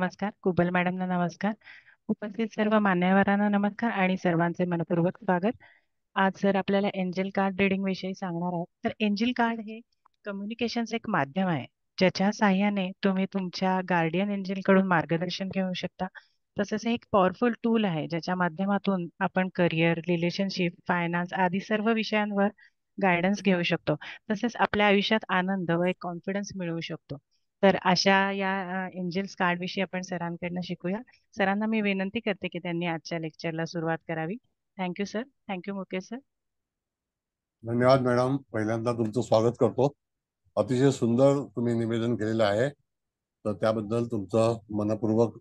नमस्कार. कुबल मॅडमना नमस्कार. उपस्थित सर्व मान्यवरांना नमस्कार आणि सर्वांचे मनपूर्वक स्वागत. आज जर आपल्याला एंजल कार्ड रीडिंग विषयी सांगणार आहे, तर एंजल कार्ड हे कम्युनिकेशनचे एक माध्यम आहे, ज्याच्या साहाय्याने तुम्ही तुमच्या गार्डियन एंजल कडून मार्गदर्शन घेऊ शकता. तसेच हे एक पॉवरफुल टूल आहे, ज्याच्या माध्यमातून आपण करिअर, रिलेशनशिप, फायनान्स आदी सर्व विषयांवर गायडन्स घेऊ शकतो. तसेच आपल्या आयुष्यात आनंद व एक कॉन्फिडन्स मिळवू शकतो. तर अशा या एंजल्स कार्ड विषयी आपण सरांकडनं शिकूया. सरांना मी विनंती करते की त्यांनी आजच्या लेक्चरला सुरुवात करावी. Thank you sir. Thank you Mukesh sir. धन्यवाद मॅडम. पहिल्यांदा तुमचं स्वागत करतो. अतिशय सुंदर तुम्ही निवेदन केलेलं आहे, तर त्याबद्दल तुमचं मनपूर्वक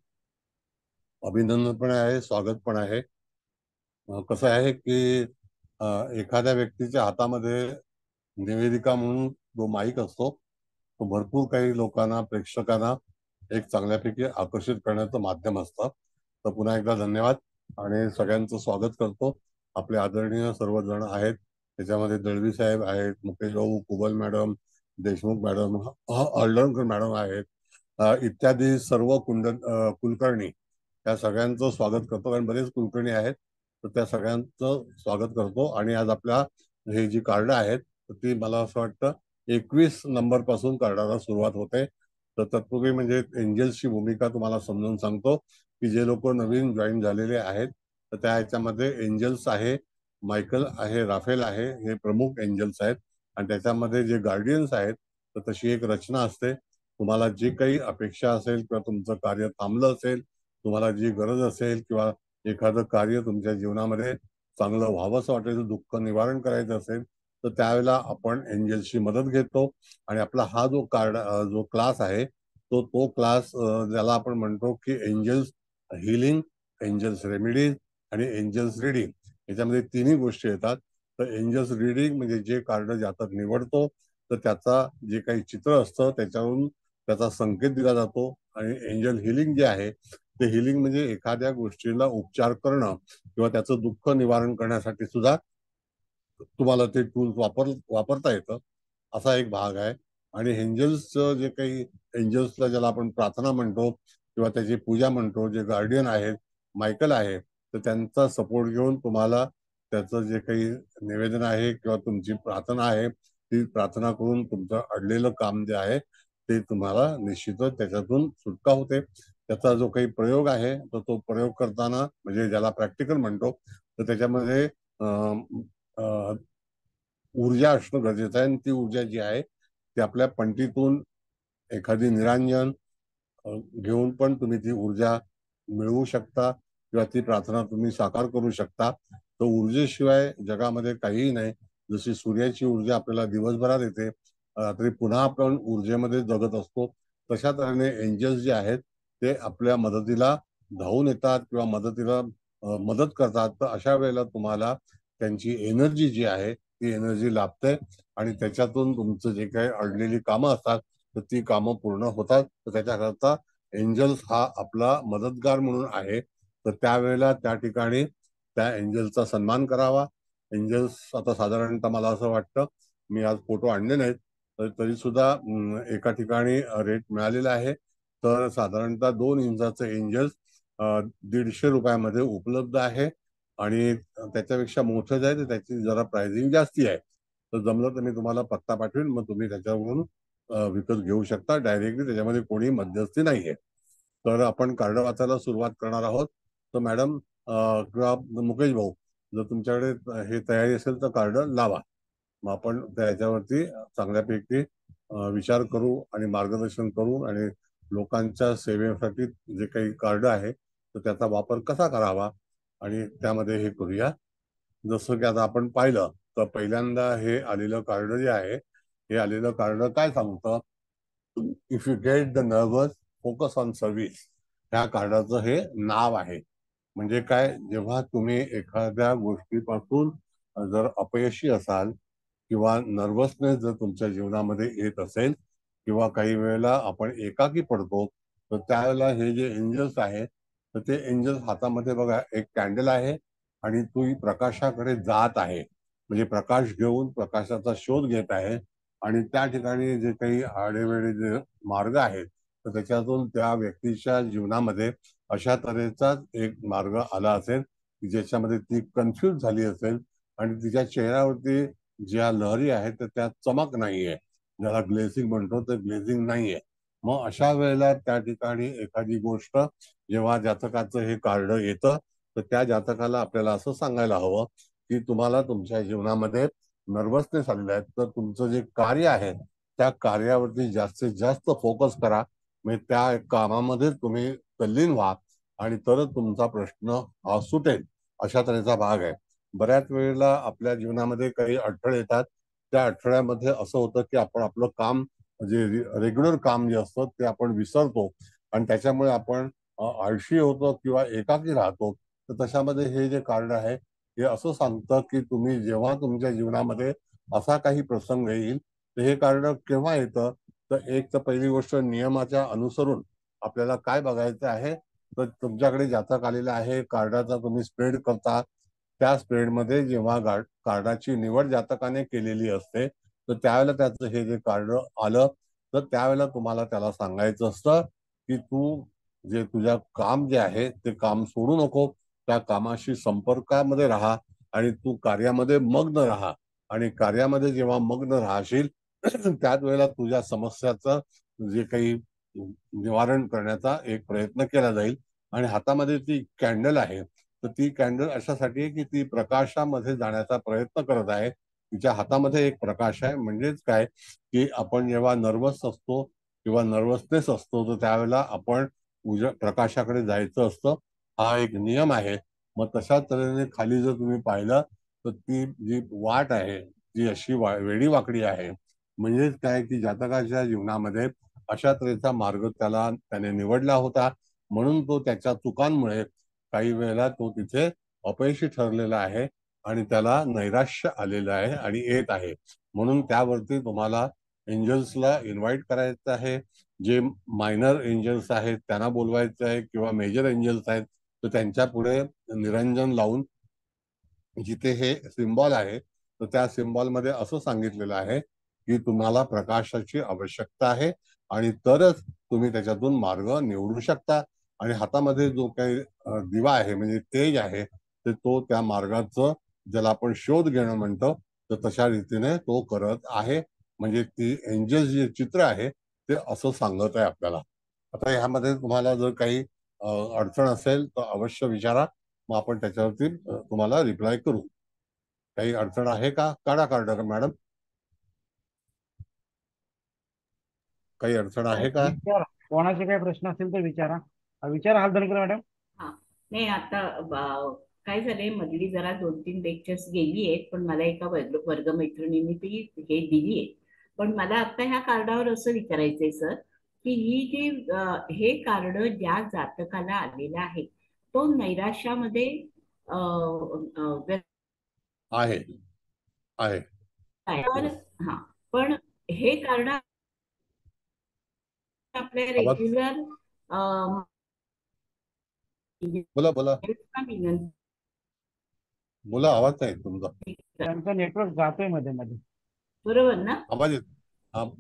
अभिनंदन पण आहे, स्वागत पण आहे. कसं आहे की एखाद्या व्यक्तीच्या हातामध्ये निवेदिका म्हणून जो माईक असतो, तो भरपूर काही लोकांना, प्रेक्षकांना एक चांगल्यापैकी आकर्षित करण्याचं माध्यम असतं. तर पुन्हा एकदा धन्यवाद आणि सगळ्यांचं स्वागत करतो. आपले आदरणीय सर्वजण आहेत, त्याच्यामध्ये दळवी साहेब आहेत, मुकेश भाऊ, Kubal madam, Deshmukh madam, Alankar madam आहेत, इत्यादी सर्व कुलकर्णी, त्या सगळ्यांचं स्वागत करतो. कारण बरेच कुलकर्णी आहेत, तर त्या सगळ्यांचं स्वागत करतो. आणि आज आपल्या हे जी कार्ड आहेत, तर ती मला असं वाटतं 21 नंबर पासून कार्डाला सुरुवात होते. तर तत्पूर्वी म्हणजे एंजल्सची भूमिका तुम्हाला समजून सांगतो की जे लोक नवीन जॉईन झालेले आहेत, तर त्या ह्याच्यामध्ये एंजल्स आहे, मायकल आहे, राफेल आहे, हे प्रमुख एंजल्स आहेत. आणि त्याच्यामध्ये जे गार्डियन्स आहेत, तर तशी एक रचना असते. तुम्हाला जी काही अपेक्षा असेल किंवा तुमचं कार्य थांबलं असेल, तुम्हाला जी गरज असेल किंवा एखादं कार्य तुमच्या जीवनामध्ये चांगलं व्हावं असं वाटेल, दुःख निवारण करायचं असेल, तर त्यावेळेला आपण एंजल्सची मदत घेतो. आणि आपला हा जो क्लास आहे, तो क्लास ज्याला आपण म्हणतो की एंजल्स हिलिंग, एंजल्स रेमेडीज आणि एंजल्स रीडिंग, याच्यामध्ये तिन्ही गोष्टी येतात. तर एंजल्स रीडिंग म्हणजे जे कार्ड जातक निवडतो, तर त्याचा जे काही चित्र असतं त्याच्यावरून त्याचा संकेत दिला जातो. आणि एंजल हिलिंग जे आहे, ते हिलिंग म्हणजे एखाद्या गोष्टीला उपचार करणं किंवा त्याचं दुःख निवारण करण्यासाठी सुद्धा तुम्हाला ते टूल वापरता येतं, असा एक भाग आहे. आणि एंजल्सचं जे काही, एंजल्सला ज्याला आपण प्रार्थना म्हणतो किंवा त्याची पूजा म्हणतो, जे गार्डियन आहेत, मायकल आहे, तर त्यांचा सपोर्ट घेऊन तुम्हाला त्याचं जे काही निवेदन आहे किंवा तुमची प्रार्थना आहे, ती प्रार्थना करून तुमचं अडलेलं काम जे आहे ते तुम्हाला निश्चितच त्याच्यातून सुटका होते. त्याचा जो काही प्रयोग आहे, तर तो प्रयोग करताना म्हणजे ज्याला प्रॅक्टिकल म्हणतो, तर त्याच्यामध्ये ऊर्जा असणं गरजेचं आहे. आणि ती ऊर्जा जी आहे ती आपल्या पंटीतून एखादी निरांजन घेऊन पण तुम्ही ती ऊर्जा मिळवू शकता किंवा ती प्रार्थना तुम्ही साकार करू शकता. तर ऊर्जेशिवाय जगामध्ये काहीही नाही. जशी सूर्याची ऊर्जा आपल्याला दिवसभरात येते, रात्री पुन्हा आपण ऊर्जेमध्ये जगत असतो, तशा तऱ्हेने एंजल्स जे आहेत ते आपल्या मदतीला धावून येतात किंवा मदतीला मदत करतात. तर अशा वेळेला तुम्हाला त्यांची एनर्जी जी आहे ती एनर्जी लाभते आणि त्याच्यातून तुमचं जे काही अडलेली कामं असतात, तर ती कामं पूर्ण होतात. तर त्याच्याकरता एंजल्स हा आपला मदतगार म्हणून आहे. तर त्यावेळेला त्या ठिकाणी त्या एंजल्सचा सन्मान करावा. एंजल्स आता साधारणतः मला असं वाटतं, मी आज फोटो आणले नाहीत, तर तरी सुद्धा एका ठिकाणी रेट मिळालेला आहे. तर साधारणतः 2 इंचाचं एंजल्स 150 रुपयामध्ये उपलब्ध आहे. आणि त्याच्यापेक्षा मोठं जे आहे तर त्याची जरा प्राइसिंग जास्ती आहे. तर जमलं तर मी तुम्हाला पत्ता पाठवेन, मग तुम्ही त्याच्यावरून विकत घेऊ शकता डायरेक्टली. त्याच्यामध्ये कोणी मध्यस्थी नाहीये. तर आपण कार्ड वाचायला सुरुवात करणार आहोत. तर मॅडम किंवा मुकेश भाऊ, जर तुमच्याकडे हे तयारी असेल तर कार्ड लावा. मग आपण त्याच्यावरती चांगल्यापैकी विचार करू आणि मार्गदर्शन करू आणि लोकांच्या सेवेसाठी जे काही कार्ड आहे तर त्याचा वापर कसा करावा आणि त्यामध्ये हे करूया. जसं की आता आपण पाहिलं, तर पहिल्यांदा हे आलेलं कार्ड जे आहे, हे आलेलं कार्ड काय सांगतं, if you get the nervous, focus on service, ह्या कार्डाचं हे नाव आहे. म्हणजे काय, जेव्हा तुम्ही एखाद्या गोष्टीपासून जर अपयशी असाल किंवा नर्वसनेस जर तुमच्या जीवनामध्ये येत असेल किंवा काही वेळेला आपण एकाकी पडतो, तर त्यावेळेला हे जे एंजल्स आहे, तर ते एंजल्स हातामध्ये बघा एक कॅन्डल आहे आणि तो प्रकाशाकडे जात आहे. म्हणजे प्रकाश घेऊन प्रकाशाचा शोध घेत आहे. आणि त्या ठिकाणी जे काही आडेवेळे जे मार्ग आहेत, तर त्याच्यातून त्या व्यक्तीच्या जीवनामध्ये अशा तऱ्हेचाच एक मार्ग आला असेल की ज्याच्यामध्ये ती कन्फ्यूज झाली असेल आणि तिच्या चेहऱ्यावरती ज्या लहरी आहेत तर त्या चमक नाहीये, ज्याला ग्लेझिंग म्हणतो ते ग्लेझिंग नाहीये. मग अशा वेळेला त्या ठिकाणी एखादी गोष्ट जेव्हा जातकाचं हे कार्ड येतं तर त्या जातकाला आपल्याला असं सांगायला हवं की तुम्हाला तुमच्या जीवनामध्ये नर्वसनेस आलेला आहे, तर तुमचं जे कार्य आहे त्या कार्यावरती जास्तीत जास्त फोकस करा. म्हणजे त्या कामामध्ये तुम्ही तल्लीन व्हा आणि तरच तुमचा प्रश्न हा सुटेल, अशा तऱ्हेचा भाग आहे. बऱ्याच वेळेला आपल्या जीवनामध्ये काही अडथळे येतात. त्या अडथळ्यामध्ये असं होतं की आपण आपलं काम, जे रेग्युलर काम जे असतं ते आपण विसरतो आणि त्याच्यामुळे आपण आळशी होतो किंवा एकाकी राहतो. तर तशामध्ये हे जे कार्ड आहे हे असं सांगतं की तुम्ही जेव्हा तुमच्या जीवनामध्ये असा काही प्रसंग येईल तर हे कार्ड केव्हा येतं, तर एक तर पहिली गोष्ट नियमाच्या अनुसरून आपल्याला काय बघायचं आहे. तर तुमच्याकडे जातक आलेला आहे, कार्डाचा तुम्ही स्प्रेड करता. त्या स्प्रेडमध्ये जेव्हा कार्डाची निवड जातकाने केलेली असते तर त्यावेळेला त्याचं हे जे कार्ड आलं तर त्यावेळेला तुम्हाला त्याला सांगायचं असतं की तू जे तुझ्या काम जे आहे ते काम सोडू नको, त्या कामाशी संपर्कामध्ये राहा आणि तू कार्यामध्ये मग्न राहा. आणि कार्यामध्ये जेव्हा मग्न राहशील त्याच वेळेला तुझ्या समस्याचं जे काही निवारण करण्याचा एक प्रयत्न केला जाईल. आणि हातामध्ये ती कॅन्डल आहे तर ती कॅन्डल अशासाठी आहे की ती प्रकाशामध्ये जाण्याचा प्रयत्न करत आहे. तिच्या हातामध्ये एक प्रकाश आहे. म्हणजेच काय की आपण जेव्हा नर्वस असतो किंवा नर्वसनेस असतो तर त्यावेळेला आपण प्रकाशाकडे जायचं असतं. हा एक नियम आहे. मग तशा तऱ्हेने खाली जर तुम्ही पाहिलं तर ती जी वाट आहे ती अशी वेडी वाकडी आहे. म्हणजेच काय की जातकाच्या जीवनामध्ये अशा तऱ्हेचा मार्ग त्याने निवडला होता, म्हणून तो त्याच्या चुकांमुळे काही वेळेला तो तिथे अपयशी ठरलेला आहे आणि त्याला नैराश्य आलेलं आहे आणि येत आहे. म्हणून त्यावरती तुम्हाला एंजल्सला इन्व्हाइट करायचं आहे. जे मायनर एंजल्स आहेत त्यांना बोलवायचं आहे किंवा मेजर एंजल्स आहेत तर त्यांच्या पुढे निरंजन लावून जिथे हे सिम्बॉल आहे तर त्या सिम्बॉल मध्ये असं सांगितलेलं आहे की तुम्हाला प्रकाशाची आवश्यकता आहे आणि तरच तुम्ही त्याच्यातून मार्ग निवडू शकता. आणि हातामध्ये जो काही दिवा आहे म्हणजे तेज आहे ते तो त्या मार्गाचं, ज्याला आपण शोध घेणं म्हणतो, तर तशा रीतीने तो करत आहे. म्हणजे ती एंजल जे चित्र आहे ते असं सांगत आहे आपल्याला. आता ह्यामध्ये तुम्हाला जर काही अडचण असेल तर अवश्य विचारा. मग आपण त्याच्यावरती तुम्हाला रिप्लाय करू. काही अडचण आहे का? काढा कार्ड मॅडम. काही अडचण आहे का? विचार कोणाचे काही प्रश्न असतील तर विचारा. विचारा हालधनकर मॅडम. हा. नाही आता काय झालंय, मधली जरा 2-3 लेक्चर्स गेली आहेत, पण मला एका वर्गमैत्रिणींनी ती हे दिली आहे. पण मला आता ह्या कार्डावर असं विचारायचंय सर, की ही जी हे कार्ड ज्या जातकाला आलेलं आहे तो नैराश्यामध्ये व्यस्त आहे. आहे. आहे. तर हा, पण हे कार्ड आपल्या आवाज, रेग्युलर बोला बोला विनंती बोला. आवाज नाही तुमचा. त्यांचा नेटवर्क जातोय मध्ये मध्ये. बरोबर ना? आवाज येत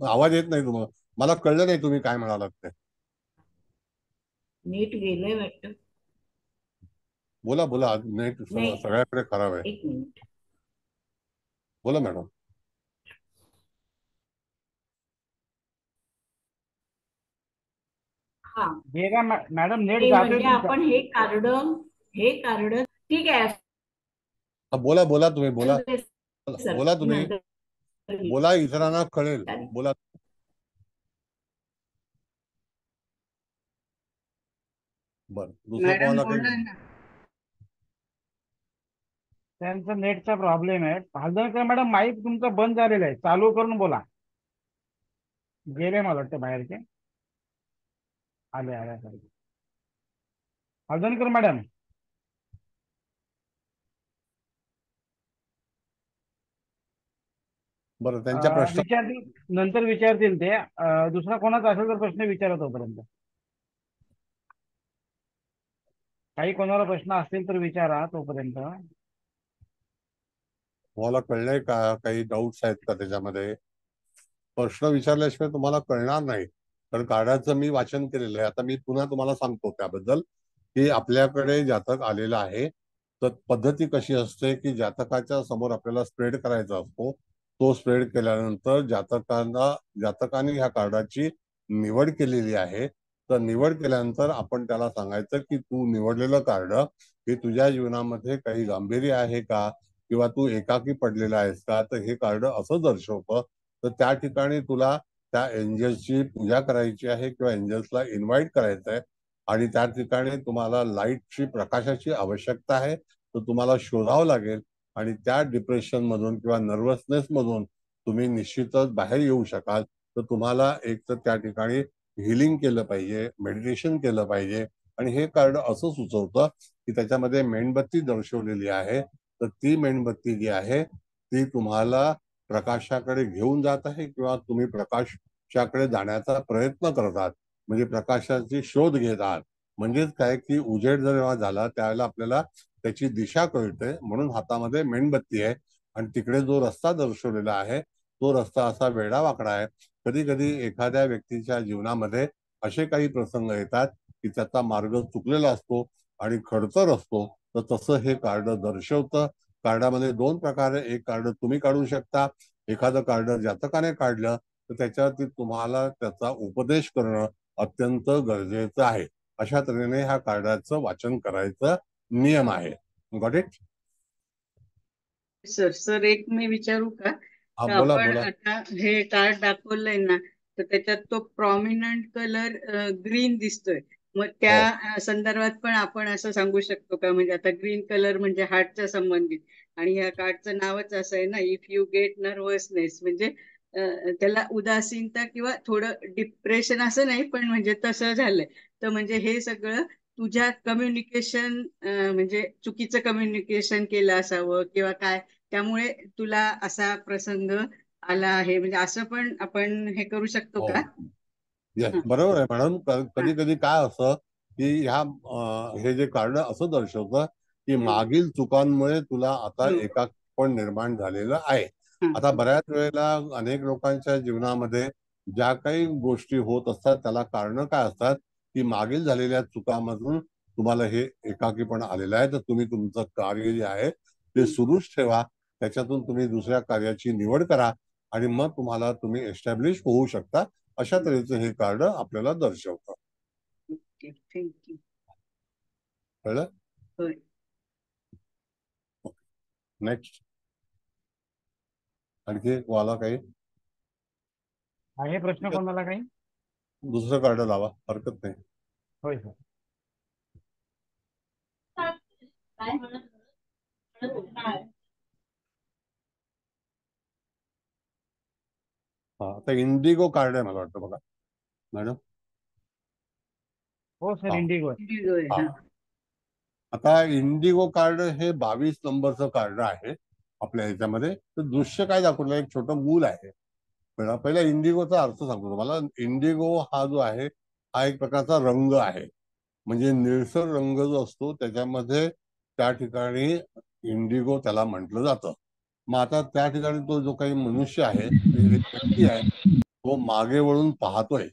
आवाज येत नाही तुम्हाला. मला कळलं नाही तुम्ही काय म्हणालात ते. नीट गेलंय वाटतं. बोला बोला. नेट नाही, सगळ्याकडे खराब आहे. एक मिनिट. बोला मॅडम. हा, गेला मॅडम, नेट ते जातोय म्हणजे तुमचा. आपण हे कार्ड ठीक आहे, बोला बोला तुम्ही बोला. असू दे सर, बोला तुम्ही. नंतर बोला, इतरांना कळेल. विचारेन. बोला. बर, दुसरं मॅडम कोणाला बोला काही? ना. त्यांचा नेटचा प्रॉब्लेम आहे. हालधनकर मॅडम, माईक तुमचा बंद झालेला आहे, चालू करून बोला. गेले मला वाटतं बाहेरचे. आले आले आले. हालधनकर मॅडम. बरं, त्यांच्या प्रश्न. विचारतील, नंतर विचारतील ते. दुसरा कोणाचा असेल तर प्रश्न विचारा तोपर्यंत. काही कोणाला प्रश्न असतील तर विचारा तोपर्यंत. तुम्हाला कळलंय का? काही डाऊट्स आहेत का त्याच्यामध्ये? प्रश्न विचारल्याशिवाय तुम्हाला कळणार नाही. कारण कार्डाचं मी वाचन केलेलं आहे. आता मी पुन्हा तुम्हाला सांगतो त्याबद्दल, की आपल्याकडे जातक आलेला आहे. तर पद्धती कशी असते की जातकाच्या समोर आपल्याला स्प्रेड करायचा असतो. तो स्प्रेड केल्यानंतर जातकाने ह्या कार्डाची निवड केलेली आहे. तर निवड केल्यानंतर आपण त्याला सांगायचं की तू निवडलेलं कार्ड हे तुझ्या जीवनामध्ये काही गांभीर्य आहे का, किंवा तू एकाकी पडलेला आहेस का, तर हे कार्ड असं दर्शवतं. तर त्या ठिकाणी तुला त्या एंजल्सची पूजा करायची आहे किंवा एंजल्सला इन्व्हाइट करायचं आहे. आणि त्या ठिकाणी तुम्हाला लाईटची, प्रकाशाची आवश्यकता आहे. तर तुम्हाला शोधावं लागेल आणि त्या डिप्रेशन मधून किंवा नर्वसनेस मधून तुम्ही निश्चितच बाहेर येऊ शकाल. तर तुम्हाला एक तर त्या ठिकाणी हिलिंग केलं पाहिजे, मेडिटेशन केलं पाहिजे. आणि हे कार्ड असं सुचवतं की त्याच्यामध्ये मेणबत्ती दर्शवलेली आहे. तर ती मेणबत्ती जी आहे ती तुम्हाला प्रकाशाकडे घेऊन जात आहे किंवा तुम्ही प्रकाशाकडे जाण्याचा प्रयत्न करतात, म्हणजे प्रकाशाची शोध घेत आहात. म्हणजेच काय की उजेड जेव्हा झाला त्यावेळेला आपल्याला त्याची दिशा कळते, म्हणून हातामध्ये मेणबत्ती आहे. आणि तिकडे जो रस्ता दर्शवलेला आहे तो रस्ता असा वेडावाकडा आहे. कधी कधी एखाद्या व्यक्तीच्या जीवनामध्ये असे काही प्रसंग येतात की त्याचा मार्ग चुकलेला असतो आणि खडतर असतो. तर तसं हे कार्ड दर्शवतं. कार्डामध्ये दोन प्रकारे, एक कार्ड तुम्ही काढू शकता, एखादं कार्ड जातकाने काढलं तर त्याच्यावरती तुम्हाला त्याचा उपदेश करणं अत्यंत गरजेचं आहे. अशा तऱ्हेने ह्या कार्डाचं वाचन करायचं नियम आहे. Got it? सर सर एक मी विचारू का? हा, तर बोला आपण बोला. आता हे कार्ड दाखवलंय ना, तर त्याच्यात तो प्रॉमिनंट कलर ग्रीन दिसतोय. मग त्या हो संदर्भात पण आपण असं सांगू शकतो का? म्हणजे आता ग्रीन कलर म्हणजे हार्टच्या संबंधित, आणि ह्या कार्डचं नावच असं आहे ना, इफ यू गेट नर्वसनेस, म्हणजे त्याला उदासीनता किंवा थोडं डिप्रेशन असं नाही, पण म्हणजे तसं झालंय. तर म्हणजे हे सगळं तुझ्या कम्युनिकेशन, म्हणजे चुकीचं कम्युनिकेशन केलं असावं किंवा काय, त्यामुळे तुला असा प्रसंग आला आहे, म्हणजे असं पण आपण हे करू शकतो हो, का? येस, हा, बरोबर आहे मॅडम. हा, कधी कधी काय असं की हे जे कार्ड असं दर्शवतं की हम्म, मागील चुकांमुळे तुला आता हो, एकाकीपण निर्माण झालेलं आहे. हा, आता बऱ्याच वेळेला अनेक लोकांच्या जीवनामध्ये ज्या काही गोष्टी होत असतात त्याला कारण काय असतात की मागील झालेल्या चुकांमधून तुम्हाला हे एकाकीपण आलेलं आहे. तर तुम्ही तुमचं कार्य जे आहे ते हम्म, सुरूच ठेवा. त्याच्यातून तुम्ही दुसऱ्या कार्याची निवड करा आणि मग तुम्ही एस्टॅब्लिश होऊ शकता. अशा हम्म. तऱ्हेचं हे कार्ड आपल्याला दर्शवतं. Okay, thank you. कळलं? होय. नेक्स्ट. आणखी वाला काही? आहे प्रश्न कोणाला काही? दुसरं कार्ड लावा, हरकत नाही. होय सर. काय म्हणत हा, आता इंडिगो कार्ड आहे मला वाटतं, बघा मॅडम. हो सर, हा इंडिगो. इंडिगो आहे, हा. हा. आता इंडिगो कार्ड हे 22 नंबरचं कार्ड आहे आपल्या ह्याच्यामध्ये. तर दृश्य काय दाखवलं, एक छोटं मूल आहे. पहिला इंडिगोचा अर्थ सांगतो तुम्हाला. इंडिगो हा जो आहे हा एक प्रकारचा रंग आहे. म्हणजे निळसर रंग जो असतो त्याच्यामध्ये त्या ठिकाणी इंडिगो त्याला म्हटलं जातं. मग आता त्या ठिकाणी तो जो काही मनुष्य आहे, एक व्यक्ती आहे, तो मागे वळून पाहतोय.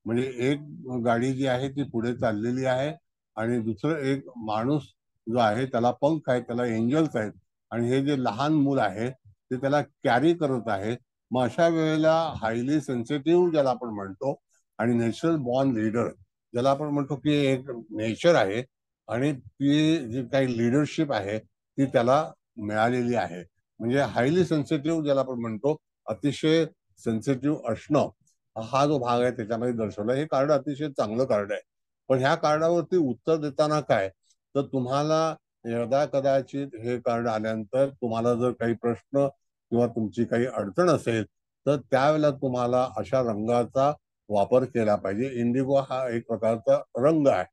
म्हणजे एक गाडी जी आहे ती पुढे चाललेली आहे आणि दुसरं एक माणूस जो आहे त्याला पंख आहे, त्याला एंजल्स आहेत. आणि हे जे लहान मूल आहे ते त्याला कॅरी करत आहे. मग अशा वेळेला हायली सेन्सिटिव्ह ज्याला आपण म्हणतो आणि नॅचरल बॉर्न लीडर ज्याला आपण म्हणतो की एक नेचर आहे आणि ती जी काही लिडरशिप आहे ती त्याला मिळालेली आहे. म्हणजे हायली सेन्सिटिव्ह ज्याला आपण म्हणतो, अतिशय सेन्सिटिव्ह असणं, हा जो भाग आहे त्याच्यामध्ये दर्शवला. हे कार्ड अतिशय चांगलं कार्ड आहे. पण ह्या कार्डावरती उत्तर देताना काय, तर तुम्हाला यदा कदाचित हे कार्ड आल्यानंतर तुम्हाला जर काही प्रश्न किंवा तुमची काही अडचण असेल तर त्यावेळेला तुम्हाला अशा रंगाचा वापर केला पाहिजे. इंडिगो हा एक प्रकारचा रंग आहे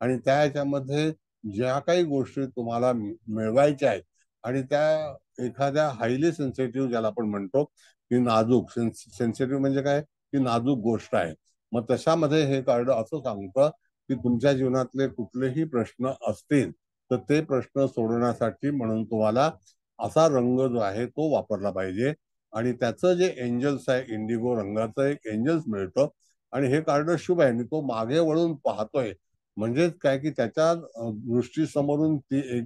आणि त्या ह्याच्यामध्ये ज्या काही गोष्टी तुम्हाला मिळवायच्या आहेत आणि त्या एखाद्या हायली सेन्सिटिव्ह ज्याला आपण म्हणतो की नाजूक, सेन्सिटिव्ह म्हणजे काय की नाजूक गोष्ट आहे. मग तशामध्ये हे कार्ड असं सांगतं की तुमच्या जीवनातले कुठलेही प्रश्न असतील तर ते प्रश्न सोडवण्यासाठी म्हणून तुम्हाला असा रंग जो आहे तो वापरला पाहिजे. आणि त्याचं जे एंजल्स आहे, इंडिगो रंगाचं एक एंजल्स मिळतं आणि हे कार्ड शुभ आहे आणि तो मागे वळून पाहतोय. म्हणजेच काय की त्याच्या दृष्टीसमोरून ती एक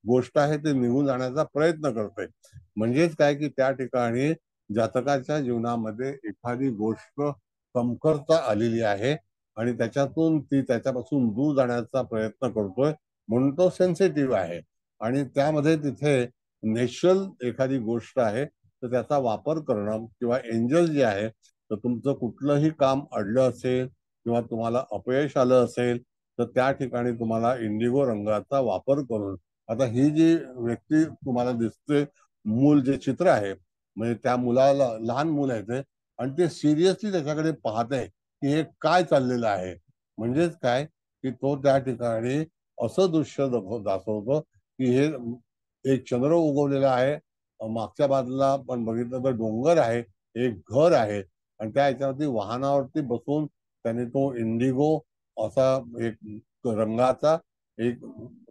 गोष्ट आहे ते निघून जाण्याचा प्रयत्न करतोय. म्हणजेच काय की त्या ठिकाणी जातकाच्या जीवनामध्ये एखादी गोष्ट कमतरता आलेली आहे आणि त्याच्यापासून दूर जाण्याचा प्रयत्न करतोय, म्हणून तो सेन्सिटिव्ह आहे. आणि त्यामध्ये तिथे नॅचरल एखादी गोष्ट आहे तर त्याचा वापर करणं किंवा एंजल जे आहे, तर तुमचं कुठलंही काम अडलं असेल किंवा तुम्हाला अपयश आलं असेल तर त्या ठिकाणी तुम्हाला इंडिगो रंगाचा वापर करून, आता ही जी व्यक्ती तुम्हाला दिसते, मूल जे चित्र आहे, म्हणजे त्या मुलाला, लहान मुल आहे ते, आणि ते सिरियसली त्याच्याकडे पाहत आहे की हे काय चाललेलं आहे. म्हणजेच काय की तो त्या ठिकाणी असं दृश्य दाखवतो की हे एक चंद्र उगवलेला आहे, मागच्या बाजूला पण बघितलं तर डोंगर आहे, एक घर आहे, आणि त्या ह्याच्यावरती वाहनावरती बसून त्याने तो इंडिगो असा एक रंगाचा एक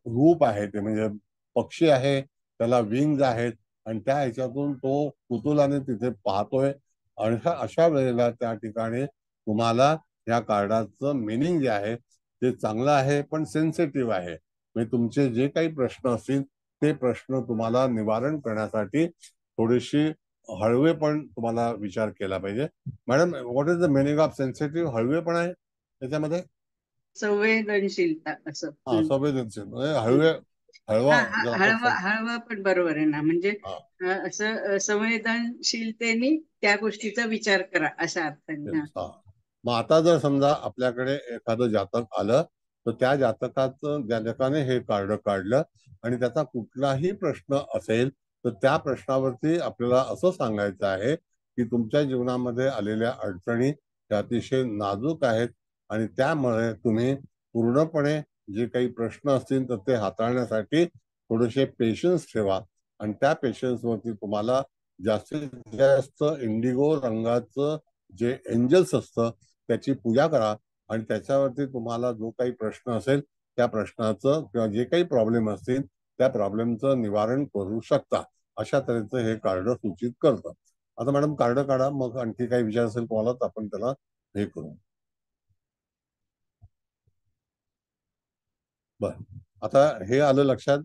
रूप आहे, ते म्हणजे पक्षी आहे, त्याला विंग्ज आहेत, आणि त्या ह्याच्यातून तो कुतूहलाने तिथे पाहतोय. आणि अशा वेळेला त्या ठिकाणी तुम्हाला या कार्डाचं मिनिंग जे आहे ते चांगलं आहे पण सेन्सिटिव्ह आहे. म्हणजे तुमचे जे काही प्रश्न असतील ते प्रश्न तुम्हाला निवारण करण्यासाठी थोडीशी हळवे पण तुम्हाला विचार केला पाहिजे. Madam, what is the meaning of sensitive? हळवे पण आहे त्याच्यामध्ये? संवेदनशीलता असं. संवेदनशील म्हणजे हम्म. हळवा हा जर आपण हळवा हळवा पण बरोबर आहे ना, म्हणजे असं संवेदनशीलतेने त्या गोष्टीचा विचार करा अशा अर्थाने. हा. मग आता जर समजा आपल्याकडे एखादं जातक आलं तर त्या जातकाने हे कार्ड काढलं आणि त्याचा कुठलाही प्रश्न असेल तर त्या प्रश्नावरती आपल्याला असं सांगायचं आहे की तुमच्या जीवनामध्ये आलेल्या अडचणी त्या अतिशय नाजूक आहेत आणि त्यामुळे तुम्ही पूर्णपणे जे काही प्रश्न असतील तर ते हाताळण्यासाठी थोडेसे पेशन्स ठेवा. आणि त्या पेशन्स वरती तुम्हाला जास्तीत जास्त इंडिगो रंगाचं जे एंजल्स असतं त्याची पूजा करा. आणि त्याच्यावरती तुम्हाला जो काही प्रश्न असेल त्या प्रश्नाचं किंवा जे काही प्रॉब्लेम असतील त्या प्रॉब्लेमचं निवारण करू शकता. अशा तऱ्हेचं हे कार्ड सूचित करतं. आता मॅडम कार्ड काढा, मग आणखी काही विचार असेल तुम्हाला तर आपण त्याला हे करू. बर, आता हे आलं लक्षात.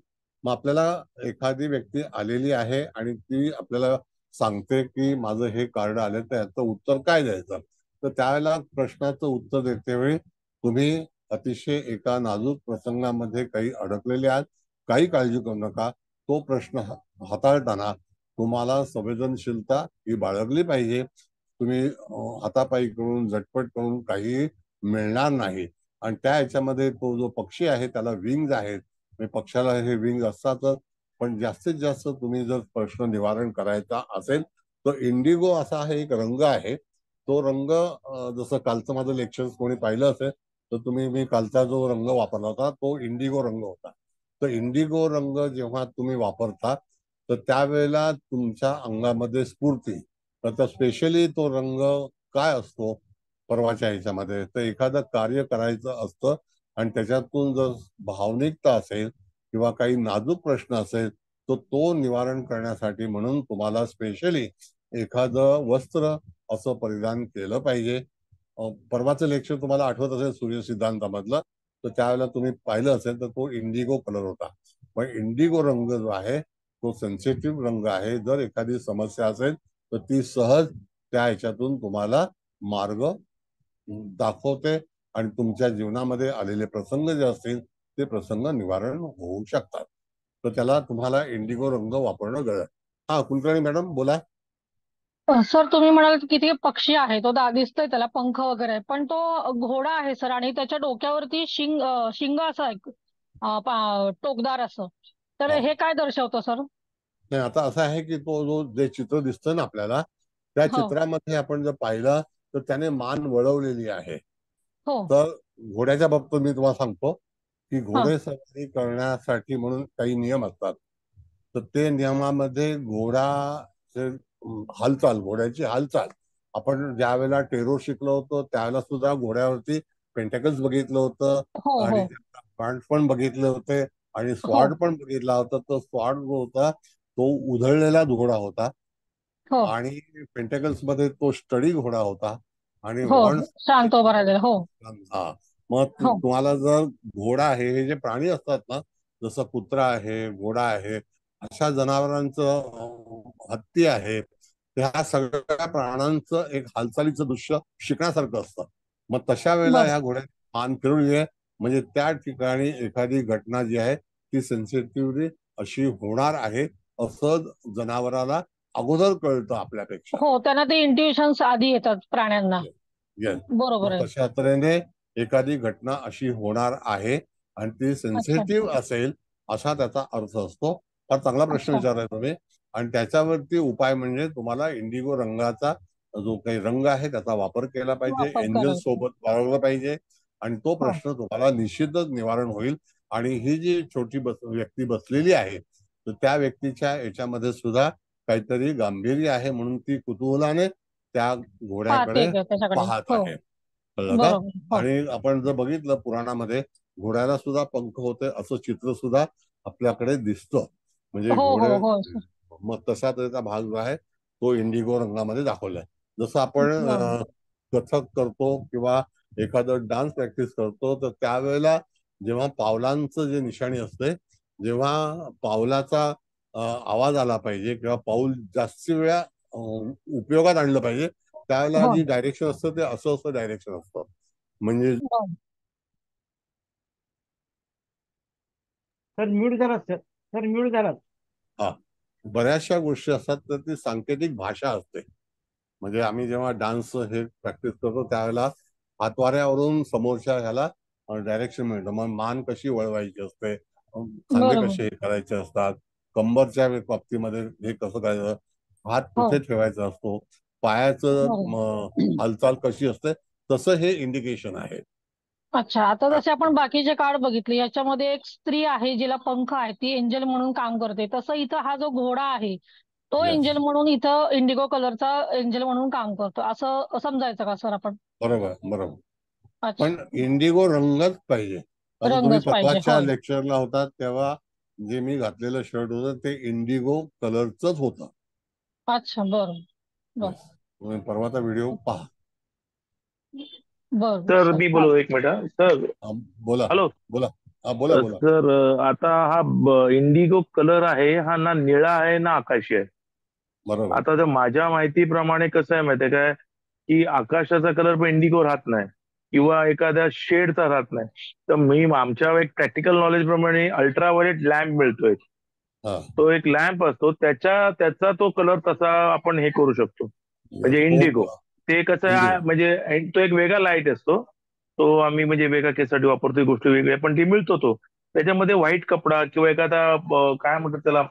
मग आपल्याला एखादी व्यक्ती आलेली आहे आणि ती आपल्याला सांगते की माझं हे कार्ड आलं तर याचं उत्तर काय द्यायचं. तर त्यावेळेला प्रश्नाचं उत्तर देते वेळी तुम्ही अतिशय एका नाजूक प्रसंगामध्ये काही अडकलेले आहात, काही काळजी करू नका. तो प्रश्न हाताळताना तुम्हाला संवेदनशीलता ही बाळगली पाहिजे. तुम्ही हातापायी करून झटपट करून काही मिळणार नाही. आणि त्या ह्याच्यामध्ये तो जो पक्षी आहे त्याला विंग्ज आहेत, पक्षाला हे विंग असतातच. पण जास्तीत जास्त तुम्ही जर प्रश्न निवारण करायचा असेल तर इंडिगो असा हा एक रंग आहे. तो रंग जसं कालचं माझं लेक्चर कोणी पाहिलं असेल तर मी कालचा जो रंग वापरला होता तो इंडिगो रंग होता. तर इंडिगो रंग जेव्हा तुम्ही वापरता तर त्यावेळेला तुमच्या अंगामध्ये स्फूर्ती, तर स्पेशली तो रंग काय असतो परवाच्या ह्याच्यामध्ये, तर एखादं कार्य करायचं असतं आणि त्याच्यातून जर भावनिकता असेल किंवा काही नाजूक प्रश्न असेल तर तो निवारण करण्यासाठी म्हणून तुम्हाला स्पेशली एखादं वस्त्र असं परिधान केलं पाहिजे. परवाचं लेक्चर तुम्हाला आठवत असेल सूर्य सिद्धांतामधलं, तर त्यावेळेला तुम्ही पाहिलं असेल तर तो इंडिगो कलर होता. पण इंडिगो रंग जो आहे तो सेन्सिटिव्ह रंग आहे. जर एखादी समस्या असेल तर ती सहज त्या ह्याच्यातून तुम्हाला मार्ग दाखवते आणि तुमच्या जीवनामध्ये आलेले प्रसंग जे असतील ते प्रसंग निवारण होऊ शकतात. तर त्याला तुम्हाला इंडिगो रंग वापरणं गरज. हा, कुलकर्णी मॅडम बोला. सर, तुम्ही म्हणाल की ते पक्षी आहे, तो दिसतोय, त्याला पंख वगैरे आहे, पण तो घोडा आहे सर, आणि त्याच्या डोक्यावरती शिंग असं आहे, टोकदार असं. तर हा. हे काय दर्शवतं सर? नाही, आता असं आहे की तो जो जे चित्र दिसतं ना आपल्याला, त्या हो चित्रामध्ये आपण जर पाहिलं तर त्याने मान वळवलेली आहे. हो. तर घोड्याच्या बाबतीत मी तुम्हाला सांगतो की हा. घोडेस्वारी करण्यासाठी म्हणून काही नियम असतात. तर ते नियमामध्ये घोड्याची हालचाल आपण ज्या वेळेला टेरो शिकलो होतो त्यावेळेला सुद्धा घोड्यावरती पेंटॅकल्स बघितलं होतं हो हो आणि फ्रंट पण बघितले होते आणि हो स्वॉर्ड पण बघितला होता. तो स्वॉर्ड जो होता तो उधळलेला घोडा होता हो आणि पेंटॅकल्स मध्ये तो स्टडी घोडा होता. आणि हो हॉर्न्स शांत उभा राहिलेला. हो हा. मग हो तुम्हाला जर घोडा आहे, हे जे प्राणी असतात ना, जसं कुत्रा आहे, घोडा आहे, अशा जनावरांचं हत्ती आहे, ह्या सगळ्या प्राण्यांचं एक हालचालीचं दृश्य शिकण्यासारखं असतं. मग तशा वेळेला बरं. ह्या घोड्याची मान फिरवली आहे म्हणजे त्या ठिकाणी एखादी घटना जी आहे ती सेन्सिटिव्हली अशी होणार आहे असं जनावराला अगोदर कळतं आपल्यापेक्षा. हो त्यांना ते इंट्युशन्स आधी येतात प्राण्यांना. येस. बरोबर मग आहे. तशा तऱ्हेने एखादी घटना अशी होणार आहे आणि ती अच्छा सेन्सिटिव्ह असेल असा त्याचा अर्थ असतो. फार चांगला प्रश्न अच्छा विचारलाय तुम्ही. आणि त्याच्यावरती उपाय म्हणजे तुम्हाला इंडिगो रंगाचा जो काही रंग आहे त्याचा वापर केला पाहिजे, वापर एंजल करायचा. सोबत वापरला पाहिजे आणि तो हो प्रश्न तुम्हाला निश्चितच निवारण होईल. आणि ही जी छोटी व्यक्ती बसलेली आहे तर त्या व्यक्तीच्या याच्यामध्ये सुद्धा काहीतरी गांभीर्य आहे म्हणून ती कुतूहलाने त्या पाहते घोड्याकडे का त्याच्याकडे. पाहत हो आहे. कळलं का? बरोबर. हो आणि आपण जर बघितलं पुराणामध्ये घोड्याला सुद्धा पंख होते असं चित्र सुद्धा आपल्याकडे दिसतं. म्हणजे हो हो घोडे हो मग तसा त्याचा भाग जो आहे तो इंडिगो रंगामध्ये दाखवलाय. जसं आपण बरोबर. कथक करतो किंवा एखादं डान्स प्रॅक्टिस करतो तर त्यावेळेला जेव्हा पावलांचं जे निशाणी असते, जेव्हा पावलाचा आवाज आला पाहिजे किंवा पाऊल जास्त वेळा उपयोगात आणलं पाहिजे त्यावेळेला हो जी डायरेक्शन असतं ते असं डायरेक्शन असतं. म्हणजे हो सर म्यूट करा सर. सर म्यूट करा. हा, बऱ्याचशा गोष्टी असतात तर ती सांकेतिक भाषा असते. म्हणजे आम्ही जेव्हा डान्स हे प्रॅक्टिस करतो त्यावेळेला हातवाऱ्यावरून समोरच्या ह्याला डायरेक्शन मिळतं. मग मान कशी वळवायची असते, खांदे बरोबर. कसे हे करायचे असतात, कंबरच्या बाबतीमध्ये हे कसं करायचं, हात हो कुठे ठेवायचा असतो, पायाचं बरोबर. हालचाल कशी असते, तसं हे इंडिकेशन आहे. अच्छा आता जसे आपण बाकीचे कार्ड बघितले याच्यामध्ये एक स्त्री आहे जिला पंख आहे ती एंजल म्हणून काम करते तसं इथं हा जो घोडा आहे तो येस, एंजल म्हणून इथं इंडिगो कलरचा एंजल म्हणून काम करतो असं समजायचं का सर आपण? बरोबर बरोबर. पण अच्छा इंडिगो रंगच पाहिजे. आता तुम्ही रंगच पाहिजे. परवाच्या होय. लेक्चरला होतात तेव्हा जे मी घातलेलं शर्ट होतं ते इंडिगो कलरचंच होतं. अच्छा बरं बरं येस, तुम्ही परवाचा व्हिडिओ पहा. बरं सर सर मी हा. बोलू एक मिनिट सर. हा, बोला हॅलो बोला. हा, बोला बोला. सर आता हा इंडिगो कलर आहे हा ना निळा आहे ना आकाशी आहे. बरोबर. आता जर माझ्या माहितीप्रमाणे कसं आहे माहितीये काय की आकाशाचा कलर पण इंडिगो राहत नाही किंवा एखाद्या शेडचा राहत नाही. तर मी आमच्या एक प्रॅक्टिकल नॉलेज प्रमाणे अल्ट्राव्हायोलेट लॅम्प मिळतोय. हा, तो एक लॅम्प असतो त्याचा तो कलर तसा आपण हे करू शकतो येस, म्हणजे हो, इंडिगो. ते कसं आहे इंडिगो. म्हणजे तो एक वेगळा लाईट असतो. तो आम्ही म्हणजे वेगळ्या केससाठी वापरतो ही गोष्ट वेगळी आहे, पण ती मिळतो तो. त्याच्यामध्ये व्हाईट कपडा किंवा एखादा काय म्हणतात त्याला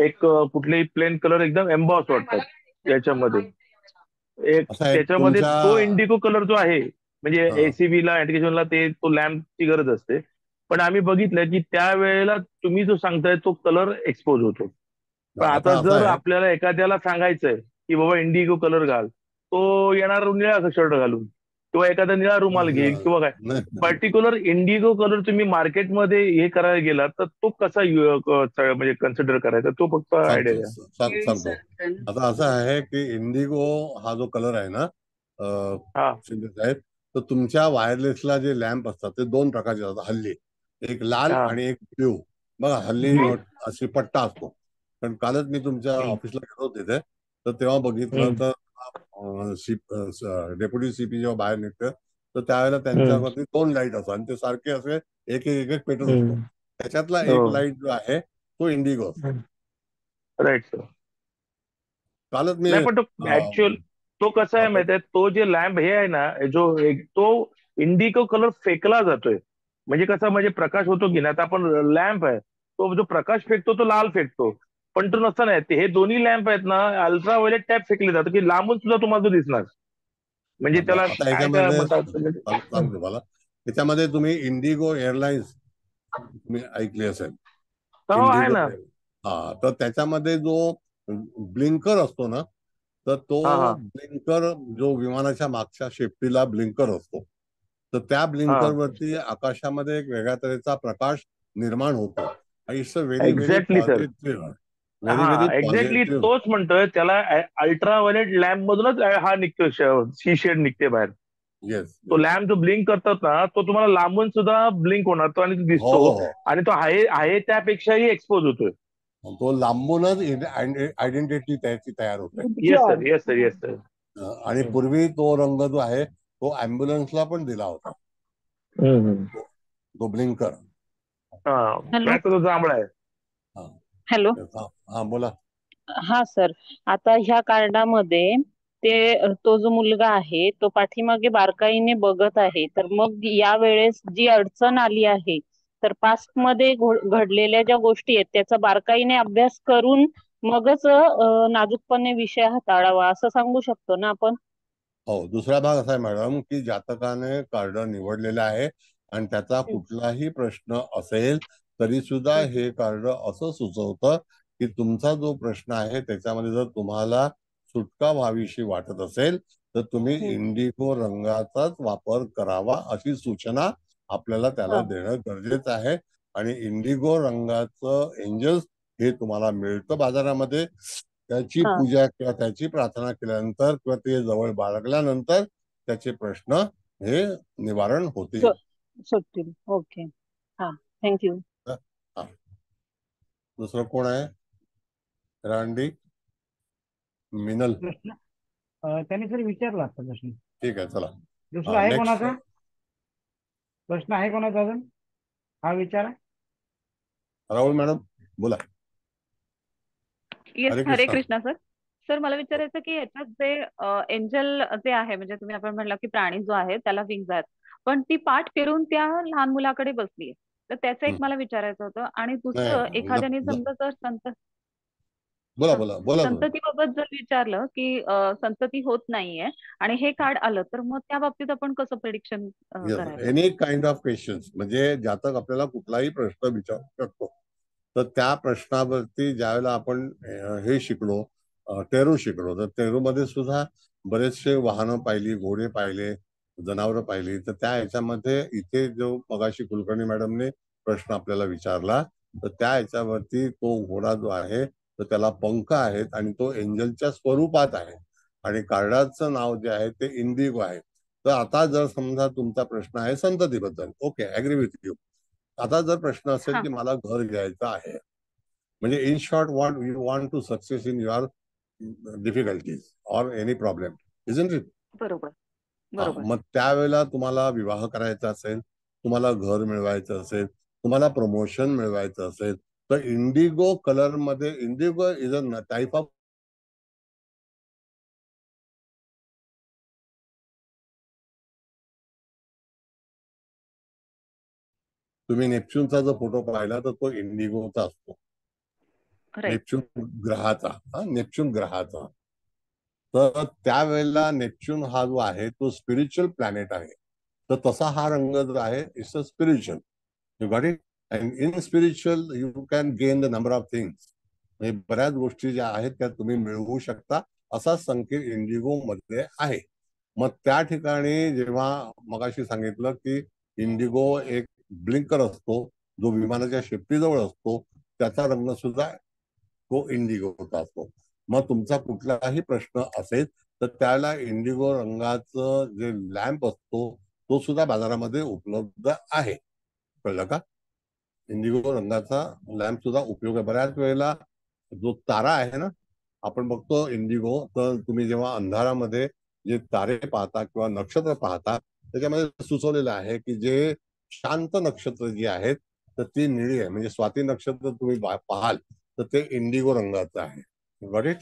एक कुठलेही प्लेन कलर एकदम एम्बॉस वाटतात याच्यामध्ये. एक असा आहे त्याच्यामध्ये तुमच्या. तो इंडिगो कलर जो आहे म्हणजे हा, एसीबी ला ऍप्लिकेशनला ते तो लॅम्पची गरज असते. पण आम्ही बघितलं की त्यावेळेला तुम्ही जो सांगताय तो कलर एक्सपोज होतो. पण नाही, आता आता असं जर आहे. आपल्याला एखाद्याला सांगायचंय की बाबा इंडिगो कलर घाल तो येणार निळा शर्ट घालून किंवा एखादा निळा रुमाल घेईल किंवा काय. नाही, पर्टिक्युलर इंडिगो कलर तुम्ही मार्केटमध्ये हे करायला गेला तर तो कसा म्हणजे कन्सिडर करायचा तो फक्त आयडिया द्या. सांगतो. केळीसारखं ना. आता असं आहे की इंडिगो हा जो कलर आहे ना हा शिंदे साहेब, तर तुमच्या वायरलेसला जे लॅम्प असतात ते दोन प्रकारचे असतात हल्ली. एक लाल हा आणि एक ब्ल्यू. बघा हल्ली ब्ल्यू. अशी पट्टा असतो. पण कालच मी तुमच्या ऑफिसला गेलो तिथे तर तेव्हा बघितलं तर डेप्युटी सीपी जेव्हा बाहेर निघतं तर त्यावेळेला त्यांच्यावरती दोन लाईट असतात आणि ते सारखे असे एक एक एक पेटत असतो. त्याच्यातला एक लाईट जो आहे तो इंडिगो असतो. Right sir. कालच मी नाही पण तो ऍक्च्युअल तो कसा आहे माहिती आहे तो जे लॅम्प हे आहे ना तो इंडिगो कलर फेकला जातोय. म्हणजे कसा म्हणजे प्रकाश होतो की नाही आता आपण लॅम्प आहे तो जो प्रकाश फेकतो तो लाल फेकतो. पण तो नसतं नाही हे दोन्ही लॅम्प आहेत ना अल्ट्राव्हायोलेट टॅप फेकले जातं की लांबून सुद्धा तुम्हाला तो दिसणार. म्हणजे त्याला आता काय काय याच्यामध्ये म्हणतात. सांगतो तुम्हाला. त्याच्यामध्ये तुम्ही इंडिगो एअरलाइन्स तुम्ही ऐकली असेल. हो आहे इंडिगो ना. हा, तर त्याच्यामध्ये जो ब्लिंकर असतो ना तर तो हा हा ब्लिंकर जो विमानाच्या मागच्या शेपटीला ब्लिंकर असतो तर त्या हा ब्लिंकर वरती आकाशामध्ये एक वेगळ्या तऱ्हेचा प्रकाश निर्माण होतो. It's a very very exactly sir. Positive. Very very हा एक्झॅक्टली पॉझिटिव्ह. तोच म्हणतोय, त्याला अल्ट्राव्हायलेट लॅम्प मधूनच हा निघतो, सी शेड निघते बाहेर. येस. तो लॅम्प जो ब्लिंक करतात ना, तो तुम्हाला लांबून सुद्धा ब्लिंक होणार तो आणि तो हो दिसतो, हो. आणि तो आहे आहे त्यापेक्षाही एक्सपोज होतोय. तो लांबूनच आयडेंटिटी त्याची तयार होते. Yes sir, yes sir, yes sir. आणि पूर्वी तो रंग जो आहे तो ऍम्ब्युलन्सला पण दिला होता, तो ब्लिंकर. हा, हॅलो नाही तर तो जांभळा आहे. हॅलो हा बोला. हा सर, आता ह्या कार्डामध्ये तो जो मुलगा आहे तो पाठीमागे बारकाईने बघत आहे, तर मग या वेळेस जी अडचण आली आहे, तर पास्ट मध्ये घडलेल्या ज्या गोष्टी आहेत त्याचा बारकाईने अभ्यास करून मगच नाजूकपणे विषय हाताळावा असं सांगू शकतो ना आपण? हो, दुसरा भाग असा आहे मॅडम की जातकाने कार्ड निवडलेलं आहे आणि त्याचा कुठलाही प्रश्न असेल तरी सुद्धा हे कार्ड असं सुचवतं की तुमचा जो प्रश्न आहे त्याच्यामध्ये जर तुम्हाला सुटका व्हावीशी वाटत असेल तर तुम्ही इंडिगो रंगाचाच वापर करावा अशी सूचना आपल्याला त्याला देणं गरजेचं आहे. आणि इंडिगो रंगाचं एंजल्स हे तुम्हाला मिळतं बाजारामध्ये. त्याची पूजा किंवा त्याची प्रार्थना केल्यानंतर किंवा ते जवळ बाळगल्यानंतर त्याचे प्रश्न हे निवारण होतील. सुटतील. ओके, हा, थँक्यू. दुसरं कोण आहे? रांडी मिनल. प्रश्न त्यांनी सर विचारला आता प्रश्न. ठीक आहे, चला दुसरा आहे नेक्स्ट. कोणाचा प्रश्न? आहे कोणाचा अजून? हा विचारा. राहुल मॅडम बोला. Yes, Hare Hare Krishna. Krishna sir. Sir मला विचारायचं की याच्यात जे एंजल जे आहे, म्हणजे तुम्ही आपण म्हणला की प्राणी जो आहे त्याला विंग्ज आहेत, पण ती पाठ फिरून त्या लहान मुलाकडे बसलीये, तर त्याचं एक मला विचारायचं होतं. आणि दुसरं, नाही एखाद्याने समजा जर बोला बोला बोला तुम्ही. संततीबाबत जर विचारलं की संतती होत नाहीये आणि हे कार्ड आलं, तर मग त्या बाबतीत आपण कसं प्रेडिक्शन करायचं? एनी काइंड ऑफ क्वेश्चन्स, म्हणजे जातक आपल्याला कुठलाही प्रश्न विचारू शकतो. तर त्या प्रश्नावरती ज्यावेळेला आपण हे शिकलो, टेरू शिकलो, तर टेरू मध्ये सुद्धा बरेचसे वाहनं पाहिली, घोडे पाहिले, जनावरं पाहिली. तर त्या ह्याच्यामध्ये इथे जो मगाशी कुलकर्णी मॅडमने प्रश्न आपल्याला विचारला, तर त्या ह्याच्यावरती तो घोडा जो आहे तर त्याला पंख आहेत आणि तो एंजलच्या स्वरूपात आहे आणि कार्डाचं नाव जे आहे ते इंडिगो आहे. तर आता जर समजा तुमचा प्रश्न आहे संततीबद्दल, ओके, ऍग्री विथ यू. आता जर प्रश्न असेल की मला घर घ्यायचं आहे, म्हणजे in short you want to success in your difficulties or any problem, isn't it? बरोबर, बरोबर. मग त्यावेळेला तुम्हाला विवाह करायचा असेल, तुम्हाला घर मिळवायचं असेल, तुम्हाला प्रमोशन मिळवायचं असेल, तर इंडिगो कलर मध्ये, Indigo is a type of, तुम्ही नेपच्यूनचा जर फोटो पाहिला तर तो इंडिगोचा असतो, नेपच्यून ग्रहाचा. नेपच्यून ग्रहाचा. तर त्यावेळेला नेपच्यून हा जो आहे तो स्पिरिच्युअल प्लॅनेट आहे. तर तसा हा रंग जो आहे it's a spiritual. You got it? And in spiritual you can gain the number of things. म्हणजे बऱ्याच गोष्टी ज्या आहेत त्या तुम्ही मिळवू शकता, असा संकेत इंडिगो मध्ये आहे. मग त्या ठिकाणी जेव्हा मगाशी सांगितलं की इंडिगो एक ब्लिंकर असतो जो विमानाच्या शेपटीजवळ असतो, त्याचा रंग सुद्धा तो इंडिगोचा असतो. मग तुमचा कुठलाही प्रश्न असेल तर त्याला इंडिगो रंगाचं जे लॅम्प असतो तो सुद्धा बाजारामध्ये उपलब्ध आहे. कळलं का? इंडिगो रंगाचा लॅम्प सुद्धा उपयोग आहे. बऱ्याच वेळेला जो तारा आहे ना, आपण बघतो इंडिगो, तर तुम्ही जेव्हा अंधारामध्ये जे तारे पाहता किंवा नक्षत्र पाहता त्याच्यामध्ये सुचवलेलं आहे की जे शांत नक्षत्र जी आहेत तर ती निळी आहे. म्हणजे स्वाती नक्षत्र तुम्ही पाहाल तर ते इंडिगो रंगाचं आहे. Got it?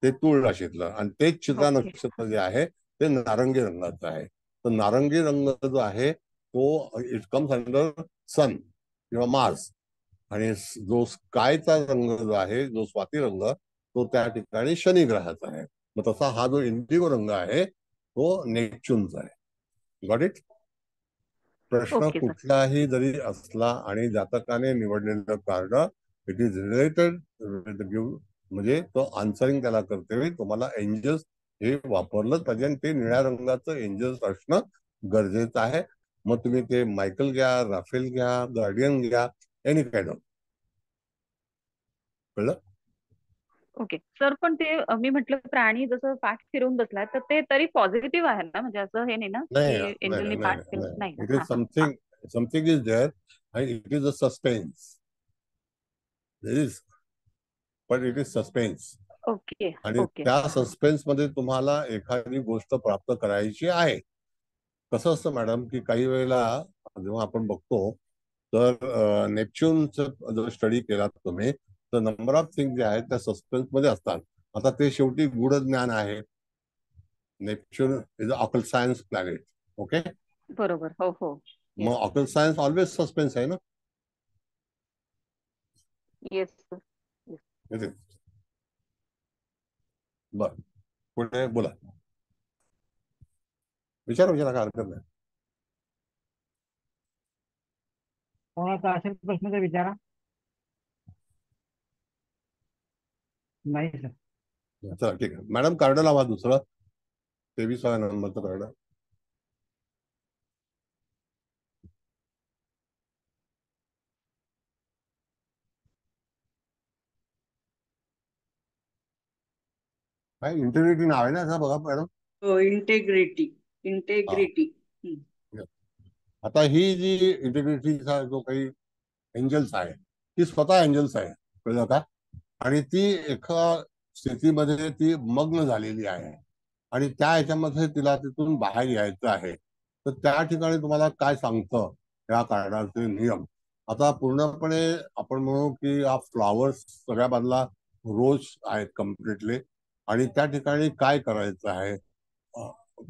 ते तूळ राशीतलं. आणि तेच चित्रा नक्षत्र जे आहे ते नारंगी रंगाचं आहे. तर नारंगी रंग जो आहे तो इट कम्स अंडर सन किंवा मार्स. आणि जो स्कायचा रंग जो आहे, जो स्वाती रंग, तो त्या ठिकाणी शनी ग्रहाचा आहे. मग तसा हा जो इंडिगो रंग आहे तो नेपच्यूनचा आहे. Got it? प्रश्न कुठलाही जरी असला आणि जातकाने निवडलेलं कार्ड इट इज रिलेटेड म्हणजे तो आन्सरिंग त्याला करते तुम्हाला एंजल्स हे वापरलंच पाहिजे आणि ते निळ्या रंगाचं एंजल्स असणं गरजेचं आहे. मग तुम्ही ते मायकल घ्या, राफेल घ्या, गार्डियन घ्या, एनी काइंड ऑफ. कळलं? ओके सर, पण ते मी म्हटलं प्राणी जसं पाठ फिरवून बसला तर ते तरी पॉझिटिव्ह आहे ना, म्हणजे असं हे नाही ना नाही की नाही एंजलनी नाही पाठ नाही फिरवून, नाही, नाही ना? इट हा इज हा हा. समथिंग इज देअर आणि it is a suspense. Is पण इट इज सस्पेन्स. ओके आणि ओके. त्या सस्पेन्स मध्ये तुम्हाला एखादी गोष्ट प्राप्त करायची आहे. कसं असतं मॅडम की काही वेळेला जेव्हा आपण बघतो तर नेपच्यूनचं जर स्टडी केला तुम्ही तर नंबर ऑफ थिंग जे आहेत त्या सस्पेन्स मध्ये असतात. आता ते शेवटी गूढ ज्ञान आहे. Neptune is a occult science planet. Okay. बरोबर. हो हो. मग yes occult science always suspense आहे ना. Yes sir. इथे. बर पुढे बोला. विचारा काय हरकत नाही. कोणाचा असेल प्रश्न तर विचारा. नाही सर. चला ठीक आहे मॅडम. कार्ड लावा दुसरं 23व्या नंबरचं कार्ड. काय इंटिग्रिटी नाव आहे ना असं बघा मॅडम. हो, इंटेग्रिटी. इंटेग्रिटी. आता ही जी इंटिग्रिटीचा जो काही एंजल्स आहे ती स्वतः एंजल्स आहे. कळलं का. आणि ती एका स्थितीमध्ये ती मग्न झालेली आहे आणि त्या ह्याच्यामध्ये तिला तिथून बाहेर यायचं आहे. तर त्या ठिकाणी तुम्हाला काय सांगतं या कारणाचे नियम. आता पूर्णपणे आपण म्हणू की हा फ्लॉवर्स सगळ्या बाजूला रोज आहेत कम्प्लिटली आणि त्या ठिकाणी काय करायचं आहे.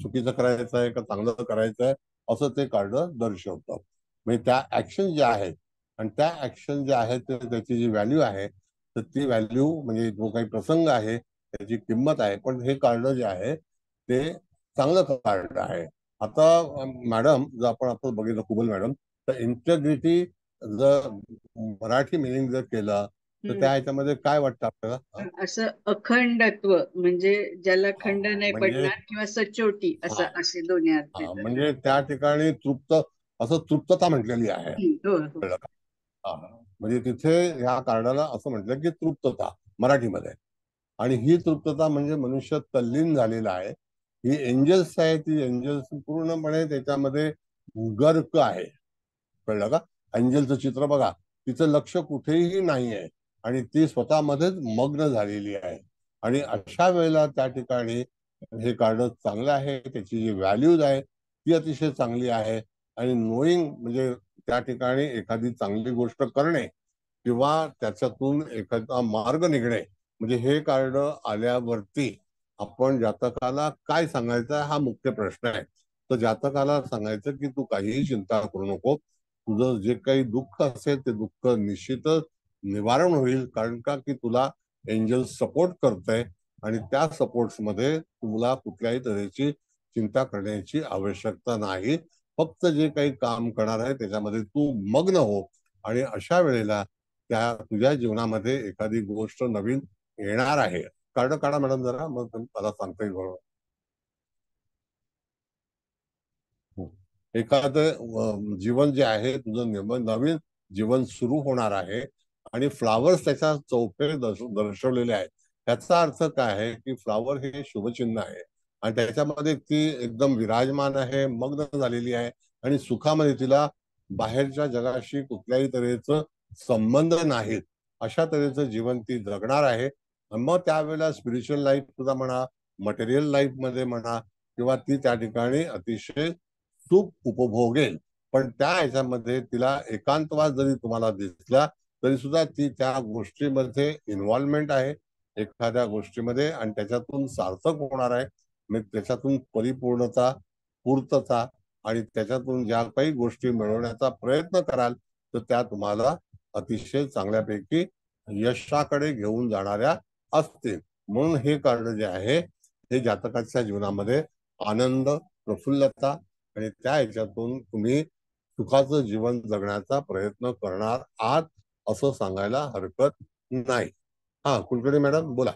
चुकीचं करायचं आहे का चांगलं करायचं आहे असं ते कार्ड दर्शवतं. म्हणजे त्या ऍक्शन ज्या आहेत आणि त्या ऍक्शन ज्या आहेत त्याची जी व्हॅल्यू आहे तर ती व्हॅल्यू म्हणजे जो काही प्रसंग आहे त्याची किंमत आहे. पण हे कार्ड जे आहे ते चांगलं कार्ड आहे. आता मॅडम जर आपण बघितलं कुबल मॅडम तर इंटेग्रिटी जर मराठी मिनिंग जर केलं तर त्या ह्याच्यामध्ये काय वाटतं आपल्याला. असं अखंडत्व म्हणजे ज्याला खंड नाही म्हणजे पडणार किंवा सचोटी हा असं, असे दोन्ही अर्थ हा येतात. म्हणजे त्या ठिकाणी असं तृप्तता म्हटलेली आहे. हो हो. कळलं का. हा. म्हणजे तिथे या कार्डाला असं म्हटलं की तृप्तता मराठीमध्ये. आणि ही तृप्तता म्हणजे मनुष्य तल्लीन झालेला आहे. ही एंजल्स आहे ती एंजल्स पूर्णपणे त्याच्यामध्ये गर्क आहे. कळलं का. एंजलचं चित्र बघा तिचं लक्ष कुठेही नाही आहे आणि ती स्वतःमध्येच मग्न झालेली आहे. आणि अशा वेळेला त्या ठिकाणी हे कार्ड चांगलं आहे. त्याची जी व्हॅल्यूज आहे ती अतिशय चांगली आहे. आणि नोईंग म्हणजे त्या ठिकाणी एखादी चांगली गोष्ट करणे किंवा त्याच्यातून एखादा मार्ग निघणे म्हणजे हे कार्ड आल्यावरती आपण जातकाला काय सांगायचं हा मुख्य प्रश्न आहे. तर जातकाला सांगायचं की तू काहीही चिंता करू नको. तुझं जे काही दुःख असेल ते दुःख निश्चितच निवारण होईल. कारण का की तुला एंजल सपोर्ट करतंय आणि त्या सपोर्ट्स मध्ये तुला कुठल्याही तऱ्हेची चिंता करण्याची आवश्यकता नाही. फक्त जे काही काम करणार आहे त्याच्यामध्ये तू मग्न हो. आणि अशा वेळेला त्या तुझ्या जीवनामध्ये एखादी गोष्ट नवीन येणार आहे. कार्ड काढा मॅडम जरा मग मला सांगता येईल बरोबर. एखादं जीवन जे आहे तुझं नवीन जीवन सुरू होणार आहे आणि फ्लावर्स त्याच्या चौफेर दर्शवलेले आहेत. त्याचा अर्थ काय आहे की फ्लावर हे शुभचिन्ह आहे आणि त्याच्यामध्ये ती एकदम विराजमान आहे मग्न झालेली आहे आणि सुखामध्ये तिला बाहेरच्या जगाशी कुठल्याही तऱ्हेचं संबंध नाहीत. अशा तऱ्हेचं जीवन ती जगणार आहे. मग त्यावेळेला स्पिरिच्युअल लाईफ तुझा म्हणा मटेरियल लाईफ मध्ये म्हणा किंवा ती त्या ठिकाणी अतिशय सुख उपभोगेल. पण त्या ह्याच्यामध्ये तिला एकांतवास जरी तुम्हाला दिसला तरी सुद्धा ती त्या गोष्टीमध्ये इन्व्हॉल्वमेंट आहे एखाद्या गोष्टीमध्ये आणि त्याच्यातून सार्थक होणार आहे. म्हणजे त्याच्यातून परिपूर्णता पूर्तता आणि त्याच्यातून ज्या काही गोष्टी मिळवण्याचा प्रयत्न कराल तर त्या तुम्हाला अतिशय चांगल्यापैकी यशाकडे घेऊन जाणाऱ्या असतील. म्हणून हे कार्ड जे आहे हे जातकाच्या जीवनामध्ये आनंद प्रफुल्लता आणि त्या ह्याच्यातून तुम्ही सुखाचं जीवन जगण्याचा प्रयत्न करणार आहात असं सांगायला हरकत नाही. हा कुलकर्णी मॅडम बोला.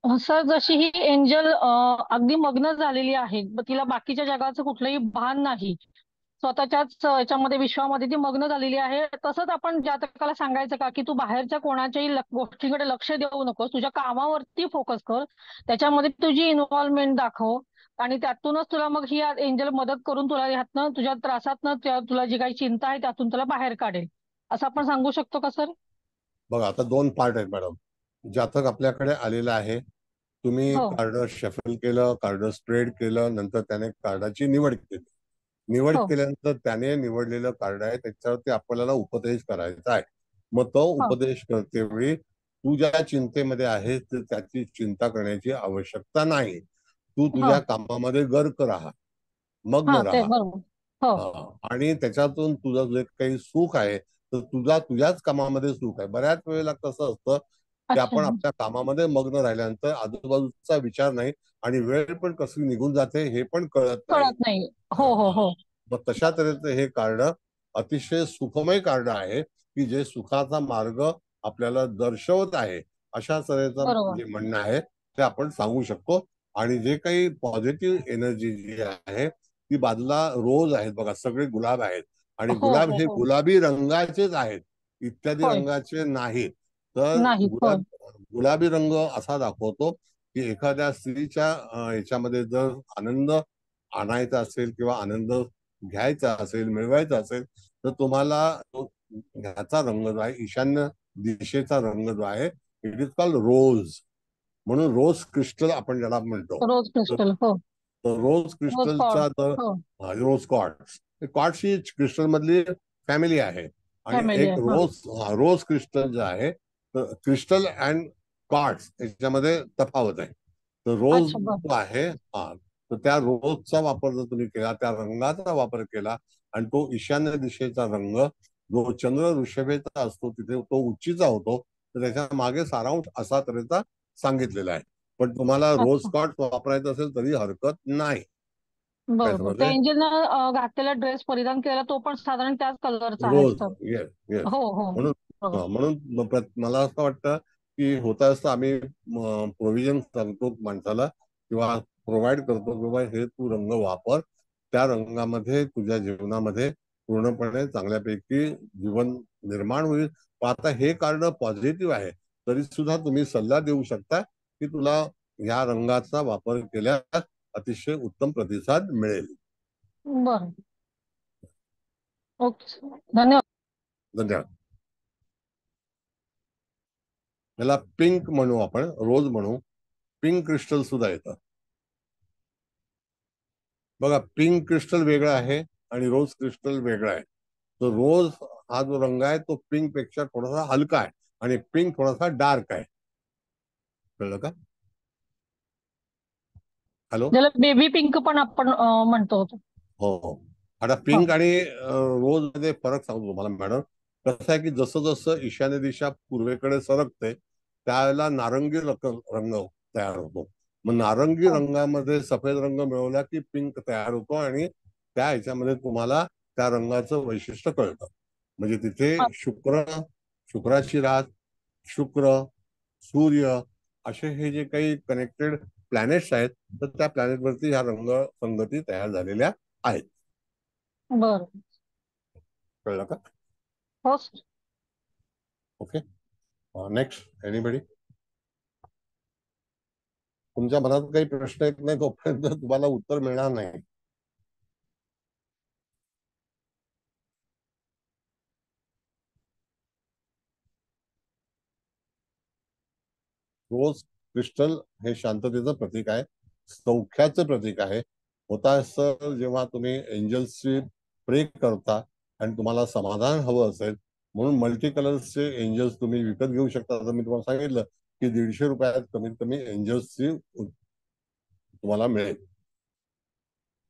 सर जशी ही एंजल अगदी मग्न झालेली आहे, तिला बाकीच्या जगाचं कुठलंही भान नाही, स्वतःच्याच याच्यामध्ये विश्वामध्ये ती मग्न झालेली आहे. तसंच आपण जातकाला सांगायचं का की तू बाहेरच्या कोणाच्याही गोष्टीकडे लक्ष देऊ नकोस, तुझ्या कामावरती फोकस कर, त्याच्यामध्ये तुझी इन्व्हॉल्वमेंट दाखव आणि त्यातूनच तुला मग ही एंजल मदत करून तुला ह्यातनं तुझ्या त्रासातनं तुला जी काही चिंता आहे त्यातून तुला बाहेर काढेल, असं आपण सांगू शकतो का सर? बघा, आता 2 पार्ट आहेत मॅडम. जातक आपल्याकडे आलेलं आहे, तुम्ही हो कार्ड शफल केलं, कार्ड स्प्रेड केलं, नंतर त्याने कार्डाची निवड केली. निवड हो केल्यानंतर त्याने निवडलेलं कार्ड आहे त्याच्यावरती आपल्याला उपदेश करायचा आहे. मग तो हो उपदेश करते वेळी तू ज्या चिंतेमध्ये आहेस त्याची चिंता करण्याची आवश्यकता नाही. तू हो तुझ्या कामामध्ये गर्क राहा, मग्न हा ते राहा. बरोबर. हो आणि त्याच्यातून तुझं जे काही सुख आहे तर तुझ्याच कामामध्ये सुख आहे. बऱ्याच वेळेला कसं असतं की अच्छा. आपण आपल्या कामामध्ये मग्न राहिल्यानंतर आजूबाजूचा विचार नाही आणि वेळ पण कशी निघून जाते हे पण कळत नाही. कळत नाही. हो हो हो. मग तशा तऱ्हेचं हे कार्ड अतिशय सुखमय कार्ड आहे की जे सुखाचा मार्ग आपल्याला दर्शवत आहे. अशा तऱ्हेचं बरोबर. जे म्हणणं आहे ते आपण सांगू शकतो. आणि जे काही पॉझिटिव्ह एनर्जी जी आहे ती बाजूला रोज आहेत बघा, सगळे गुलाब आहेत आणि हो गुलाब हो हे हो. गुलाबी रंगाचेच आहेत, इत्यादी होय. रंगाचे नाहीत. तर नाहीत. होय. गुलाबी रंग असा दाखवतो की एखाद्या स्त्रीच्या याच्यामध्ये जर आनंद आणायचा असेल किंवा आनंद घ्यायचा असेल, मिळवायचा असेल तर तुम्हाला ह्याचा रंग जो आहे, ईशान्य दिशेचा रंग जो आहे, इट इज कॉल्ड रोज. म्हणून रोज क्रिस्टल आपण ज्याला म्हणतो. रोज क्रिस्टल. हो. रोज रोज कॉड. क्रिस्टलचा जर हो. रोज क्वार्ट्स, क्वार्ट्स ही क्रिस्टल मधली फॅमिली आहे. आणि फॅमिली एक आहे. हा. रोज क्रिस्टल जे आहे तर क्रिस्टल अँड क्वार्ट्स याच्यामध्ये तफावत आहे. तर रोज अच्छा. जो आहे तर त्या रोजचा वापर जर तुम्ही केला, त्या रंगाचा वापर केला आणि तो ईशान्य दिशेचा रंग जो चंद्र ऋषभेचा असतो तिथे तो उच्चीचा होतो, तर त्याच्या मागे सारांश असा तऱ्हेचा सांगितलेला आहे. पण तुम्हाला रोज अच्छा. कॉट वापरायचं असेल तरी हरकत नाही. काय बरोबर. त्या समजले? एंजलनं घातलेला ड्रेस परिधान केलेला तो पण साधारण त्याच कलरचा आहे रोज, सर. Yes yes. हो हो. म्हणून बरोबर. म्हणून मला असं वाटतं की होता असतं आम्ही प्रोव्हिजन सांगतो माणसाला किंवा प्रोव्हाइड करतो किंवा हे तू रंग वापर, त्या रंगामध्ये तुझ्या जीवनामध्ये पूर्णपणे चांगल्यापैकी जीवन निर्माण होईल. पण आता हे कार्ड पॉझिटिव्ह आहे तरी सुद्धा तुम्ही सल्ला देऊ शकता की तुला ह्या रंगाचा वापर केल्यास अतिशय उत्तम प्रतिसाद मिळेल. बरं. Okay sir. धन्यवाद. धन्यवाद. याला पिंक म्हणू, आपण रोज म्हणू. पिंक क्रिस्टल सुद्धा येतं बघा. पिंक क्रिस्टल वेगळं आहे आणि रोज क्रिस्टल वेगळं आहे. तर रोज हा जो रंग आहे तो पिंक पेक्षा थोडासा हलका आहे आणि पिंक थोडासा डार्क आहे. कळलं का? हॅलो. ज्याला बेबी पिंक पण आपण म्हणतो. हो हो. आता पिंक आणि रोज मध्ये फरक सांगतो तुम्हाला मॅडम. कसं आहे की जसं जसं ईशान्य दिशा पूर्वेकडे सरकते त्यावेळेला नारंगी रंग तयार होतो. मग नारंगी हो. रंगामध्ये सफेद रंग मिळवला की पिंक तयार होतो आणि त्या ह्याच्यामध्ये तुम्हाला त्या रंगाचं वैशिष्ट्य कळतं. म्हणजे तिथे शुक्राची रात, शुक्र, सूर्य असे हे जे काही कनेक्टेड प्लॅनेट्स आहेत तर त्या प्लॅनेटवरती ह्या रंग संगती तयार झालेल्या आहेत. बरं. कळलं का? हो सर. ओके. Next anybody. तुमच्या मनात काही प्रश्न येत नाही तोपर्यंत तुम्हाला उत्तर मिळणार नाही. रोज क्रिस्टल हे शांततेचं प्रतीक आहे, सौख्याचं प्रतीक आहे. होता असं जेव्हा तुम्ही एंजल्सची प्रे करता आणि तुम्हाला समाधान हवं असेल म्हणून मल्टी कलर्सचे एंजल्स तुम्ही विकत घेऊ शकता. तर मी तुम्हाला सांगितलं की 150 रुपयात कमीत कमी एंजल्सची तुम्हाला मिळेल.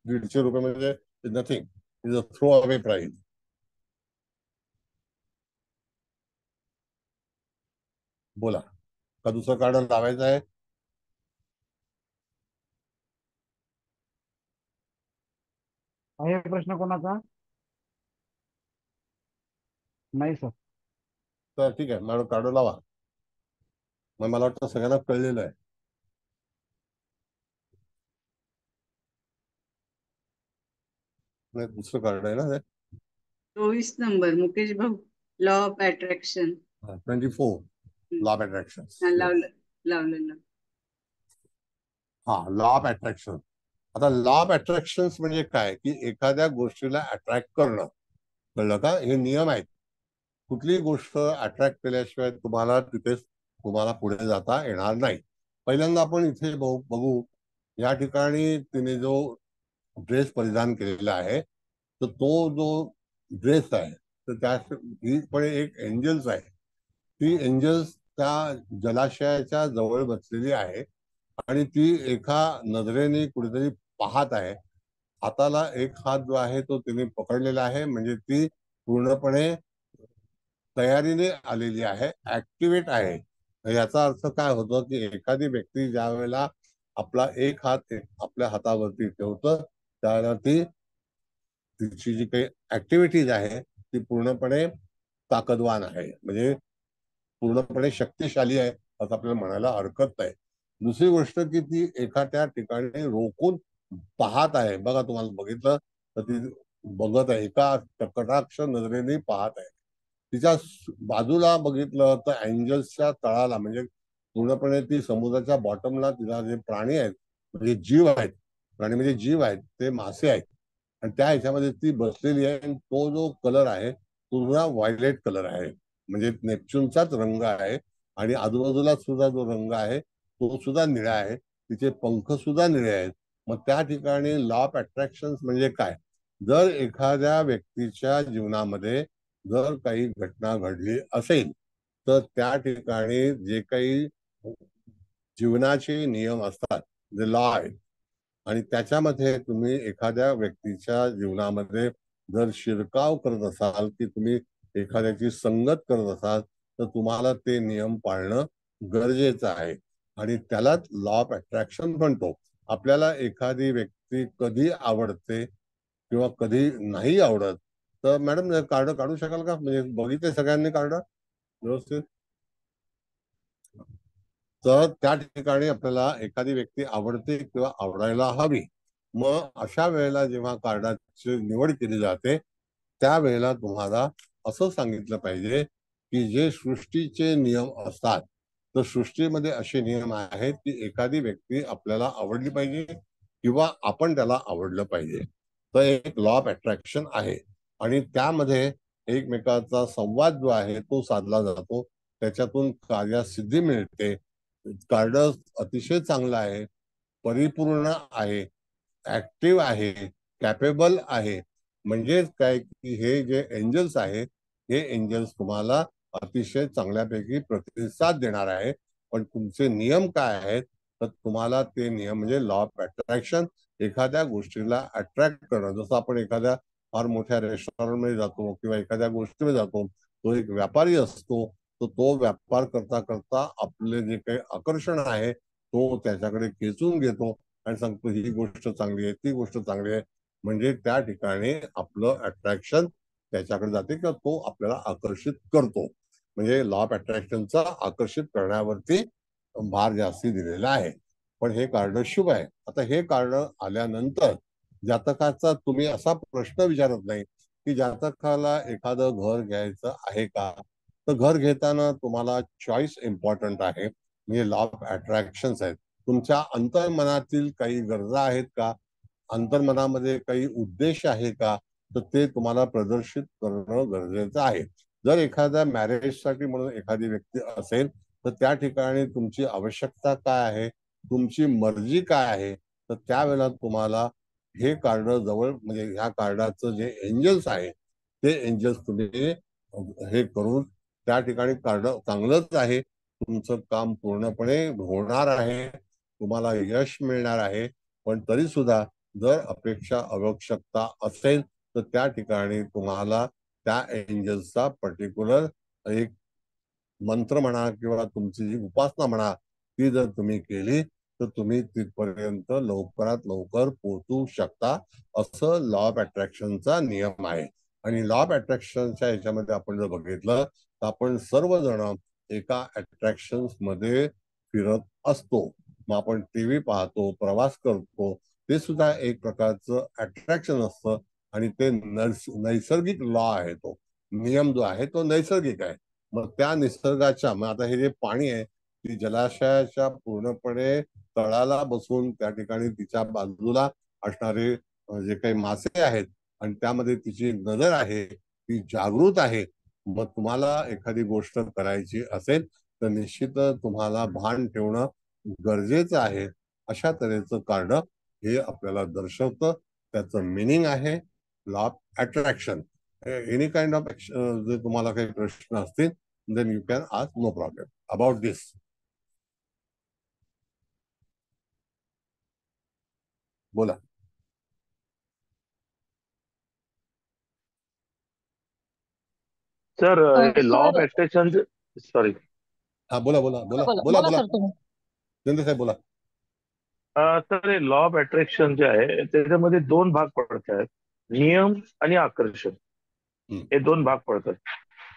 150 रुपये म्हणजे nothing, is a throw away price. बोला, का दुसरं कार्ड लावायचं आहे? आहे प्रश्न कोणाचा? नाही सर. तर ठीक आहे, मॅडम कार्ड लावा. मग मला वाटतं सगळ्यांना कळलेलं आहे. नाही, दुसरं कार्ड आहे ना ते. 24 नंबर मुकेश भाऊ, law of attraction. 24 law of attraction. लावलं लावलं. हा, लॉ ऑफ अट्रॅक्शन. आता लॉ ऑफ अट्रॅक्शन म्हणजे काय, की एखाद्या गोष्टीला अट्रॅक्ट करणं. कळलं का? हे नियम आहेत. कुठलीही गोष्ट अट्रॅक्ट केल्याशिवाय तुम्हाला पुढे जाता येणार नाही. पहिल्यांदा आपण इथे बघू, या ठिकाणी तिने जो ड्रेस परिधान केलेला आहे, तर तो जो ड्रेस आहे, तर त्या ही पण एक एंजल्स आहे. ती एंजल्स त्या जलाशयाच्या जवळ बसलेली आहे आणि ती एका नजरेने कुठेतरी पाहत आहे. हाताला एक हात जो आहे तो तिने पकडलेला आहे, म्हणजे ती पूर्णपणे तयारीने आलेली आहे, ऍक्टिव्हेट आहे. याचा अर्थ काय होतो, की एखादी व्यक्ती ज्या वेळेला आपला एक हात आपल्या हातावरती ठेवतं, त्यावेळेला तिची जी काही ऍक्टिव्हिटीज आहे ती पूर्णपणे ताकदवान आहे, म्हणजे पूर्णपणे शक्तिशाली आहे असं आपल्याला म्हणायला हरकत नाही. दुसरी गोष्ट, की ती एखाद्या ठिकाणी रोखून पाहत आहे. बघा, तुम्हाला बघितलं तर ती बघत आहे, एका कटाक्ष नजरेने पाहत आहे. तिच्या बाजूला बघितलं तर एंजल्सच्या तळाला, म्हणजे पूर्णपणे ती समुद्राच्या बॉटमला तिला जे प्राणी आहेत, म्हणजे जीव आहेत, प्राणी म्हणजे जीव आहेत, ते मासे आहेत, आणि त्या ह्याच्यामध्ये ती बसलेली आहे. आणि तो जो कलर आहे पूर्ण व्हायलेट कलर आहे, म्हणजे नेपच्यूनचाच रंग आहे. आणि आजूबाजूला सुद्धा जो रंग आहे तो सुद्धा निळा आहे, तिचे पंख सुद्धा निळे आहेत. मग त्या ठिकाणी लॉ ऑफ अट्रॅक्शन म्हणजे काय, जर एखाद्या व्यक्तीच्या जीवनामध्ये जर काही घटना घडली असेल, तर त्या ठिकाणी जे काही जीवनाचे नियम असतात, जे लॉ आहेत, आणि त्याच्यामध्ये तुम्ही एखाद्या व्यक्तीच्या जीवनामध्ये जर शिरकाव करत असाल, की तुम्ही एखाद्याची संगत करत असाल, तर तुम्हाला ते नियम पाळणं गरजेचं आहे. आणि त्यालाच लॉ ऑफ अट्रॅक्शन म्हणतो. आपल्याला एखादी व्यक्ती कधी आवडते किंवा कधी नाही आवडत, तर मॅडम कार्ड काढू शकाल का? म्हणजे बघितले सगळ्यांनी कार्ड व्यवस्थित? तर त्या ठिकाणी आपल्याला एखादी व्यक्ती आवडते किंवा आवडायला हवी. मग अशा वेळेला जेव्हा कार्डाची निवड केली जाते, त्यावेळेला तुम्हाला असं सांगितलं पाहिजे, की जे सृष्टीचे नियम असतात, तर सृष्टीमध्ये असे नियम आहेत की एखादी व्यक्ती आपल्याला आवडली पाहिजे किंवा आपण त्याला आवडलं पाहिजे. तर एक लॉ ऑफ अट्रॅक्शन आहे आणि त्यामध्ये एकमेकाचा संवाद जो आहे तो साधला जातो, त्याच्यातून कार्यसिद्धी मिळते. कार्ड अतिशय चांगलं आहे, परिपूर्ण आहे, ऍक्टिव्ह आहे, कॅपेबल आहे. म्हणजे काय, की हे जे एंजल्स आहे, हे एंजल्स तुम्हाला अतिशय चांगल्यापैकी प्रतिसाद देणार आहे. पण तुमचे नियम काय आहेत, तर तुम्हाला ते नियम म्हणजे लॉ ऑफ अट्रॅक्शन, एखाद्या गोष्टीला अट्रॅक्ट करणं. जसं आपण एखाद्या फार मोठ्या रेस्टॉरंटमध्ये जातो किंवा एखाद्या गोष्टीमध्ये जातो, तो एक व्यापारी असतो, तो व्यापार करता करता आपले जे काही आकर्षण आहे तो त्याच्याकडे खेचून घेतो आणि सांगतो ही गोष्ट चांगली आहे, ती गोष्ट चांगली आहे. म्हणजे त्या ठिकाणी आपलं अट्रॅक्शन त्याच्याकडे जाते किंवा तो आपल्याला आकर्षित करतो. म्हणजे लॉ ऑफ अट्रॅक्शनचा आकर्षित करण्यावरती भार जास्ती दिलेला आहे. पण हे कार्ड शुभ आहे. आता हे कार्ड आल्यानंतर जातकाचा तुम्ही असा प्रश्न विचारत नाही की जातकाला एखादं घर घ्यायचं आहे का, तर घर घेताना तुम्हाला चॉईस इम्पॉर्टंट आहे, म्हणजे लॉ ऑफ अट्रॅक्शन्स आहेत. तुमच्या अंतर्मनातील काही गरजा आहेत का, अंतर्मनामध्ये काही उद्देश आहे का, तर ते तुम्हाला प्रदर्शित करणं गरजेचं आहे. जर एखाद्या मॅरेजसाठी म्हणून एखादी व्यक्ती असेल, तर त्या ठिकाणी तुमची आवश्यकता काय आहे, तुमची मर्जी काय आहे, तर त्यावेळेला तुम्हाला हे कार्ड जवळ, म्हणजे ह्या कार्डाचं जे एंजल्स आहे ते एंजल्स तुम्ही हे करून त्या ठिकाणी कार्ड चांगलंच आहे, तुमचं काम पूर्णपणे होणार आहे, तुम्हाला यश मिळणार आहे. पण तरी सुद्धा जर अपेक्षा आवश्यकता असेल तर त्या ठिकाणी तुम्हाला त्या एंजल्सचा पर्टिक्युलर एक मंत्र म्हणा किंवा तुमची जी उपासना म्हणा, ती जर तुम्ही केली तर तुम्ही तिथपर्यंत लवकरात लवकर पोहोचू शकता, असं लॉ ऑफ अट्रॅक्शनचा नियम आहे. आणि लॉ ऑफ अट्रॅक्शनच्या ह्याच्यामध्ये आपण जर बघितलं तर आपण सर्वजण एका अट्रॅक्शन मध्ये फिरत असतो. मग आपण टीव्ही पाहतो, प्रवास करतो, ते सुद्धा एक प्रकारचं अट्रॅक्शन असतं. आणि ते नैसर्गिक लॉ आहे, तो नियम जो आहे तो नैसर्गिक आहे. मग त्या निसर्गाच्या, मग आता हे जे पाणी आहे ती जलाशयाच्या पूर्णपणे तळाला बसून त्या ठिकाणी तिच्या बाजूला असणारे जे काही मासे आहेत आणि त्यामध्ये तिची नजर आहे, ती जागृत आहे. मग तुम्हाला एखादी गोष्ट करायची असेल तर निश्चित तुम्हाला भान ठेवणं गरजेचं आहे. अशा तऱ्हेचं कार्ड हे आपल्याला दर्शवतं. त्याचं मिनिंग आहे law of attraction. Any kind of जर तुम्हाला काही प्रश्न असतील then you can ask, no problem about this. बोला. Sir law of sir attraction, sorry. हा बोला बोला बोला बोला बोला बोला बोला सर तुम्ही. चंद्र साहेब बोला. तर हे लॉ ऑफ अट्रॅक्शन जे आहे त्याच्यामध्ये दोन भाग पडत आहेत, नियम आणि आकर्षण. हे दोन भाग पडतात.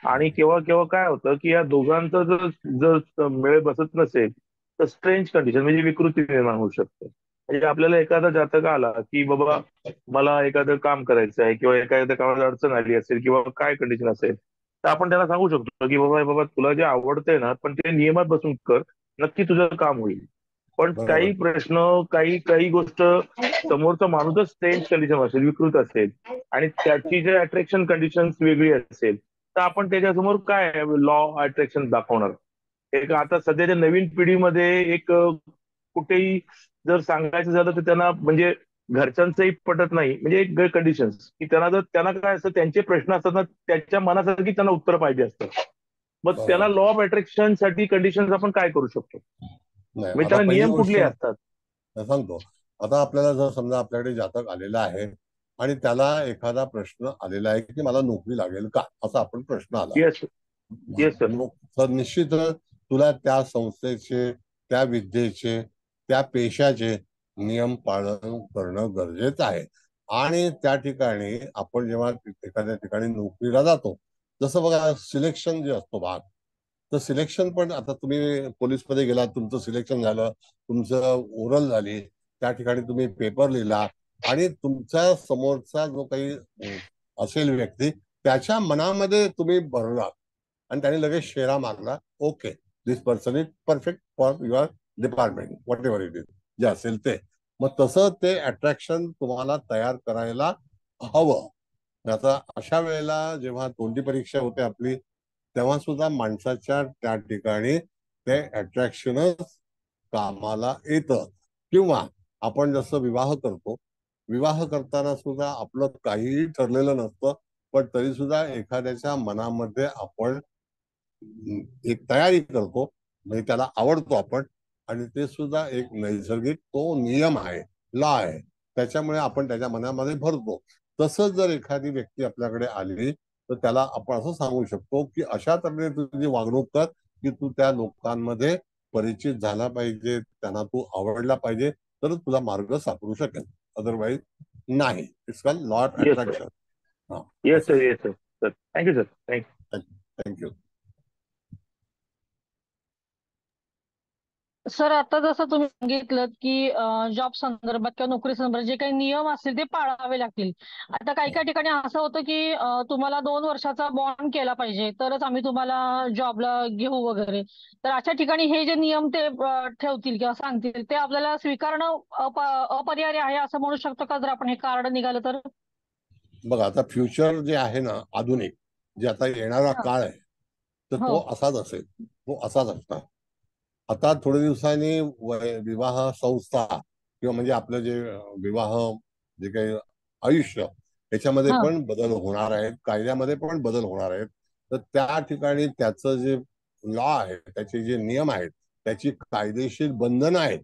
आणि केव्हा केव्हा काय होतं की या दोघांचा जर जर मेळ बसत नसेल तर स्ट्रेंज कंडिशन म्हणजे विकृती निर्माण होऊ शकते. म्हणजे आपल्याला एखादा जातक आला की बाबा मला एखादं काम करायचं आहे किंवा एखाद्या कामात अडचण आली असेल किंवा काय कंडिशन असेल, तर आपण त्याला सांगू शकतो की बाबा बाबा तुला जे आवडतंय ना पण ते नियमात बसून कर, नक्की तुझं काम होईल. पण बरोबर. काही प्रश्न, काही काही गोष्ट समोरचा माणूसच स्ट्रेंज कंडिशन असेल, विकृत असेल आणि त्याची जे अट्रॅक्शन कंडिशन वेगळी असेल, तर आपण त्याच्यासमोर काय लॉ अट्रॅक्शन दाखवणार. एक आता सध्याच्या नवीन पिढीमध्ये एक कुठेही जर सांगायचं झालं तर त्यांना म्हणजे घरच्यांचंही पटत नाही. म्हणजे एक कंडिशन की त्यांना काय असतं, त्यांचे प्रश्न असतात ना त्याच्या मनासारखी त्यांना उत्तर पाहिजे असतं. मग त्याला लॉ ऑफ अट्रॅक्शन साठी कंडिशन आपण काय करू शकतो, नाही, म्हणजे आता त्याला पहिली नियम गोष्ट कुठले असतात. सांगतो. आता आपल्याला जर समजा आपल्याकडे जातक आलेला आहे आणि त्याला एखादा प्रश्न आलेला आहे की मला नोकरी लागेल का, असा आपण प्रश्न आला. Yes yes sir. तर निश्चित तुला त्या संस्थेचे, त्या विद्येचे, त्या पेशाचे नियम पालन करणं गरजेचं आहे. आणि त्या ठिकाणी आपण जेव्हा एखाद्या ठिकाणी नोकरीला जातो, जसं बघा सिलेक्शन जे असतो भाग, तर सिलेक्शन पण आता तुम्ही पोलीसमध्ये गेलात, तुमचं सिलेक्शन झालं, तुमचं ओरल झाली, त्या ठिकाणी तुम्ही पेपर लिहिला आणि तुमच्या समोरचा जो काही असेल व्यक्ती, त्याच्या मनामध्ये तुम्ही भरला आणि त्याने लगेच शेरा मारला, okay this person is perfect for your department, what ever it is, जे असेल ते. मग तसं ते अट्रॅक्शन तुम्हाला तयार करायला हवं. आता अशा वेळेला जेव्हा तोंडी परीक्षा होते आपली, तेव्हा सुद्धा माणसाच्या त्या ठिकाणी ते अट्रॅक्शनच कामाला येतं. किंवा आपण जसं विवाह करतो, विवाह करताना सुद्धा आपलं काहीही ठरलेलं नसतं, पण तरी सुद्धा एखाद्याच्या मनामध्ये आपण एक तयारी करतो, म्हणजे त्याला आवडतो आपण, आणि ते सुद्धा एक नैसर्गिक तो नियम आहे, लॉ आहे. त्याच्यामुळे आपण त्याच्या मनामध्ये भरतो. तसंच जर एखादी व्यक्ती आपल्याकडे आली तर त्याला आपण असं सांगू शकतो की अशा तऱ्हेने तुझी वागणूक कर की तू त्या लोकांमध्ये परिचित झाला पाहिजे, त्यांना तू आवडला पाहिजे, तर तुला मार्ग सापडू शकेल. अदरवाईज नाही. It's called law of yes sir. Attraction. हा, yes sir. Yes sir. Sir thank you sir. Thank you. Thank you. Sir आता जसं तुम्ही सांगितलं की जॉब संदर्भात किंवा नोकरी संदर्भात जे काही नियम असतील ते पाळावे लागतील. आता काही काही ठिकाणी असं होतं की तुम्हाला 2 वर्षाचा बॉन्ड केला पाहिजे तरच आम्ही तुम्हाला जॉबला घेऊ वगैरे. तर अशा ठिकाणी हे जे नियम ते ठेवतील किंवा सांगतील ते आपल्याला स्वीकारणं अपरिहार्य आहे असं म्हणू शकतो का, जर आपण हे कार्ड निघालं तर? बघा, आता फ्युचर जे आहे ना, आधुनिक जे आता येणारा हा. काळ आहे, तर हो तो असाच असेल, तो असाच असणार. आता थोड्या दिवसांनी विवाह संस्था किंवा म्हणजे आपलं जे विवाह, जे काही आयुष्य, याच्यामध्ये हा पण बदल होणार आहेत, कायद्यामध्ये पण बदल होणार आहेत. तर त्या ठिकाणी त्याचं जे लॉ आहे, त्याचे जे नियम आहेत, त्याची कायदेशीर बंधनं आहेत,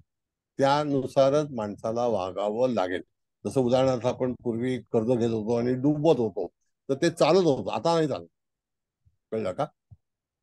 त्यानुसारच माणसाला वागावं लागेल. जसं उदाहरणार्थ आपण पूर्वी कर्ज घेत होतो आणि डुबत होतो, तर ते चालत होतं, आता नाही चालत. कळलं का?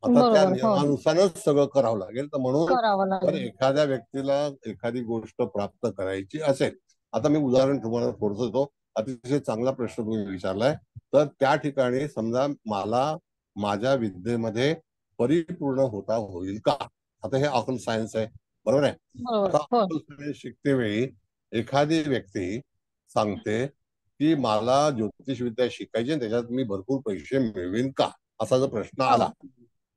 आता त्या बरोबर. हो नियमानुसारच सगळं करावं लागेल. तर म्हणून करावं जर लागेल. एखाद्या व्यक्तीला एखादी गोष्ट प्राप्त करायची असेल, आता मी उदाहरण तुम्हाला थोडस देतो, अतिशय चांगला प्रश्न तुम्ही विचारलाय. तर त्या ठिकाणी समजा मला माझ्या विद्येमध्ये परिपूर्ण होता होईल का, आता हे ऑकल सायन्स आहे, बरोबर आहे. बरोबर. आता हो ऑकल सायन्स शिकते वेळी एखादी व्यक्ती सांगते की मला ज्योतिषविद्या शिकायची आणि त्याच्यात मी भरपूर पैसे मिळवीन का, असा जर प्रश्न हो आला